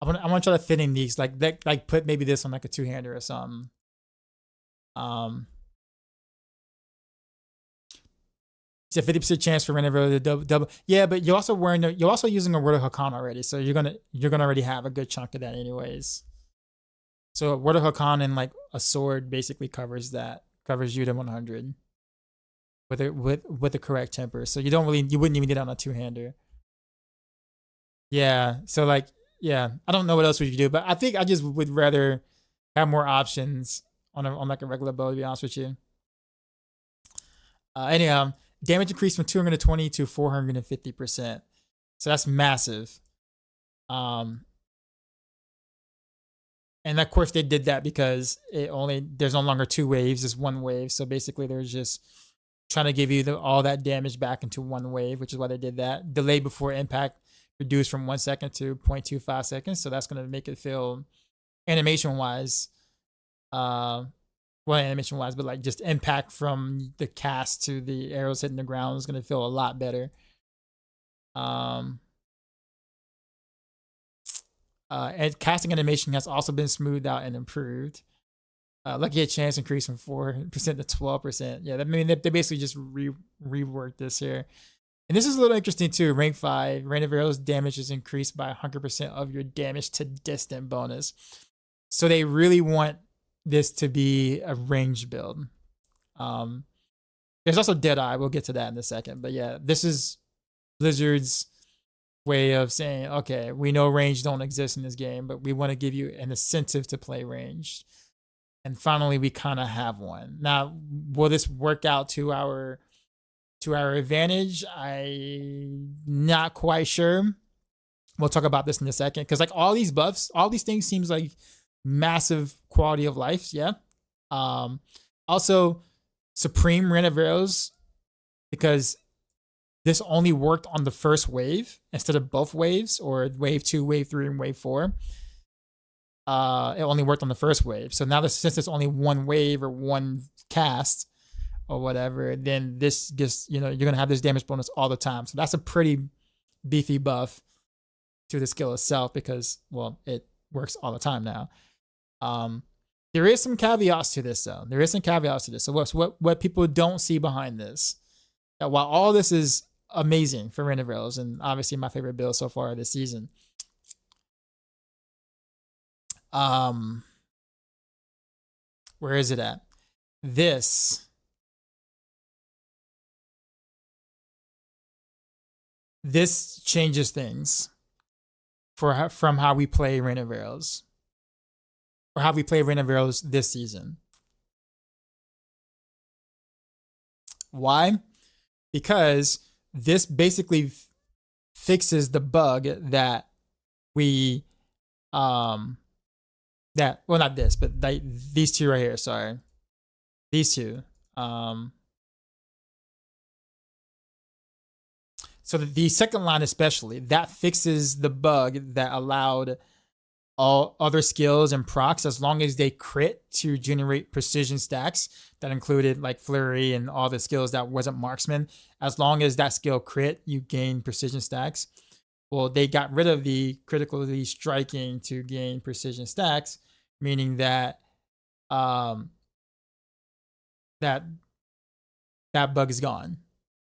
Speaker 1: I want to try to fit in these. Like put maybe this on like a two-hander or something. It's a 50% chance for Reneville to double. Yeah, but you're also using a Word of Hakan already, so you're gonna already have a good chunk of that anyways. So Word of Hakan and like a sword basically covers you to 100 with the correct temper. So you wouldn't even need it on a two-hander. Yeah. So like, yeah, I don't know what else we could do, but I think I just would rather have more options on like a regular bow, to be honest with you. Anyhow, damage increased from 220 to 450%. So that's massive. And of course they did that because there's no longer two waves, it's one wave. So basically they're just trying to give you all that damage back into one wave, which is why they did that. Delay before impact reduced from 1 second to 0.25 seconds. So that's going to make it feel animation wise, but like just impact from the cast to the arrows hitting the ground is going to feel a lot better. And casting animation has also been smoothed out and improved. Lucky hit chance increased from 4% to 12%. Yeah, I mean, they basically just reworked this here. And this is a little interesting too. Rank 5, Rain of Arrows damage is increased by 100% of your damage to distant bonus. So they really want this to be a range build. There's also Deadeye. We'll get to that in a second. But yeah, this is Blizzard's way of saying, okay, we know range don't exist in this game, but we want to give you an incentive to play ranged. And finally, we kind of have one. Now, will this work out to our advantage? I'm not quite sure. We'll talk about this in a second, because like all these buffs, all these things seems like massive quality of life. Yeah. Also, Supreme Rain of Arrows, because this only worked on the first wave instead of both waves, or wave 2, wave 3, and wave 4. It only worked on the first wave. So now since it's only one wave or one cast or whatever, then this just, you're going to have this damage bonus all the time. So that's a pretty beefy buff to the skill itself, because, well, it works all the time now. There is some caveats to this though. So what people don't see behind this, that while all this is amazing for Rain of Arrows, and obviously my favorite build so far this season, where is it at? This changes things from how we play Rain of Arrows, or how we play Rain of Arrows this season. Why? Because this basically fixes the bug that we well, not this, but these two right here, sorry. These two. So the second line especially, that fixes the bug that allowed all other skills and procs, as long as they crit, to generate precision stacks. That included like Flurry and all the skills that wasn't marksman. As long as that skill crit, you gain precision stacks. Well, they got rid of the critically striking to gain precision stacks, meaning that that bug is gone.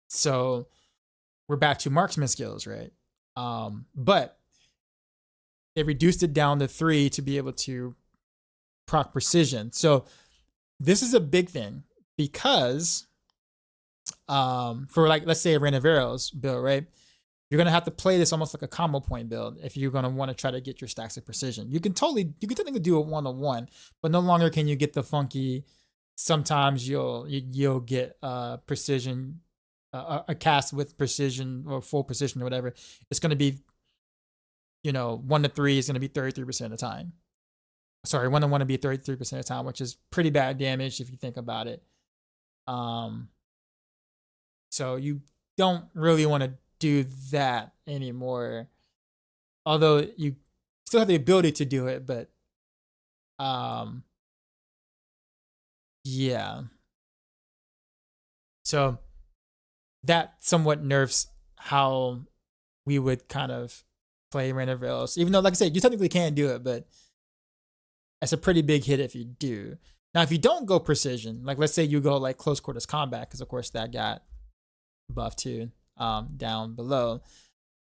Speaker 1: So we're back to marksman skills, right? But they reduced it down to 3 to be able to proc precision. So this is a big thing, because for like, let's say a Rain of Arrows build, right? you're gonna have to play this almost like a combo point build if you're gonna want to try to get your stacks of precision. You can technically do it 1-on-1, but no longer can you get the funky. Sometimes you'll get precision, a cast with precision or full precision or whatever. It's gonna be, 1 to 3 is gonna be 33% of the time. Sorry, 1-to-1 to be 33% of the time, which is pretty bad damage if you think about it. So you don't really want to do that anymore, although you still have the ability to do it, but yeah, so that somewhat nerfs how we would kind of play Rain of Veils, even though, like I said, you technically can do it, but it's a pretty big hit if you do. Now if you don't go precision, like let's say you go like close quarters combat, because of course that got buffed too, down below,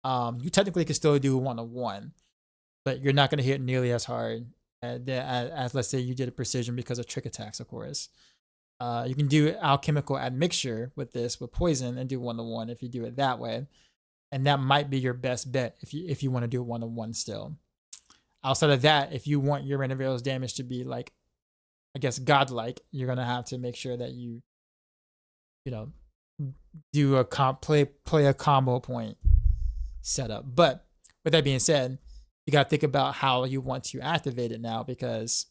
Speaker 1: you technically can still do 1-on-1, but you're not going to hit nearly as hard as let's say you did a precision because of trick attacks, of course. You can do alchemical admixture with poison and do 1-to-1 if you do it that way, and that might be your best bet if you want to do 1-to-1 still. Outside of that, if you want your Rain of Veils damage to be like, I guess, godlike, you're gonna have to make sure that you do a play a combo point setup. But with that being said, you gotta think about how you want to activate it now, because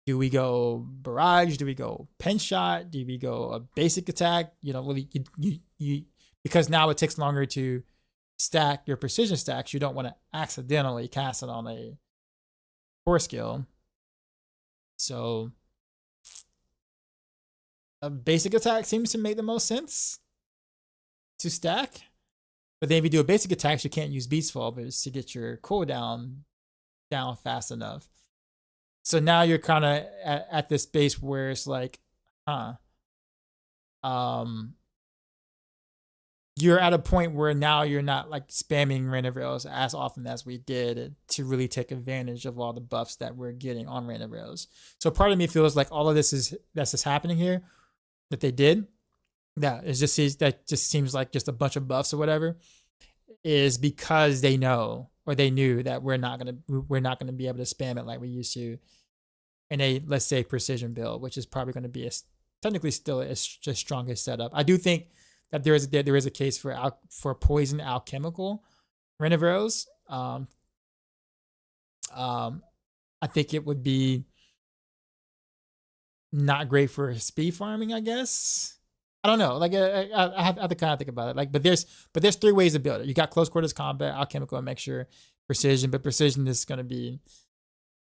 Speaker 1: do we go barrage? Do we go pen shot? Do we go a basic attack? Because now it takes longer to stack your precision stacks. You don't want to accidentally cast it on a 4 skill. So a basic attack seems to make the most sense to stack. But then if you do a basic attack, you can't use Beast Fall to get your cooldown down fast enough. So now you're kind of at this space where it's like, you're at a point where now you're not like spamming Rain of Veils as often as we did to really take advantage of all the buffs that we're getting on Rain of Veils. So part of me feels like all of this that's just happening here that they did, that just seems like just a bunch of buffs or whatever, is because they know, or they knew, that we're not gonna be able to spam it like we used to in a, let's say, precision build, which is probably going to be technically still a strongest setup. I do think that there is a case for poison alchemical Rain of Veils. I think it would be not great for speed farming, I guess. I don't know. Like I have to kind of think about it. Like, but there's 3 ways to build it. You got close quarters combat, alchemical, and make sure precision. But precision is going to be,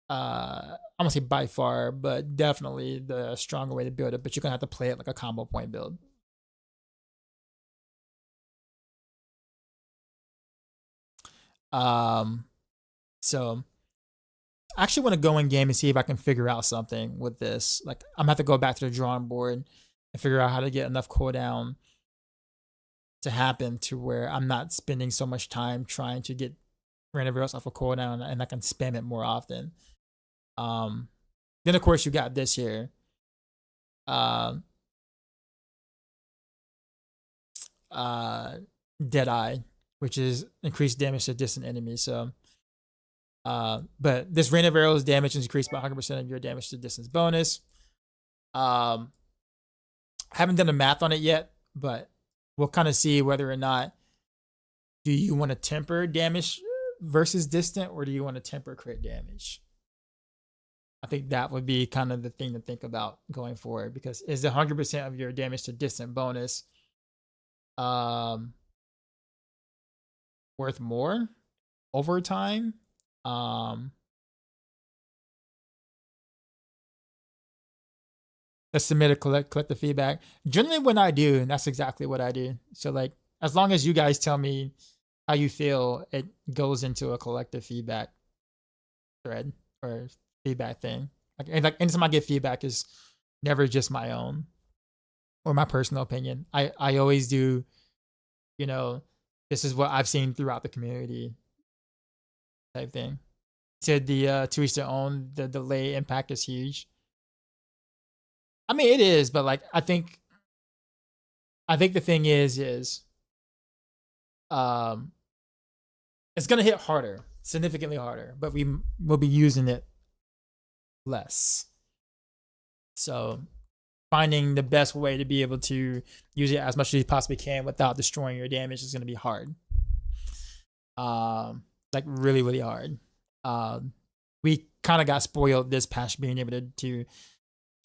Speaker 1: I'm gonna say by far, but definitely the stronger way to build it. But you're gonna have to play it like a combo point build. So I actually want to go in game and see if I can figure out something with this. Like, I'm gonna have to go back to the drawing board and figure out how to get enough cooldown to happen to where I'm not spending so much time trying to get Rain of Veils off of cooldown, and I can spam it more often. Then of course you got this here. Deadeye, which is increased damage to distant enemies. So, but this Rain of Arrows damage is increased by 100% of your damage to distance bonus. Haven't done the math on it yet, but we'll kind of see whether or not, do you want to temper damage versus distant, or do you want to temper crit damage? I think that would be kind of the thing to think about going forward, because is the 100% of your damage to distant bonus worth more over time? Let's submit a collect the feedback. Generally when I do, and that's exactly what I do. So like, as long as you guys tell me how you feel, it goes into a collective feedback thread or feedback thing. Like anytime I get feedback, is never just my own or my personal opinion. I always do, this is what I've seen throughout the community type thing. Said the to each their own, the delay impact is huge. I mean, it is, but like I think the thing is it's gonna hit harder, significantly harder, but we will be using it less. So finding the best way to be able to use it as much as you possibly can without destroying your damage is gonna be hard. Like really, really hard. We kind of got spoiled this patch being able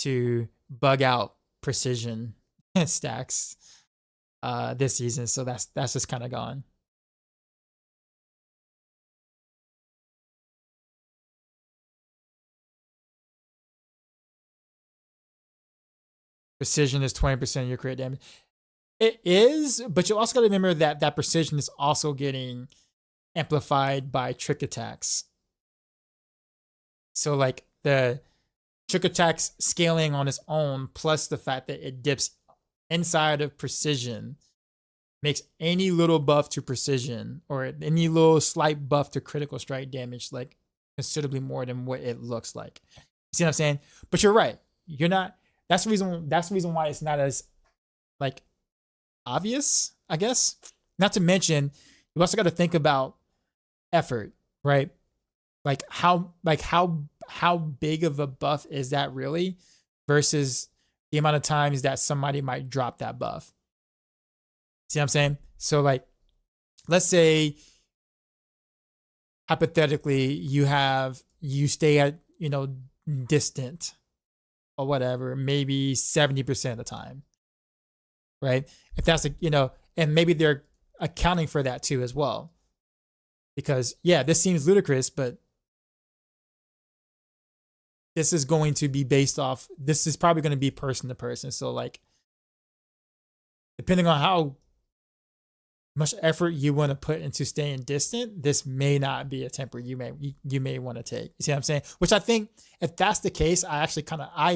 Speaker 1: to bug out precision stacks this season, so that's just kind of gone. Precision is 20% of your crit damage. It is, but you also got to remember that that precision is also getting amplified by trick attacks. So like the trick attacks scaling on its own, plus the fact that it dips inside of precision, makes any little buff to precision or any little slight buff to critical strike damage like considerably more than what it looks like. You see what I'm saying? But you're right. You're not. That's the reason why it's not as like obvious, I guess. Not to mention, you also got to think about effort, right? Like how big of a buff is that really versus the amount of times that somebody might drop that buff. See what I'm saying? So like, let's say hypothetically you stay at, distant or whatever, maybe 70% of the time, right? If that's and maybe they're accounting for that too as well. Because yeah, this seems ludicrous, but this is going to be based off, this is probably going to be person to person. So like, depending on how much effort you want to put into staying distant, this may not be a temper you may want to take. You see what I'm saying? Which I think if that's the case, I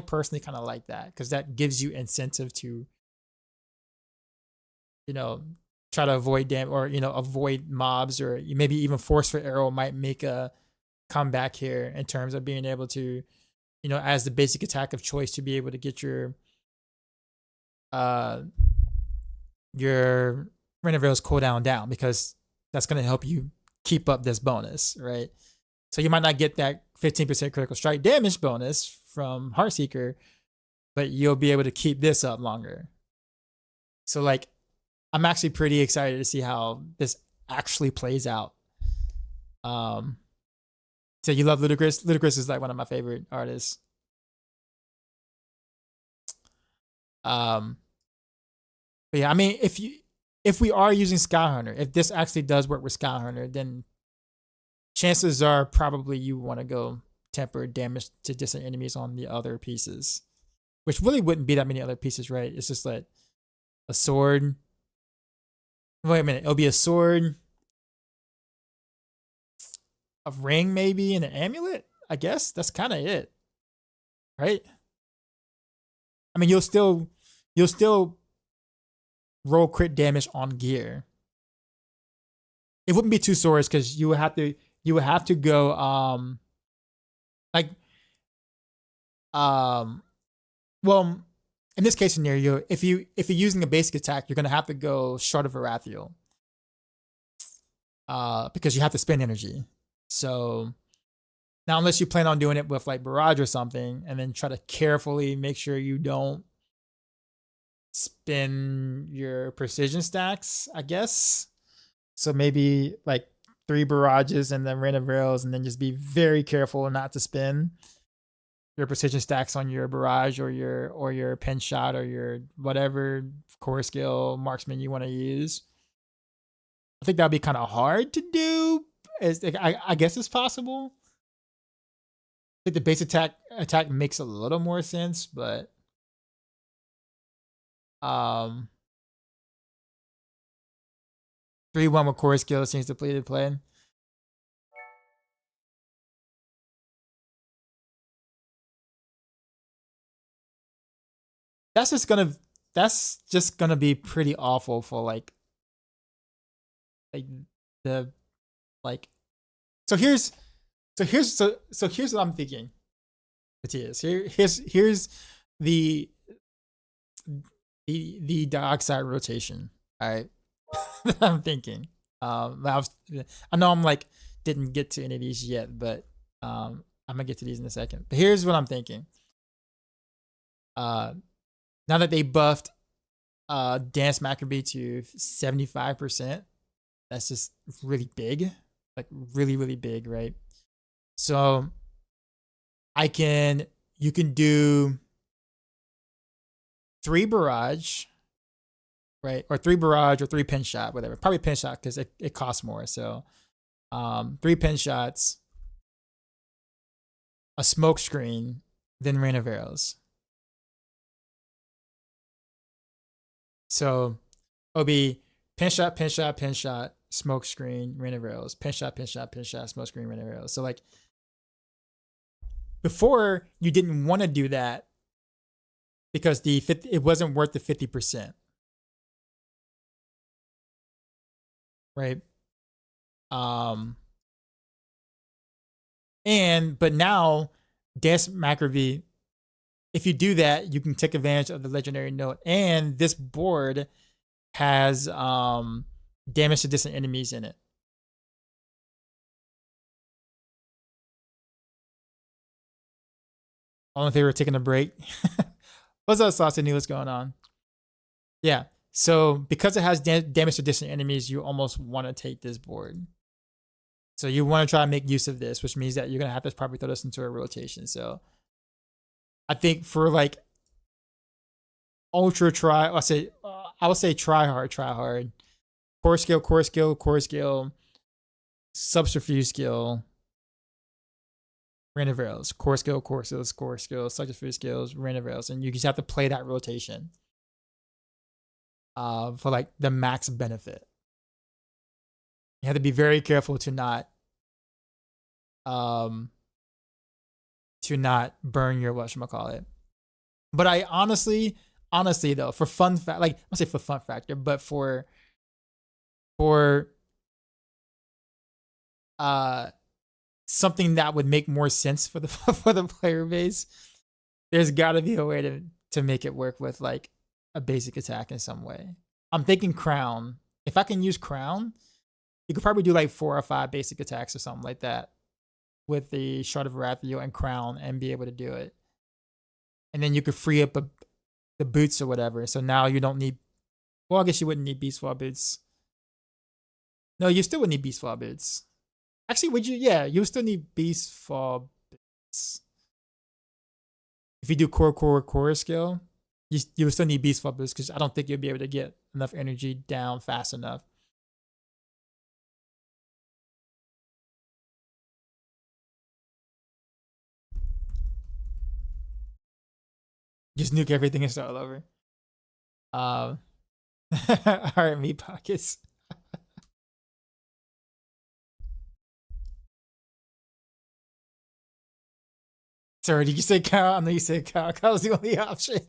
Speaker 1: personally kind of like that, because that gives you incentive to, try to avoid damage or, avoid mobs, or maybe even Force for Arrow might make a comeback here in terms of being able to, as the basic attack of choice to be able to get your Renevil's cooldown down, because that's going to help you keep up this bonus, right? So you might not get that 15% critical strike damage bonus from Heartseeker, but you'll be able to keep this up longer. So like, I'm actually pretty excited to see how this actually plays out. So you love Ludacris? Ludacris is like one of my favorite artists. But yeah, I mean, if we are using Skyhunter, if this actually does work with Skyhunter, then chances are probably you want to go tempered damage to distant enemies on the other pieces, which really wouldn't be that many other pieces, right? It's just like a sword. Wait a minute, it'll be a sword, a ring maybe, and an amulet. I guess that's kind of it, right? I mean, you'll still roll crit damage on gear. It wouldn't be two swords because you would have to go well, in this case scenario, if you're using a basic attack, you're gonna have to go Shard of Arathiel. Because you have to spend energy. So now, unless you plan on doing it with like Barrage or something, and then try to carefully make sure you don't spin your precision stacks, I guess. So maybe like 3 Barrages and then Renevil's, and then just be very careful not to spin your precision stacks on your Barrage or your pin shot or your whatever core skill marksman you want to use. I think that'd be kind of hard to do. I guess it's possible. I think the base attack makes a little more sense, but 3-1 with core skill seems to play the play. That's just gonna be pretty awful for like the like. So here's what I'm thinking. Here's the dark side rotation. All right, I'm thinking. I know I'm like didn't get to any of these yet, but I'm gonna get to these in a second. But here's what I'm thinking. Now that they buffed Dance Macrobee to 75%, that's just really big, like really, really big, right? So you can do 3 Barrage, right? Or 3 Barrage or 3 Pin Shot, whatever. Probably Pin Shot because it costs more. So 3 Pin Shots, a Smoke Screen, then Rain of Arrows. So it'll be Pin Shot, Pin Shot, Pin Shot, Smoke Screen, Rain of Arrows, Pin Shot, Pin Shot, Pin Shot, Smoke Screen, Rain of Arrows. So like before you didn't want to do that because it wasn't worth the 50%. Right? But now Dance Macrobee, if you do that, you can take advantage of the legendary note, and this board has damage to distant enemies in it. I don't know if they were taking a break. What's up, Saucy? What's going on? Yeah. So because it has damage to distant enemies, you almost want to take this board. So you want to try and make use of this, which means that you're gonna have to probably throw this into a rotation. So I think for like ultra try, I would say try hard. Core skill, subterfuge skill, Rain of Arrows, core skill, subterfuge skills, Rain of Arrows, and you just have to play that rotation for like the max benefit. You have to be very careful to not burn your whatchamacallit. But I honestly though, for fun fact, like I say for fun factor, but for something that would make more sense for the for the player base, there's got to be a way to make it work with like a basic attack in some way. I'm thinking Crown. If I can use Crown, you could probably do like 4 or 5 basic attacks or something like that with the Shard of Wrathio and Crown and be able to do it. And then you could free up the boots or whatever. So now you don't need, well, I guess you wouldn't need Beast Fall boots. No, you still would need Beast Fall boots. Actually, would you? Yeah, you would still need Beast Fall boots. If you do core skill, you would still need Beast Fall boots because I don't think you'll be able to get enough energy down fast enough. Just nuke everything and start all over. All right, meat pockets. Sorry, did you say cow? I know you said cow. Cow was the only option.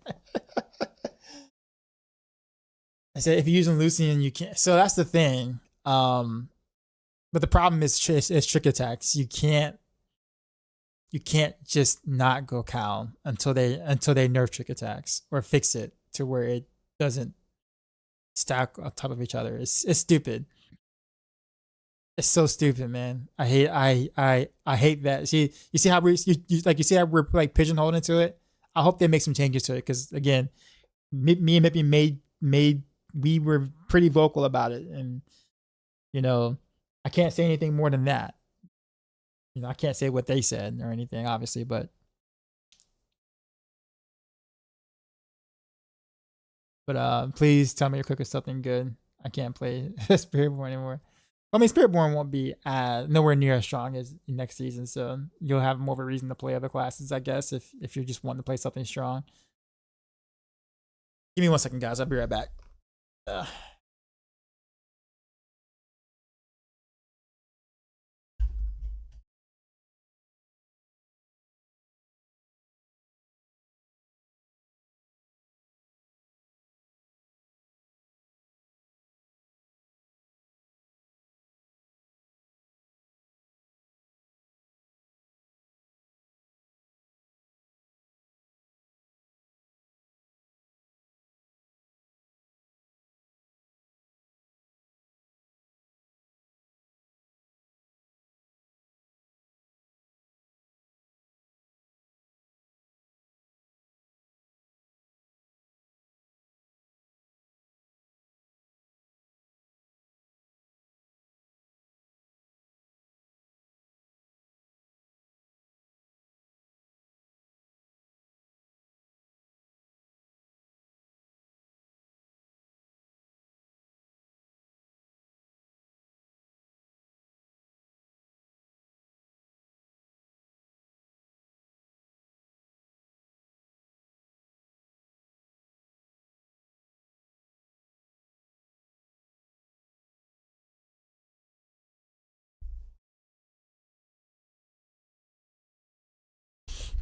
Speaker 1: I said if you're using Lucian, you can't. So that's the thing. But the problem is trick attacks. You can't just not go cow until they nerf trick attacks or fix it to where it doesn't stack on top of each other. It's stupid. It's so stupid, man. I hate that. See, you see how you see how we're like pigeonholed into it. I hope they make some changes to it because again, me and Mippy we were pretty vocal about it, and you know, I can't say anything more than that. You know, I can't say what they said or anything, obviously, but please tell me you're cooking something good. I can't play Spiritborn anymore. I mean, Spiritborn won't be nowhere near as strong as next season, so you'll have more of a reason to play other classes, I guess, if you're just wanting to play something strong. Give me 1 second, guys. I'll be right back.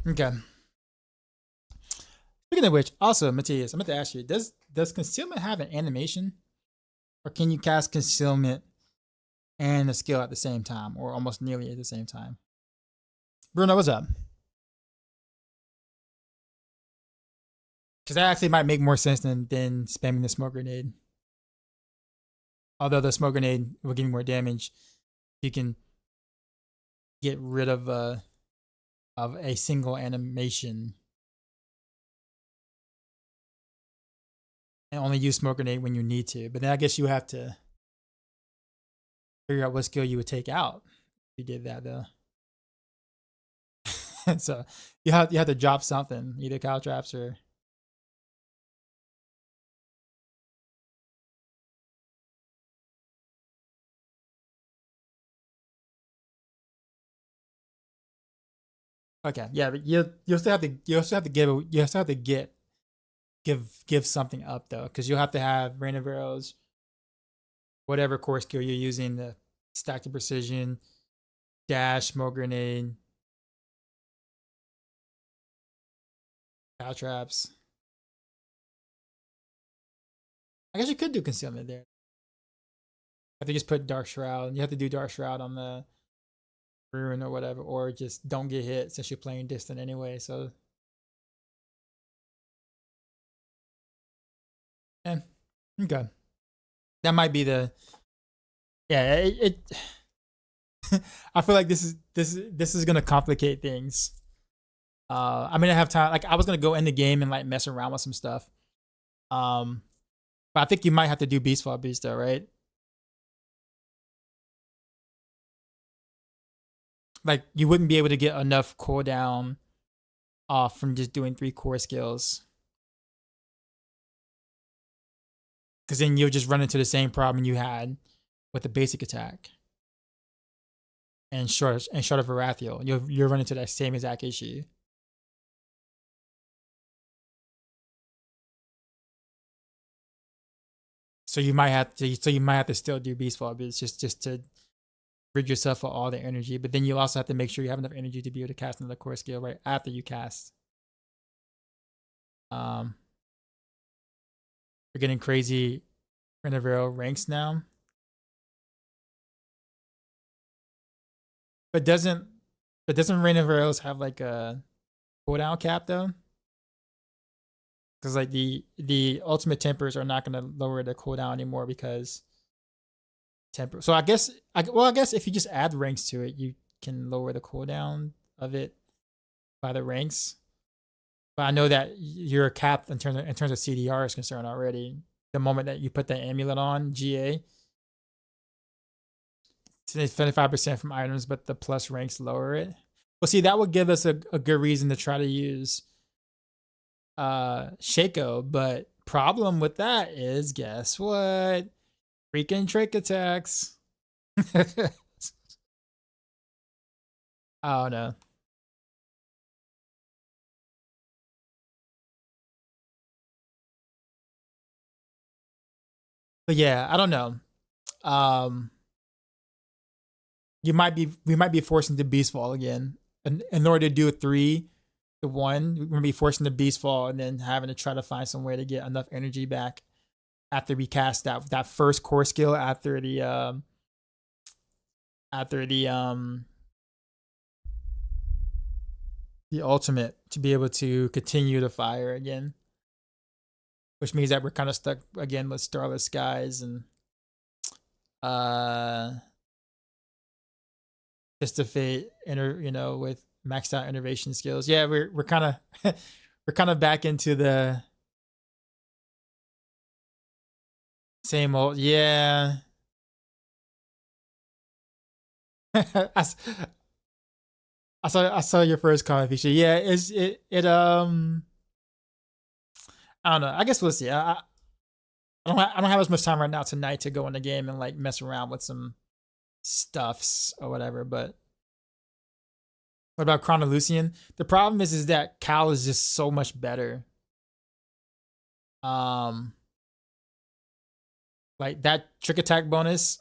Speaker 1: Okay. Speaking of which, also Matthias, I meant to ask you: does concealment have an animation, or can you cast concealment and a skill at the same time, or almost nearly at the same time? Bruno, what's up? Because that actually might make more sense than spamming the smoke grenade. Although the smoke grenade will give you more damage, you can get rid of a single animation and only use smoke grenade when you need to. But then I guess you have to figure out what skill you would take out if you did that, though. So you have to drop something, either caltrops or. Okay, yeah, but you still have to give something up though, because you'll have to have rain of arrows, whatever core skill you're using, the stack to precision, dash, smoke grenade, caltrops. I guess you could do concealment there. I think just put dark shroud. You have to do dark shroud on the Rune or whatever, or just don't get hit since you're playing distant anyway. So, yeah, okay, that might be the. Yeah, it I feel like this is gonna complicate things. I mean, I have time. Like, I was gonna go in the game and like mess around with some stuff. But I think you might have to do Beast Fall Beast though, right? Like, you wouldn't be able to get enough cooldown off from just doing 3 core skills. Because then you'll just run into the same problem you had with the basic attack. And short of Varathiel, you'll run into that same exact issue. So you might have to still do Beast Fall, but it's just to rid yourself of all the energy. But then you also have to make sure you have enough energy to be able to cast another core skill right after you cast. We're getting crazy Renavero ranks now. But doesn't Renaveros have like a cooldown cap though? Because like the ultimate tempers are not going to lower the cooldown anymore because temper. So I guess if you just add ranks to it, you can lower the cooldown of it by the ranks. But I know that you're capped in terms of CDR is concerned already. The moment that you put that amulet on GA, it's 75% from items, but the plus ranks lower it. Well, see, that would give us a good reason to try to use Shaco, but problem with that is, guess what? Freaking trick attacks. Oh no. But yeah, I don't know. We might be forcing the Beast Fall again. In order to do a 3-1, we're gonna be forcing the Beast Fall and then having to try to find some way to get enough energy back after we cast that first core skill after the ultimate to be able to continue to fire again. Which means that we're kind of stuck again with Starless Skies and Fist of Fate, with maxed out innervation skills. Yeah, we're kind of we're kind of back into the same old. Yeah. I saw your first comment feature. Yeah, I don't know. I guess we'll see. I don't have as much time right now tonight to go in the game and like mess around with some stuffs or whatever. But what about Chronolucian? The problem is that Cal is just so much better. Like that trick attack bonus.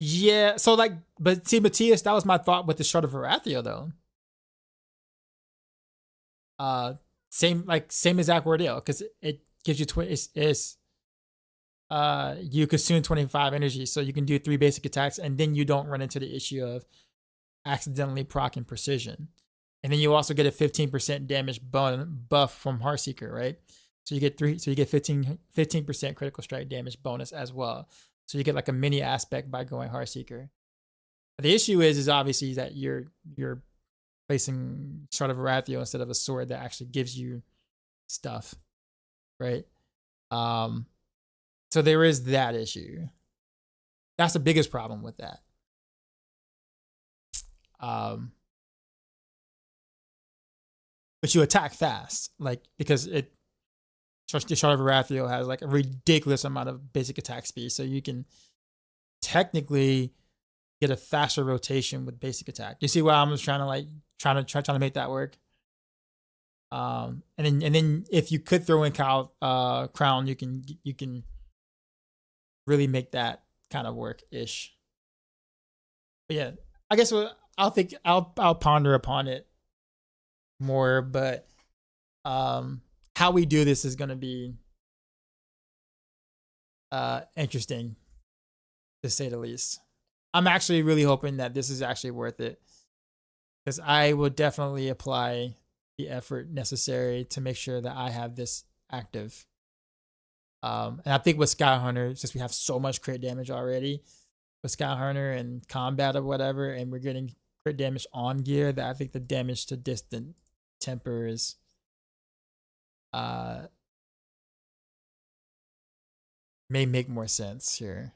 Speaker 1: Yeah, so like, but see, Matthias, that was my thought with the Shard of Varathio though. Same exact ordeal, because it gives you you consume 25 energy, so you can do 3 basic attacks, and then you don't run into the issue of accidentally proccing precision. And then you also get a 15% damage buff from Heartseeker, right? So you get 15% critical strike damage bonus as well. So you get like a mini aspect by going Heartseeker. The issue is obviously that you're placing Shard of Varathio instead of a sword that actually gives you stuff, right? So there is that issue. That's the biggest problem with that. But you attack fast, like, because the Shard of Varathio has like a ridiculous amount of basic attack speed, so you can technically get a faster rotation with basic attack. You see why I'm just trying to make that work. And then if you could throw in Crown, you can really make that kind of work ish. But yeah, I guess I'll ponder upon it more, but how we do this is going to be interesting, to say the least. I'm actually really hoping that this is actually worth it, because I will definitely apply the effort necessary to make sure that I have this active. And I think with Skyhunter, since we have so much crit damage already with Skyhunter and combat or whatever, and we're getting crit damage on gear, that I think the damage to distant temper is may make more sense here.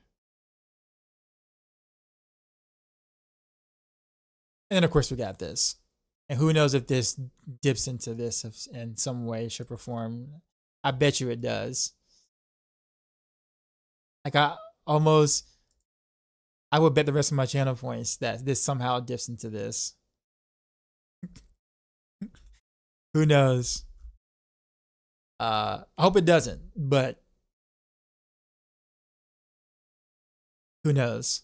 Speaker 1: And then of course we got this, and who knows if this dips into this in some way, shape, or form. I bet you it does. Like I would bet the rest of my channel points that this somehow dips into this. Who knows? I hope it doesn't, but who knows?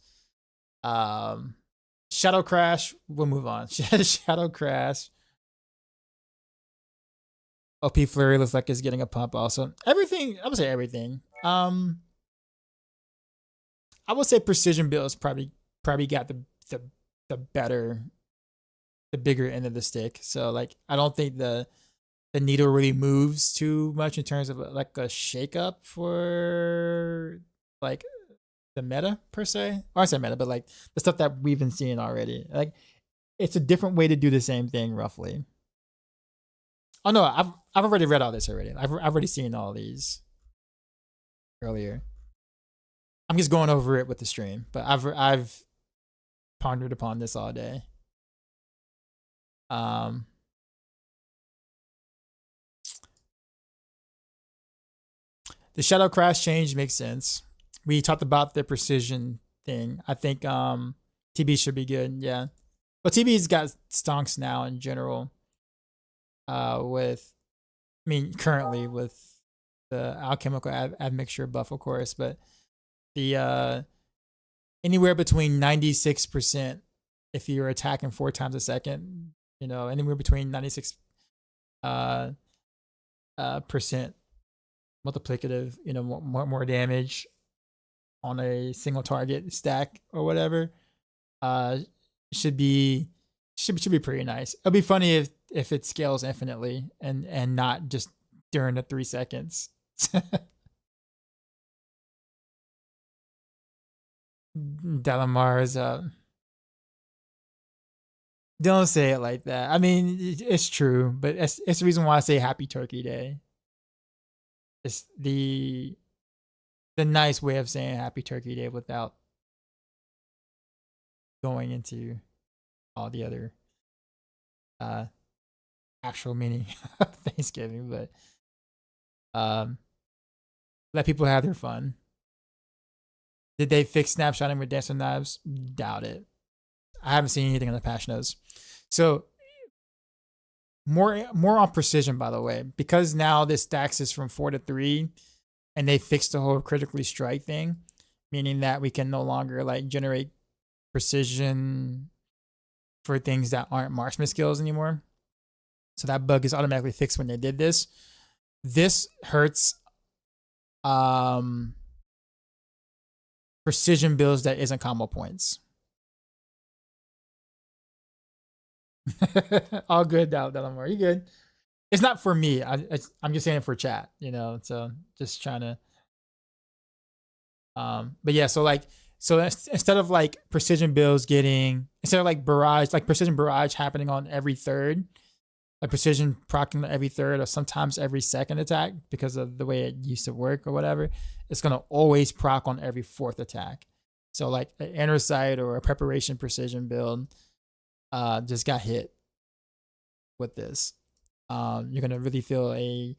Speaker 1: Shadow Crash, we'll move on. Shadow Crash. OP Flurry looks like it's getting a pump also. Everything, I would say everything. I would say precision builds probably got the bigger end of the stick. So like, I don't think the needle really moves too much in terms of like a shakeup for like the meta per se. Or I say meta, but like the stuff that we've been seeing already. Like, it's a different way to do the same thing roughly. Oh no, I've already read all this already. I've already seen all these earlier. I'm just going over it with the stream, but I've pondered upon this all day. The Shadow Crash change makes sense. We talked about the precision thing. I think TB should be good, yeah. But TB's got stonks now in general. Currently with the alchemical admixture buff, of course, but the anywhere between 96% if you're attacking 4 times a second, anywhere between 96 percent multiplicative, more damage on a single target stack or whatever, should be pretty nice. It'll be funny if it scales infinitely and not just during the 3 seconds. Delamar's don't say it like that. I mean, it's true, but it's the reason why I say Happy Turkey Day. It's the nice way of saying Happy Turkey Day without going into all the other actual meaning of Thanksgiving, but let people have their fun. Did they fix snapshotting with dancing knives? Doubt it. I haven't seen anything on the patch notes. So more on precision, by the way, because now this stacks is from 4 to 3, and they fixed the whole critically strike thing. meaning that we can no longer like generate precision for things that aren't marksman skills anymore. So that bug is automatically fixed when they did this. This hurts precision builds that isn't combo points. All good, Delamore. You good? It's not for me. I'm just saying it for chat, you know. So just trying to. But yeah, so instead of like precision builds instead of like barrage, like precision barrage happening on every third, like precision proccing every third or sometimes every second attack because of the way it used to work or whatever, it's gonna always proc on every fourth attack. So like an inner sight or a preparation precision build just got hit with this. You're gonna really feel a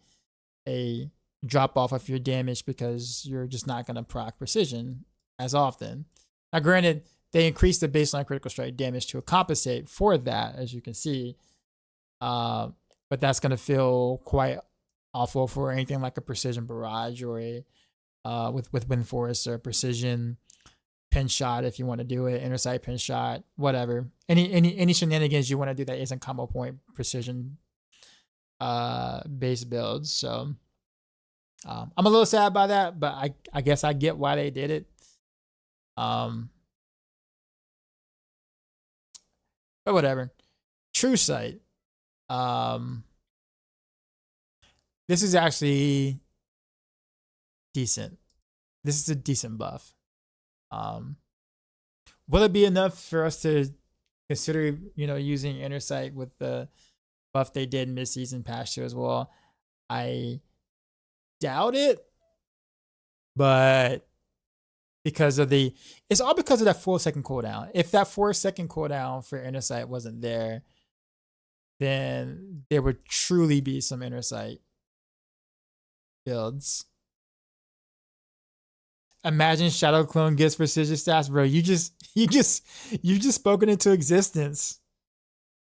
Speaker 1: drop off of your damage because you're just not gonna proc precision as often. Now granted, they increased the baseline critical strike damage to compensate for that, as you can see. But that's gonna feel quite awful for anything like a precision barrage or a with wind force or precision pin shot if you want to do it, inner sight pin shot, whatever. Any shenanigans you want to do that isn't combo point precision base builds. So I'm a little sad by that, but I guess I get why they did it. But whatever. True sight. This is actually decent. This is a decent buff. Will it be enough for us to consider, you know, using inner sight with the buff they did mid-season patch 2 as well? I doubt it, but because of it's all because of that 4-second cooldown. If that 4-second cooldown for inner sight wasn't there, then there would truly be some inner sight builds. Imagine Shadow Clone gets precision stats, bro. You just spoken into existence.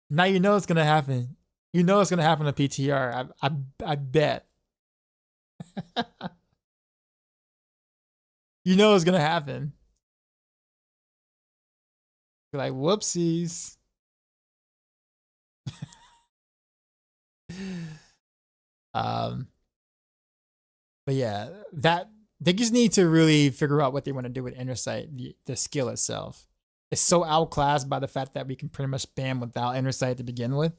Speaker 1: Now you know it's gonna happen. You know it's gonna happen to PTR. I bet. You know it's gonna happen. You're like, whoopsies. But yeah, they just need to really figure out what they want to do with inner sight, the skill itself. It's so outclassed by the fact that we can pretty much spam without inner sight to begin with,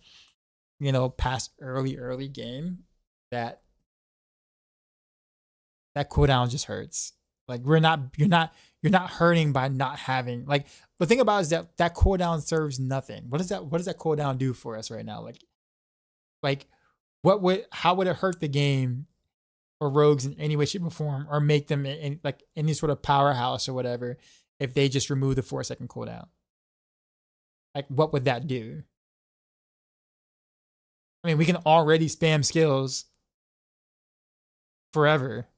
Speaker 1: you know, past early game, that cooldown just hurts. Like you're not hurting by not having, like, the thing about it is that cooldown serves nothing. What does that cooldown do for us right now? Like how would it hurt the game or rogues in any way, shape, or form, or make them in like any sort of powerhouse or whatever if they just remove the 4-second cooldown? Like, what would that do? I mean, we can already spam skills forever.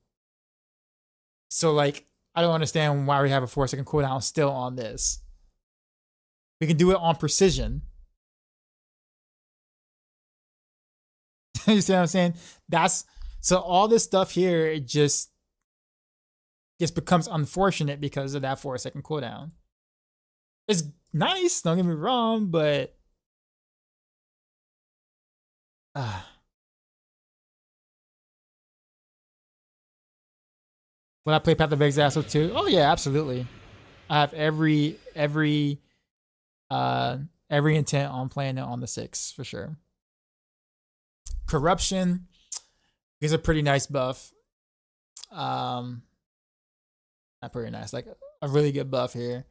Speaker 1: So like, I don't understand why we have a 4-second cooldown still on this. We can do it on precision. You see what I'm saying? So all this stuff here, it just becomes unfortunate because of that 4-second cooldown. It's nice, don't get me wrong, but would I play Path of Exile too? Oh yeah, absolutely. I have every intent on playing it on the 6 for sure. Corruption is a pretty nice buff. Not pretty nice, like a really good buff here.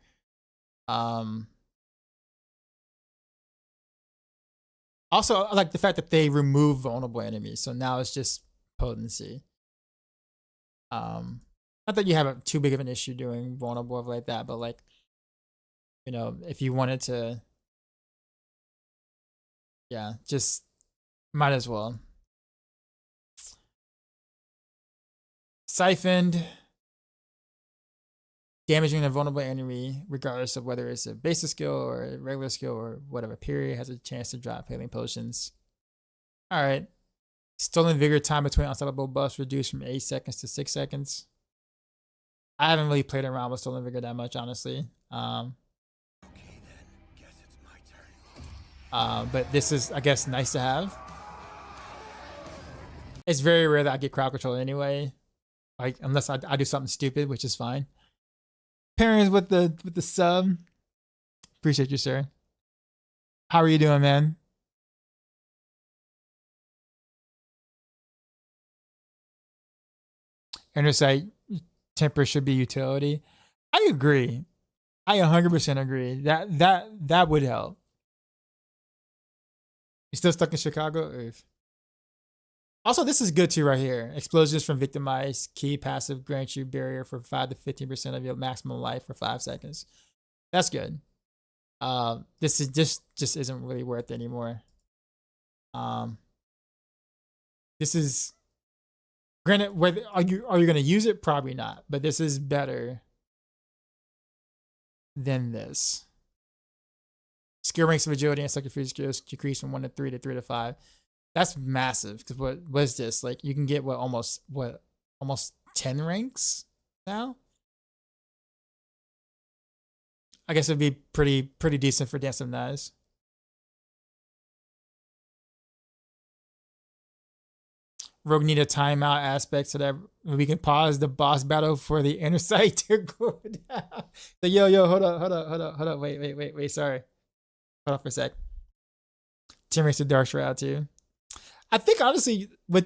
Speaker 1: Also, I like the fact that they remove vulnerable enemies, so now it's just potency. Not that you have too big of an issue doing vulnerable like that, but like, you know, if you wanted to, yeah, just might as well. Siphoned, damaging a vulnerable enemy, regardless of whether it's a basic skill or a regular skill or whatever period, has a chance to drop healing potions. All right. Stolen vigor time between unstoppable buffs reduced from 8 seconds to 6 seconds. I haven't really played around with Stolen Vigor that much, honestly. But this is, I guess, nice to have. It's very rare that I get crowd control anyway, like unless I do something stupid, which is fine. Parents with the sub, appreciate you, sir. How are you doing, man? Intersight temper should be utility. I agree. I 100% agree. That would help. You still stuck in Chicago? Oof. Also, this is good too right here. Explosions from victimized key passive grants you barrier for 5 to 15% of your maximum life for 5 seconds. That's good. This is just isn't really worth it anymore. This is granted, whether are you gonna use it? Probably not, but this is better than this. Skill ranks of agility and subterfuge skills decrease from 1 to 3 to 3 to 5. That's massive, because what was this? Like you can get almost 10 ranks now? I guess it'd be pretty decent for Dance of Knives. Rogue need a timeout aspect so that we can pause the boss battle for the inner sight to go down. So yo, hold up. Wait, sorry. Hold on for a sec. Tim race to Dark Shroud too. I think honestly with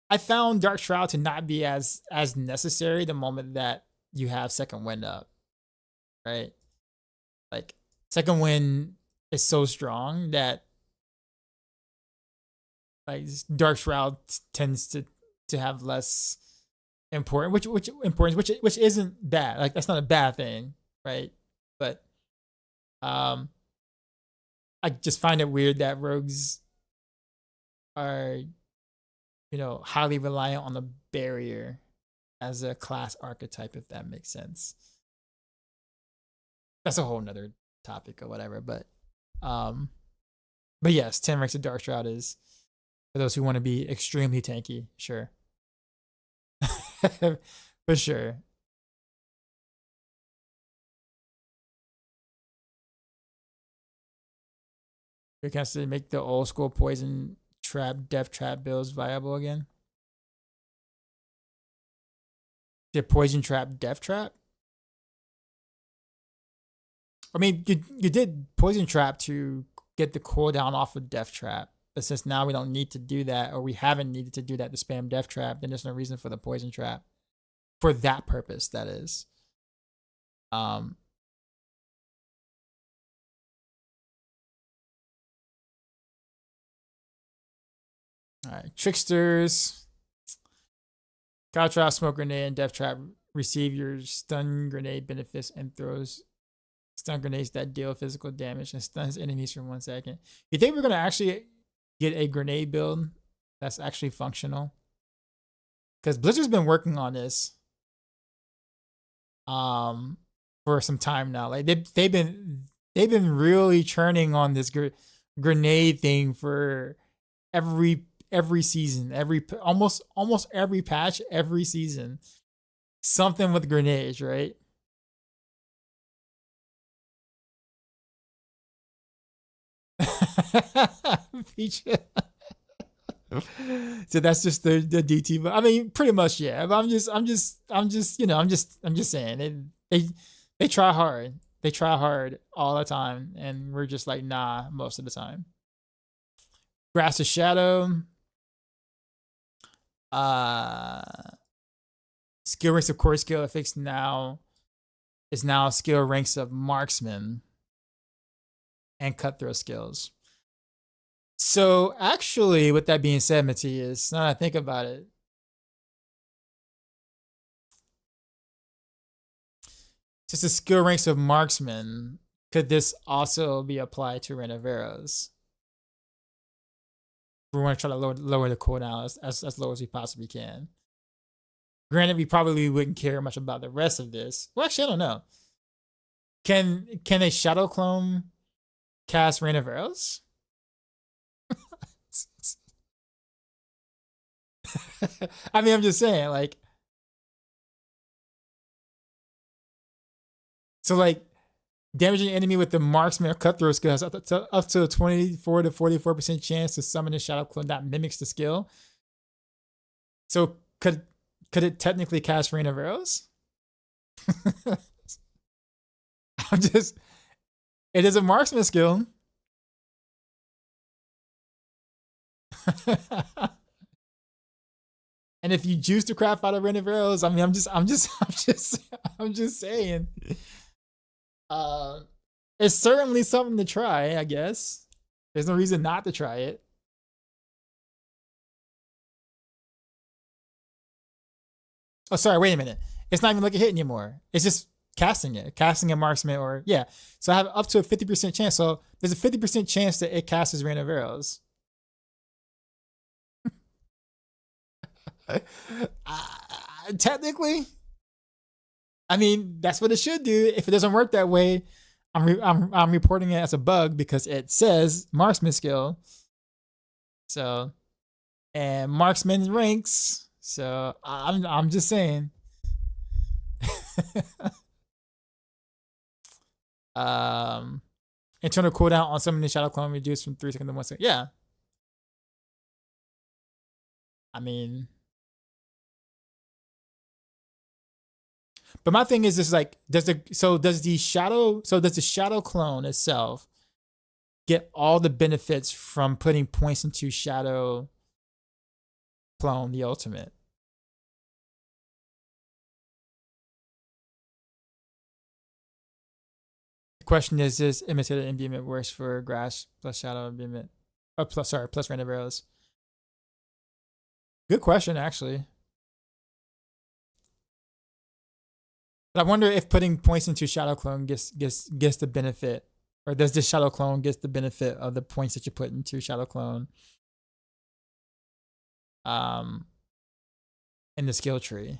Speaker 1: I found Dark Shroud to not be as necessary the moment that you have Second Wind up. Right? Like Second Wind is so strong that like Dark Shroud tends to have less importance, which isn't bad. Like that's not a bad thing, right? But I just find it weird that rogues are, highly reliant on the barrier as a class archetype, if that makes sense. That's a whole nother topic or whatever, but yes, 10 ranks of Dark Shroud is for those who want to be extremely tanky, sure. For sure. We can still make the old school poison trap, death trap builds viable again. Did poison trap, death trap? I mean, you did poison trap to get the cooldown off of death trap. But since now we don't need to do that, or we haven't needed to do that to spam death trap, then there's no reason for the poison trap. For that purpose, that is. All right, tricksters. God trap, smoke grenade, and death trap receive your stun grenade benefits and throws stun grenades that deal physical damage and stuns enemies for 1 second. You think we're gonna actually get a grenade build that's actually functional? Because Blizzard's been working on this for some time now. Like they've been really churning on this grenade thing for every season, almost every patch, every season, something with grenades, right? So that's just the DT. But I mean, pretty much, yeah. But I'm just saying they try hard. They try hard all the time, and we're just like, nah, most of the time. Grasp of Shadow. Skill ranks of core skill affix is now skill ranks of marksman and cutthroat skills. So actually, with that being said, Matthias, now that I think about it, since the skill ranks of marksman, could this also be applied to Renoveros? We want to try to lower the cooldown as low as we possibly can. Granted, we probably wouldn't care much about the rest of this. Well, actually, I don't know. Can a Shadow Clone cast Renoveros? I mean, I'm just saying, like, So like damaging enemy with the marksman or cutthroat skill has up to a 24 to 44% chance to summon a shadow clone that mimics the skill. So could it technically cast Rain of Arrows? It is a marksman skill. And if you juice the crap out of Rain of Arrows, I mean, I'm just saying. It's certainly something to try, I guess. There's no reason not to try it. Oh, sorry, wait a minute. It's not even like a hit anymore. It's just casting a marksman or, yeah. So I have up to a 50% chance. So there's a 50% chance that it casts Rain of Arrows. Technically, I mean, that's what it should do. If it doesn't work that way, I'm reporting it as a bug because it says marksman skill. So, and marksman ranks. So I'm just saying. Internal cooldown on summoning shadow clone reduced from 3 seconds to 1 second. Yeah. I mean, but my thing is this: like, does the shadow clone itself get all the benefits from putting points into shadow clone the ultimate? The question is imitated imbuement worse for grass plus shadow imbuement? Oh, plus Rain of Arrows. Good question, actually. But I wonder if putting points into Shadow Clone gets the benefit, or does this Shadow Clone get the benefit of the points that you put into Shadow Clone in the skill tree?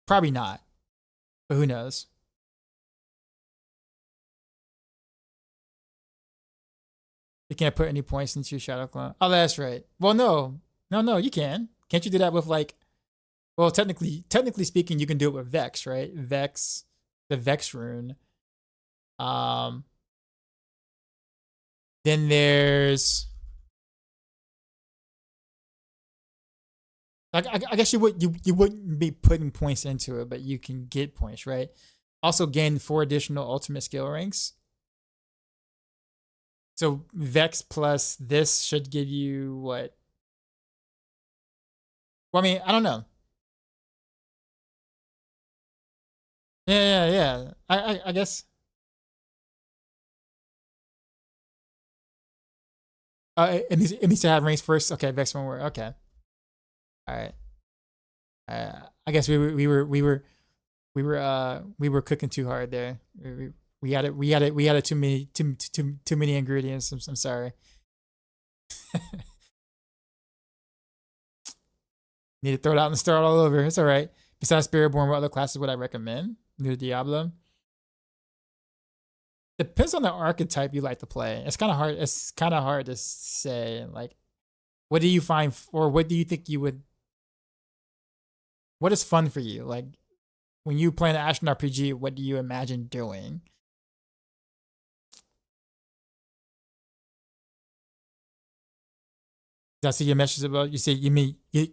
Speaker 1: Probably not, but who knows? You can't put any points into Shadow Clone. Oh, that's right. Well, no, you can. Can't you do that with like? Well, technically speaking, you can do it with Vex, right? Vex, the Vex rune. Then there's. I guess you wouldn't be putting points into it, but you can get points, right? Also gain 4 additional ultimate skill ranks. So Vex plus this should give you what? Well, I mean, I don't know. Yeah. I guess. It needs to have ranks first. Okay, Vex one word. Okay. All right. I guess we were cooking too hard there. We added too many ingredients. I'm sorry. Need to throw it out and start all over. It's all right. Besides Spiritborn, what other classes would I recommend? New to Diablo. Depends on the archetype you like to play. It's kind of hard. It's kind of hard to say. Like, what do you find, or what do you think you would? What is fun for you? Like, when you play an action RPG, what do you imagine doing? Did I see your message about? You say you mean you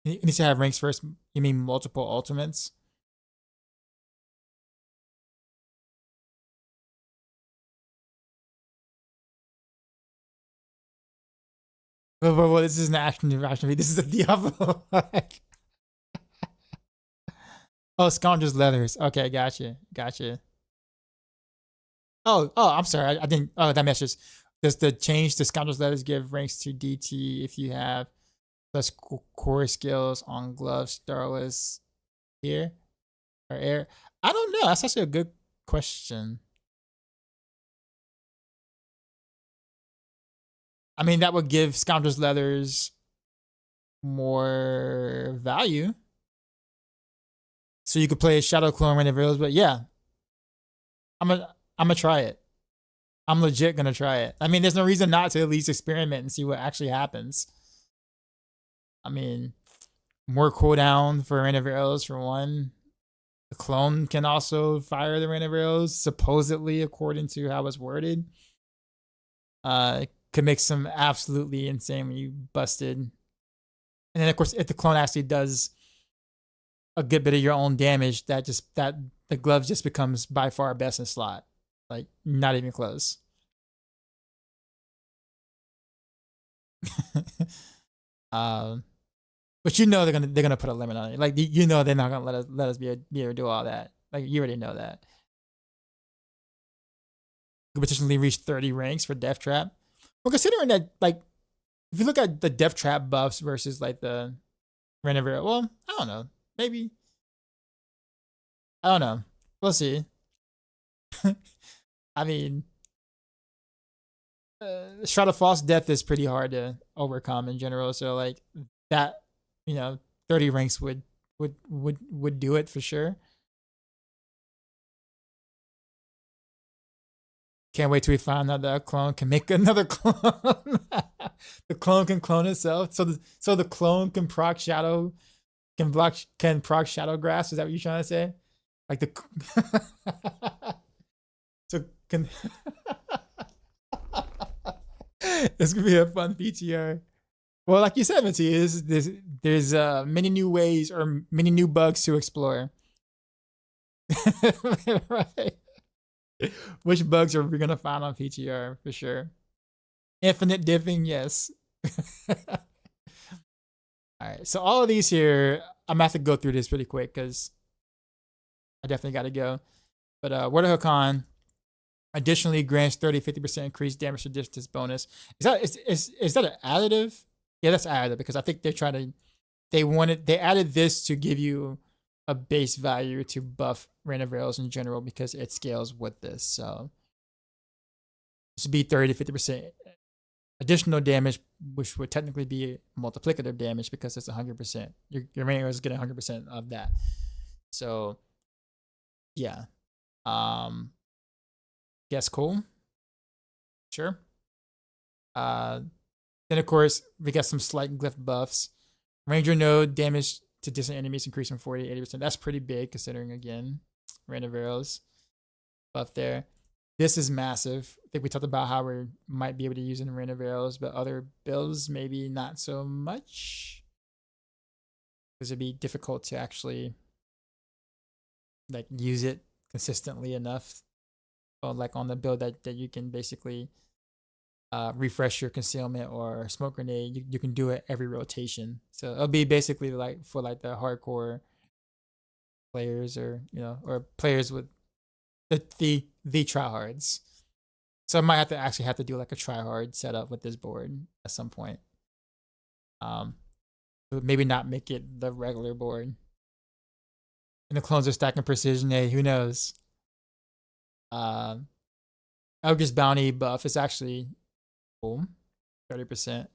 Speaker 1: need to have ranks first. You mean multiple ultimates? Well, this is an action RPG. This is a Diablo. Oh, Scoundrel's Leathers. Okay, gotcha. Oh, I'm sorry. I didn't. Oh, that message. Does the change to Scoundrel's Leathers give ranks to DT if you have plus core skills on gloves, starless here or air? I don't know. That's actually a good question. I mean, that would give Scoundrel's Leathers more value. So you could play a Shadow Clone Rain of Arrows, but yeah. I'm gonna try it. I'm legit gonna try it. I mean, there's no reason not to at least experiment and see what actually happens. I mean, more cooldown for rain of arrows for one. The clone can also fire the rain of arrows, supposedly, according to how it's worded. Could make some absolutely insanely busted. And then of course, if the clone actually does a good bit of your own damage, that the glove just becomes by far best in slot. Like, not even close. But you know they're gonna put a limit on it. Like, you know they're not gonna let us be able to do all that. Like, you already know that. Could potentially reach 30 ranks for Death Trap. Well, considering that, like, if you look at the Death Trap buffs versus like the Renovator, well, I don't know. Maybe. I don't know. We'll see. I mean, Shroud of False Death is pretty hard to overcome in general. So like that, 30 ranks would do it for sure. Can't wait till we find out that a clone can make another clone. The clone can clone itself. So the clone can proc shadow, can proc shadow grass. Is that what you're trying to say? Like the so can it's gonna be a fun PTR. Well, like you said, Matty, there's many new ways or many new bugs to explore. Right. Which bugs are we gonna find on PTR for sure? Infinite diffing, yes. All right, so all of these here, I'm gonna have to go through this pretty quick because I definitely got to go. But Word of Hakan additionally grants 30-50% increased damage to distance bonus. Is that an additive? Yeah, that's additive because I think they added this to give you a base value to buff Rain of Arrows in general because it scales with this. So this would be 30-50% additional damage, which would technically be multiplicative damage because it's 100%. Your Rain Arrows get 100% of that. So yeah. Guess cool. Sure. Then of course we got some slight glyph buffs. Ranger node damage to distant enemies increased from 40 to 80%. That's pretty big considering, again, Rain of Arrows buff there. This is massive. I think we talked about how we might be able to use it in Rain of Arrows, but other builds maybe not so much. Because it'd be difficult to actually like use it consistently enough. Or like on the build that you can basically refresh your concealment or smoke grenade, you can do it every rotation. So it'll be basically like for like the hardcore players or or players with the tryhards. So I might have to do like a tryhard setup with this board at some point. Maybe not make it the regular board. And the clones are stacking precision. Hey, who knows? Eldritch Bounty buff is actually cool. 30%.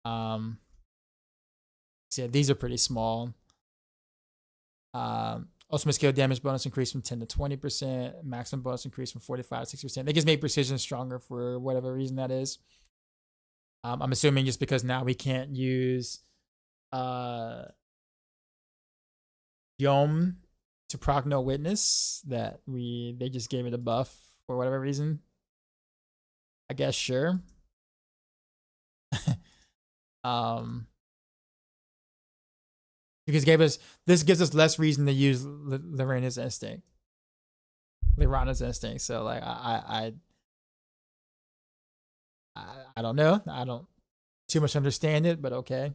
Speaker 1: So yeah, these are pretty small. Ultimate scale damage bonus increase from 10 to 20%. Maximum bonus increase from 45 to 60%. They just make precision stronger for whatever reason that is. I'm assuming just because now we can't use Yom to proc no witness, that they just gave it a buff for whatever reason. I guess sure. Because this gives us less reason to use Lyrana's instinct. So like I don't know. I don't too much understand it, but okay.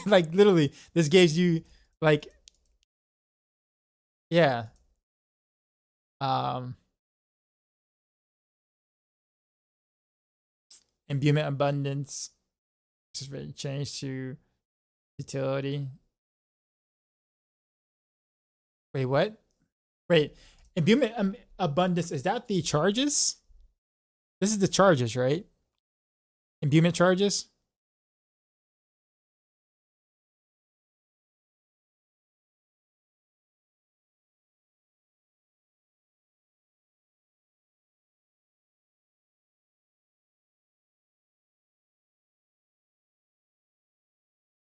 Speaker 1: Like literally, this gives you like, yeah. Imbuement abundance, which is really changed to utility. Wait, what? Wait, imbuement abundance, is that the charges? This is the charges, right? Imbuement charges?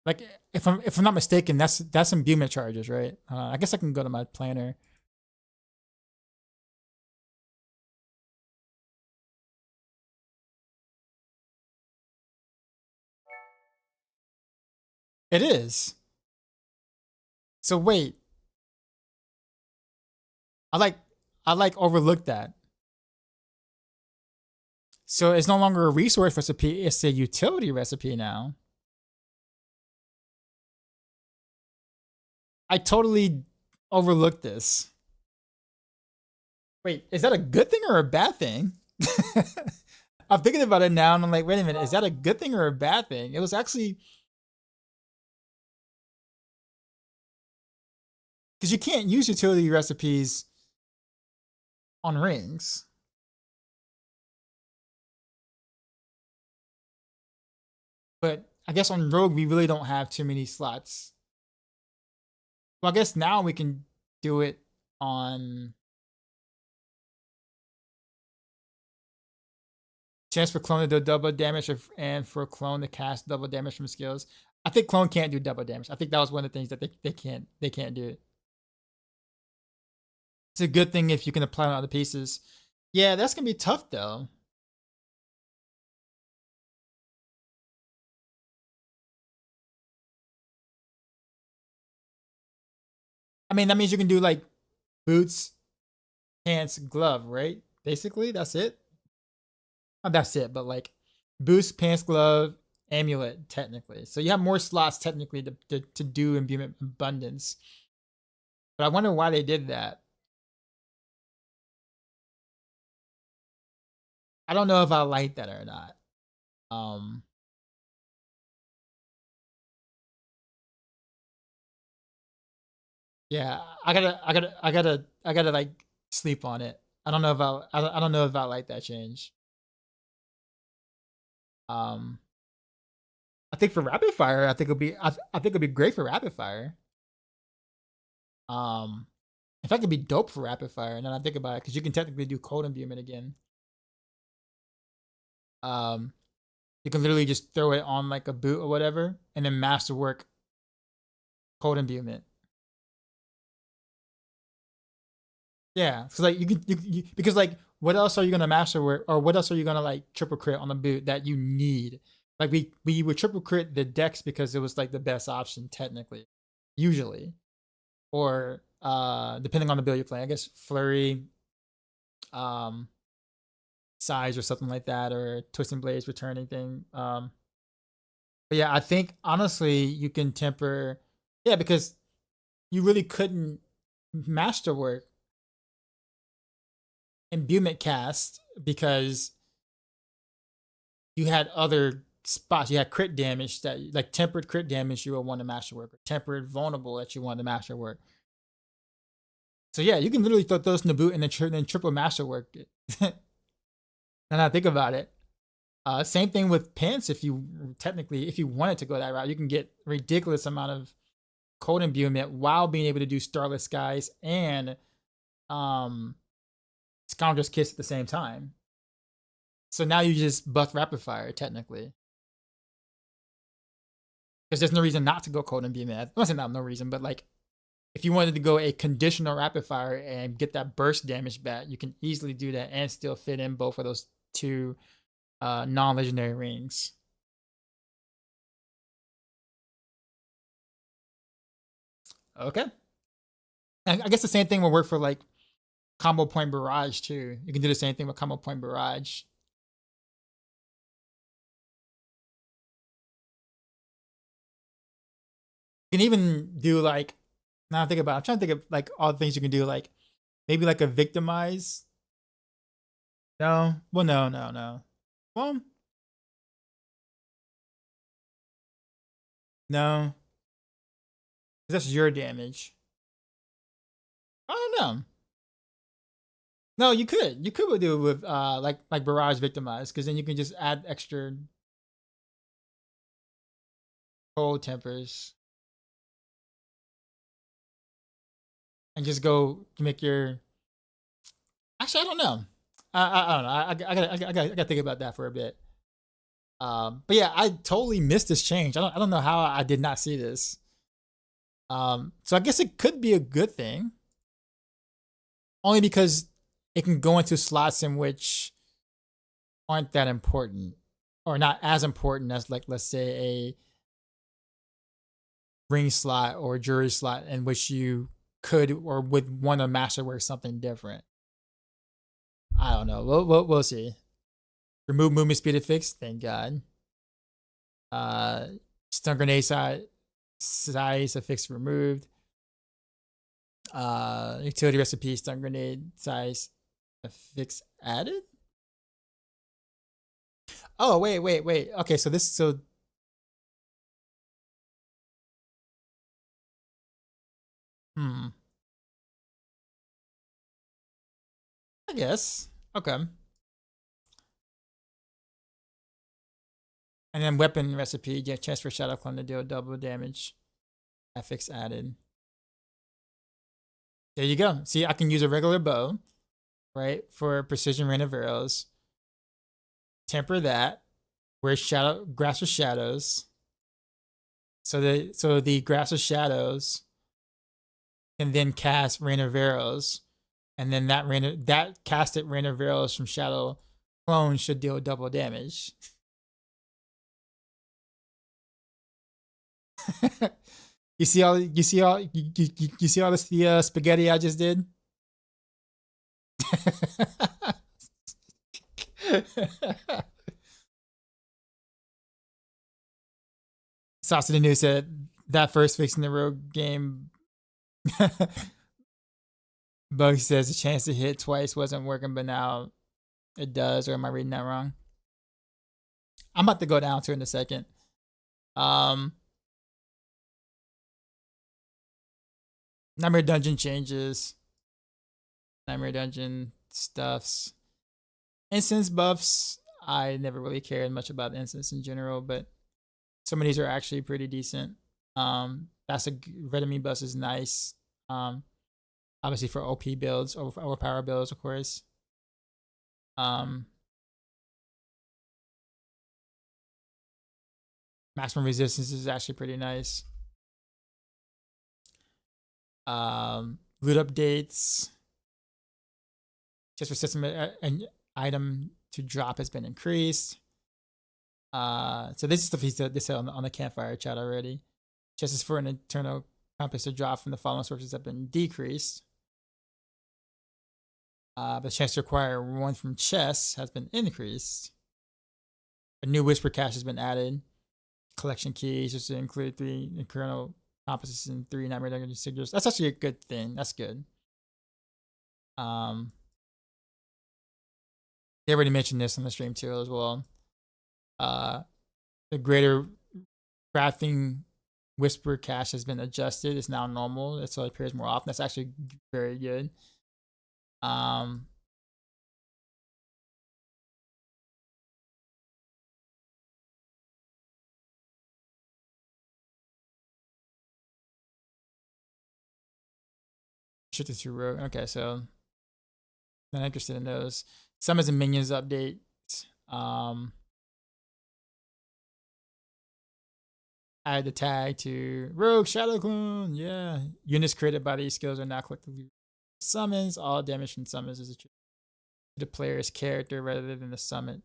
Speaker 1: Like if I'm not mistaken, that's imbuement charges, right? I guess I can go to my planner. It is. So wait, I like overlooked that. So it's no longer a resource recipe; it's a utility recipe now. I totally overlooked this. Wait, is that a good thing or a bad thing? I'm thinking about it now, and I'm like, wait a minute, is that a good thing or a bad thing? It was actually because you can't use utility recipes on rings. But I guess on Rogue, we really don't have too many slots. Well, I guess now we can do it on chance for clone to do double damage and for clone to cast double damage from skills. I think clone can't do double damage. I think that was one of the things that they can't do. It's a good thing if you can apply on other pieces. Yeah, that's gonna be tough though. I mean, that means you can do like boots, pants, glove, right? Basically, that's it. Not that's it, but like boots, pants, glove, amulet, technically. So you have more slots technically to do imbuement abundance. But I wonder why they did that. I don't know if I like that or not. Yeah, I gotta like sleep on it. I don't know if I don't know if I like that change. Um, I think for rapid fire, I think it'll be great for rapid fire. In fact, it'd be dope for rapid fire. And then I think about it because you can technically do cold imbuement again. You can literally just throw it on like a boot or whatever, and then masterwork cold imbuement. Yeah, because like because like what else are you gonna masterwork or what else are you gonna like triple crit on the boot that you need? Like we would triple crit the dex because it was like the best option technically, usually, or depending on the build you're playing. I guess Flurry, size or something like that, or twisting blades returning thing. But yeah, I think honestly you can temper. Yeah, because you really couldn't masterwork imbuement cast because you had other spots. You had crit damage that like tempered crit damage you would want to masterwork, or tempered vulnerable that you want to masterwork. So yeah, you can literally throw those in the boot and then triple masterwork it. And I think about it. Same thing with pants. If you wanted to go that route, you can get ridiculous amount of cold imbuement while being able to do Starless Skies and Scoundrel's Kiss at the same time. So now you just buff rapid fire technically, because there's no reason not to go cold imbuement. I'm not saying that no reason, but like if you wanted to go a conditional rapid fire and get that burst damage back, you can easily do that and still fit in both of those two non-legendary rings. Okay. And I guess the same thing will work for like combo point barrage too. You can do the same thing with combo point barrage. You can even do like, now I think about it, I'm trying to think of like all the things you can do, like maybe like a victimize. No, well, no. Well, no, that's your damage. I don't know. No, you could do it with like barrage victimize, because then you can just add extra cold tempers and just go make your. Actually, I don't know. I don't know. I gotta think about that for a bit. But yeah, I totally missed this change. I don't know how I did not see this. So I guess it could be a good thing, only because it can go into slots in which aren't that important, or not as important as, like, let's say a ring slot or jury slot, in which you could or would want to masterwork something different. I don't know. We'll see. Remove movement speed affix. Thank God. Stun grenade size affix removed. Utility recipe stun grenade size affix added. Oh wait. Okay, so I guess. Okay. And then weapon recipe, get chance for Shadow Clone to deal double damage. Affix added. There you go. See, I can use a regular bow, right, for precision rain of arrows. Temper that. Where's shadow grasp of shadows? So the grasp of shadows can then cast rain of arrows, and then that casted rain of arrows from Shadow Clone should deal double damage. You see all this the spaghetti I just did? Sauce in the News said that first fix in the rogue game. Bug says the chance to hit twice wasn't working, but now it does. Or am I reading that wrong? I'm about to go down to it in a second. Nightmare Dungeon changes. Nightmare Dungeon stuffs. Instance buffs. I never really cared much about instance in general, but some of these are actually pretty decent. That's a Red Enemy bus is nice. Obviously for OP builds, overpower builds, of course. Maximum resistance is actually pretty nice. Loot updates. Just for system an item to drop has been increased. So this is stuff he said on the campfire chat already. Chances for an internal compass to drop from the following sources have been decreased. The chance to acquire one from chests has been increased. A new whisper cache has been added. Collection keys just to include 3 internal compasses and 3 nightmare dungeon signals. That's actually a good thing. That's good. They already mentioned this on the stream too as well. The greater crafting whisper cache has been adjusted. It's now normal, so it appears more often. That's actually very good. Shit this through rogue. Okay, so not interested in those. Summons and minions update. Add the tag to Rogue Shadow Clone. Yeah. Units created by these skills are now collectively summons. All damage from summons is attributed to the player's character rather than the summon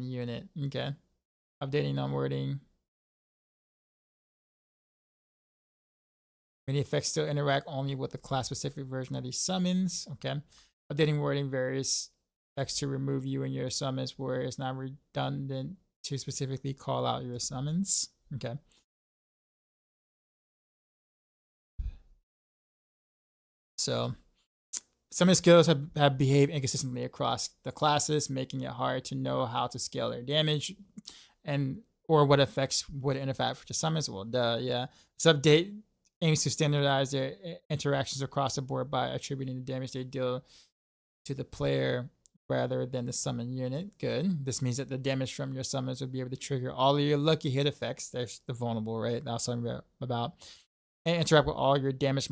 Speaker 1: unit. Okay. Updating on wording. Many effects still interact only with the class specific version of these summons. Okay. Updating wording various effects to remove you and your summons where it's not redundant to specifically call out your summons. Okay. So summon skills have behaved inconsistently across the classes, making it hard to know how to scale their damage and or what effects would interact with the summons. Well, yeah. This update aims to standardize their interactions across the board by attributing the damage they deal to the player rather than the summon unit. Good. This means that the damage from your summons will be able to trigger all of your lucky hit effects. There's the vulnerable, right? That's what I'm about. And interact with all your damage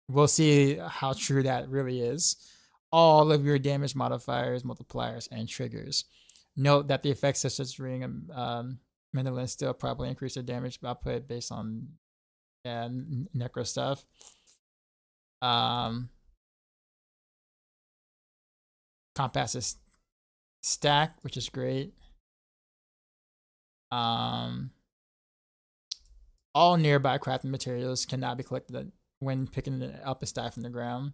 Speaker 1: we'll see how true that really is. all of your damage modifiers, multipliers, and triggers. Note that the effects such as Ring and Mandolin still probably increase their damage output based on necro stuff. Compass is stack, which is great. All nearby crafting materials cannot be collected when picking up a stack from the ground.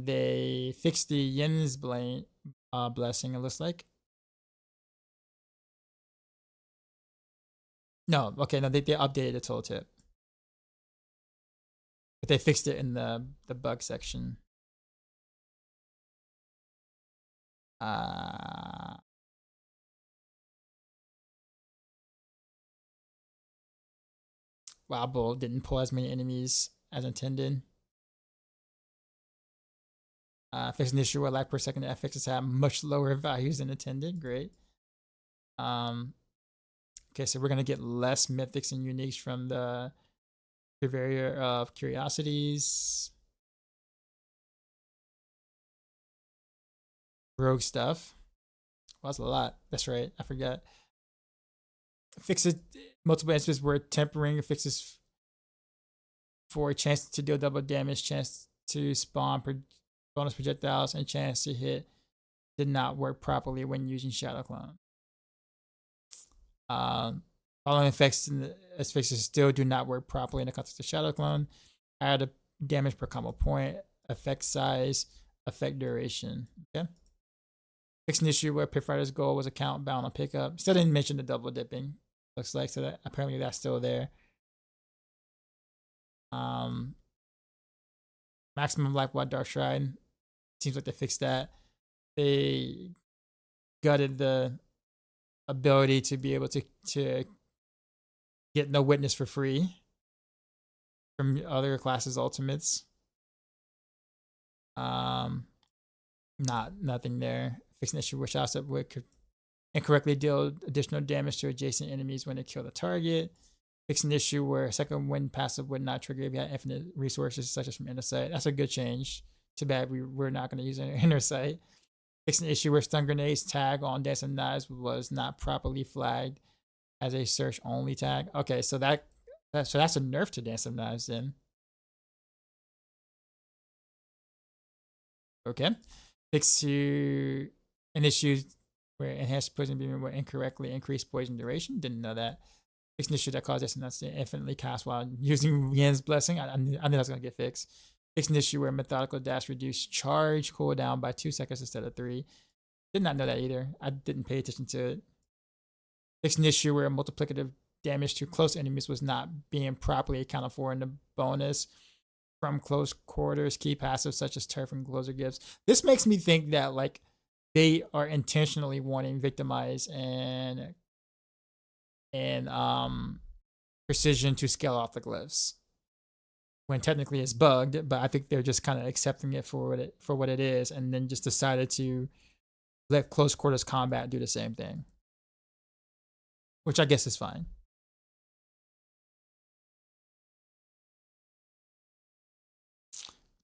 Speaker 1: They fixed the Yin's blessing, it looks like. No, okay, no, they updated the tooltip. But they fixed it in the bug section. Wow, Bull didn't pull as many enemies as intended. Fixing the issue where lag per second affixes have much lower values than intended. Great. Okay, so we're gonna get less mythics and uniques from the Purveyor of Curiosities. Rogue stuff. Well, that's a lot. That's right. I forgot. Fixes multiple instances where tempering fixes for a chance to deal double damage, chance to spawn bonus projectiles, and chance to hit did not work properly when using Shadow Clone. Following effects as fixes still do not work properly in the context of Shadow Clone. Add a damage per combo point, effect size, effect duration. Okay. Fixed an issue where Pitfighter's goal was a count bound on pickup. Still didn't mention the double dipping. Looks like, so that apparently that's still there. Maximum Black White Dark Shrine. Seems like they fixed that. They gutted the ability to be able to get no witness for free from other classes' ultimates. Nothing there. Fixing issue where shots that could incorrectly deal additional damage to adjacent enemies when they kill the target. Fixing an issue where second wind passive would not trigger if you had infinite resources, such as from Inner Sight. That's a good change. Too bad we're not going to use Inner Sight. Fixing an issue where stun grenades tag on Dance of Knives was not properly flagged as a search only tag. Okay, so that's a nerf to Dance of Knives then. Okay. Fix to an issue where enhanced poison beam will incorrectly increase poison duration. Didn't know that. Fix an issue that caused Dance of Knives to infinitely cast while using Yin's blessing. I knew that was gonna get fixed. Fix an issue where methodical dash reduced charge cooldown by 2 seconds instead of 3. Did not know that either. I didn't pay attention to it. Fix an issue where multiplicative damage to close enemies was not being properly accounted for in the bonus from close quarters key passives such as turf and closer gifts. This makes me think that like they are intentionally wanting victimize and precision to scale off the glyphs when technically it's bugged, but I think they're just kind of accepting it for what it is, and then just decided to let close quarters combat do the same thing, which I guess is fine.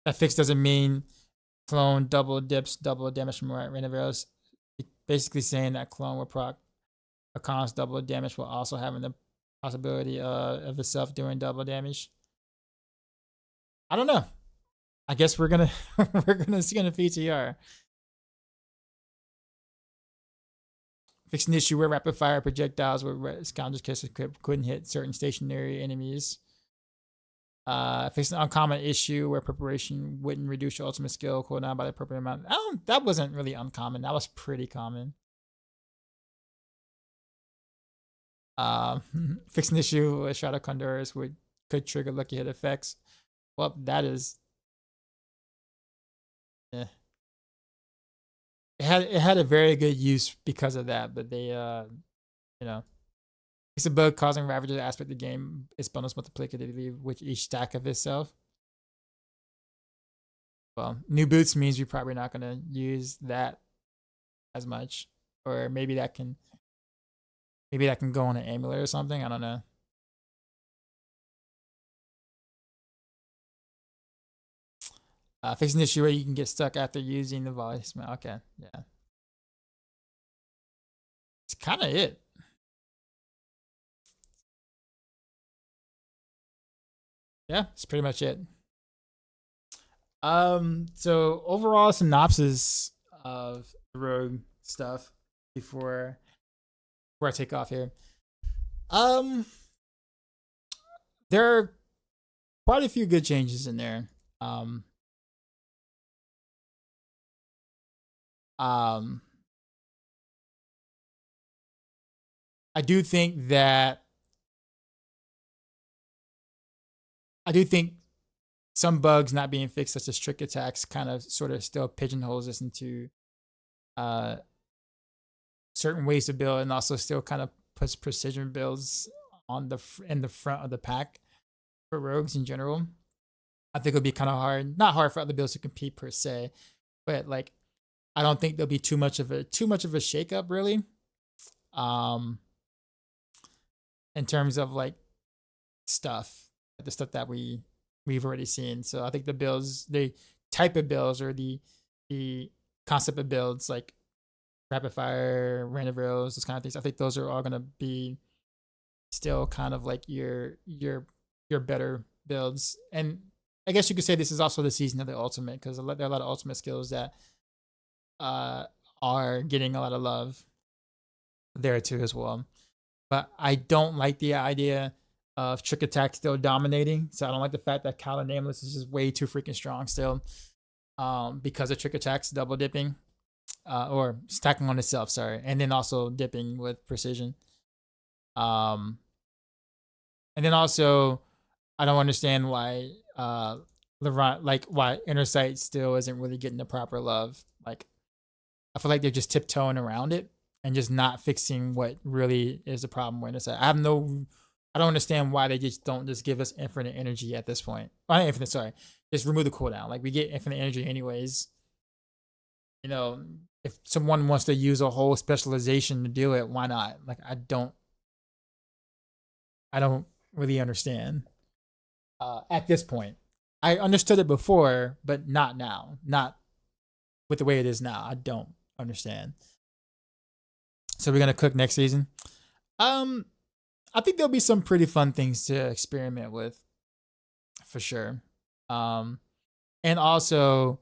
Speaker 1: That fix doesn't mean clone double dips, double damage from random arrows. Basically saying that clone will proc a con's double damage while also having the possibility of itself doing double damage. I don't know. I guess we're gonna see in the PTR. Fixing the issue where rapid fire projectiles with scoundrel's kiss couldn't hit certain stationary enemies. Fixing an uncommon issue where preparation wouldn't reduce your ultimate skill cooldown by the appropriate amount. That wasn't really uncommon. That was pretty common. Fixing the issue with Shadow Condors could trigger lucky hit effects. Well, that is. Yeah. It had a very good use because of that, but they it's a bug causing Ravager to aspect the game its bonus multiplicatively with each stack of itself. Well, new boots means you're probably not gonna use that as much. Or maybe that can go on an amulet or something. I don't know. Fix an issue where you can get stuck after using the voicemail. Okay, yeah. It's kind of it. Yeah, it's pretty much it. So overall synopsis of the Rogue stuff before I take off here. There are quite a few good changes in there. I do think some bugs not being fixed, such as trick attacks, kind of sort of still pigeonholes us into certain ways to build, and also still kind of puts precision builds on in the front of the pack for rogues in general. I think it'll be kind of hard, not hard for other builds to compete per se, but like I don't think there'll be too much of a shakeup really. In terms of like the stuff that we've already seen. So I think the builds, the type of builds, or the concept of builds like rapid fire, random rails, those kind of things, I think those are all gonna be still kind of like your better builds. And I guess you could say this is also the season of the ultimate, because there are a lot of ultimate skills that are getting a lot of love there too as well. But I don't like the idea of trick attack still dominating. So I don't like the fact that Kala Nameless is just way too freaking strong still, because of trick attacks double dipping, or stacking on itself, sorry, and then also dipping with precision. And then also I don't understand why Laurent, like why Inner Sight still isn't really getting the proper love. Like I feel like they're just tiptoeing around it and just not fixing what really is the problem with Inner Sight. I don't understand why they just don't just give us infinite energy at this point. Well, not infinite, sorry. Just remove the cooldown. Like we get infinite energy anyways. You know, if someone wants to use a whole specialization to do it, why not? Like I don't really understand at this point. I understood it before, but not now. Not with the way it is now. I don't understand. So we're gonna cook next season. I think there'll be some pretty fun things to experiment with, for sure. And also,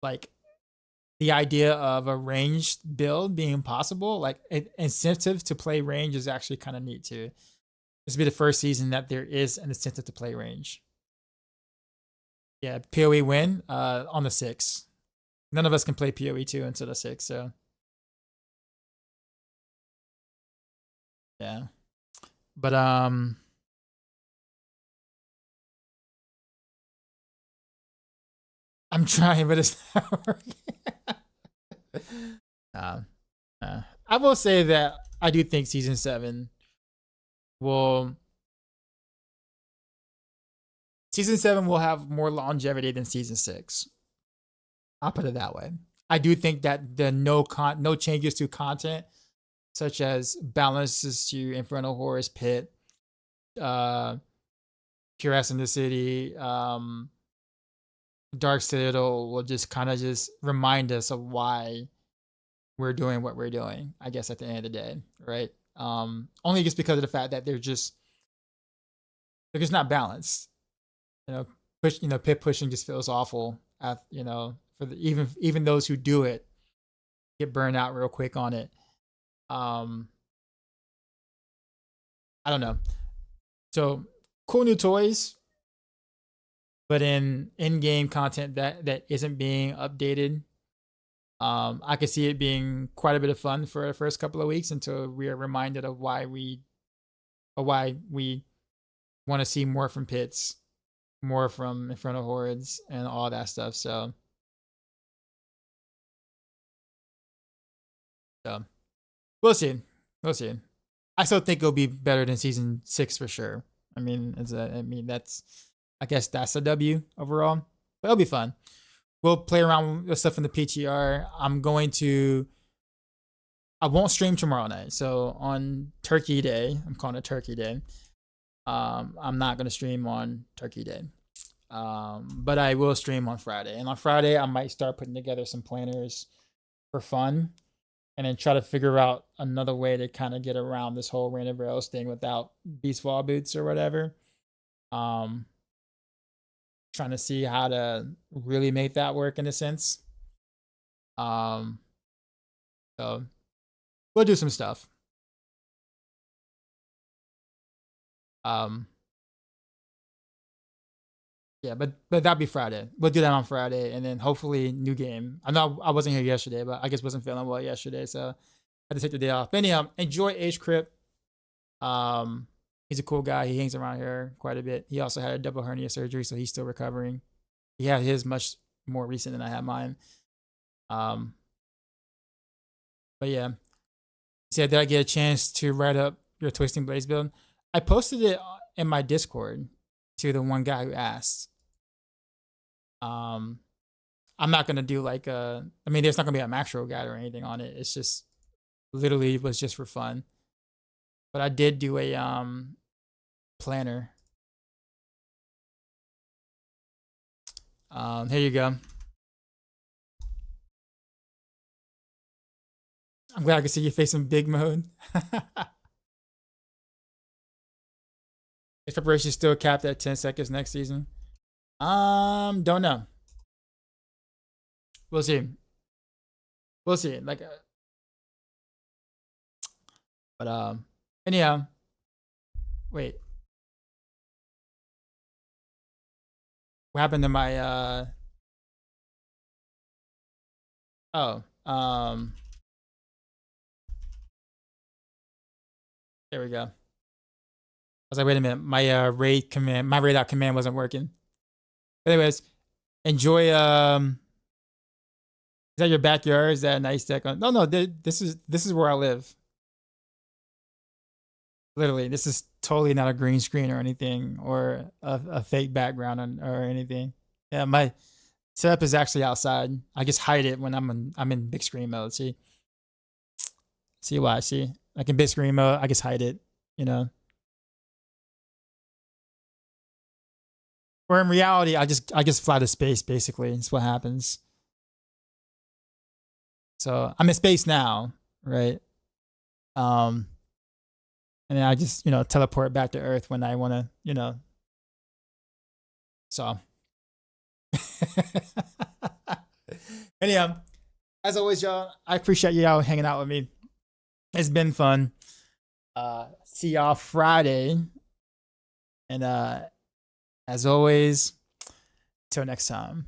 Speaker 1: like the idea of a ranged build being possible, like incentive to play range, is actually kind of neat too. This will be the first season that there is an incentive to play range. Yeah, PoE win on the 6th. None of us can play PoE 2 until the 6th, so yeah. But I'm trying, but it's not working. I will say that I do think season 7 will have more longevity than season 6. I'll put it that way. I do think that the no changes to content, such as balances to Infernal Horrors Pit, Curious in the City, Dark Citadel, will just kind of just remind us of why we're doing what we're doing, I guess, at the end of the day, right? Only just because of the fact that they're just not balanced. Pit pushing just feels awful. For the even those who do it get burned out real quick on it. I don't know. So cool new toys, but in-game content that isn't being updated. I could see it being quite a bit of fun for the first couple of weeks until we are reminded of why we want to see more from Pits, more from Infernal Hordes, and all that stuff. So we'll see. I still think it'll be better than season 6 for sure. I guess that's a W overall, but it'll be fun. We'll play around with stuff in the PTR. I'm going to I won't stream tomorrow night. So on Turkey Day, I'm calling it Turkey Day. I'm not gonna stream on Turkey Day. But I will stream on Friday. And on Friday, I might start putting together some planners for fun, and then try to figure out another way to kind of get around this whole Rain of Rails thing without Beast Fall boots or whatever. Trying to see how to really make that work in a sense. So we'll do some stuff. Yeah, but that'll be Friday. We'll do that on Friday, and then hopefully new game. I know I wasn't here yesterday, but I guess wasn't feeling well yesterday, so I had to take the day off. But anyhow, enjoy H Crypt. He's a cool guy. He hangs around here quite a bit. He also had a double hernia surgery, so he's still recovering. He had his much more recent than I had mine. But yeah, he said, did I get a chance to write up your Twisting Blades build? I posted it in my Discord to the one guy who asked. I'm not gonna do like a. I mean, there's not gonna be a Maxroll guide or anything on it. It's just literally was just for fun. But I did do a planner. Here you go. I'm glad I can see your face in big mode. Is preparation still capped at 10 seconds next season? Don't know. We'll see. We'll see. Like, but anyhow, wait. What happened to my there we go. I was like, wait a minute, my raid command, my raid out command wasn't working. But anyways, enjoy. Is that your backyard? Is that a nice deck? No. This is where I live. Literally, this is totally not a green screen or anything, or a fake background or anything. Yeah, my setup is actually outside. I just hide it when I'm in big screen mode. See why? See, like in big screen mode, I just hide it. You know. Or in reality, I just fly to space. Basically, it's what happens. So I'm in space now, right? And then I just, teleport back to Earth when I want to, So. Anyhow, as always, y'all, I appreciate y'all hanging out with me. It's been fun. See y'all Friday. And as always, till next time.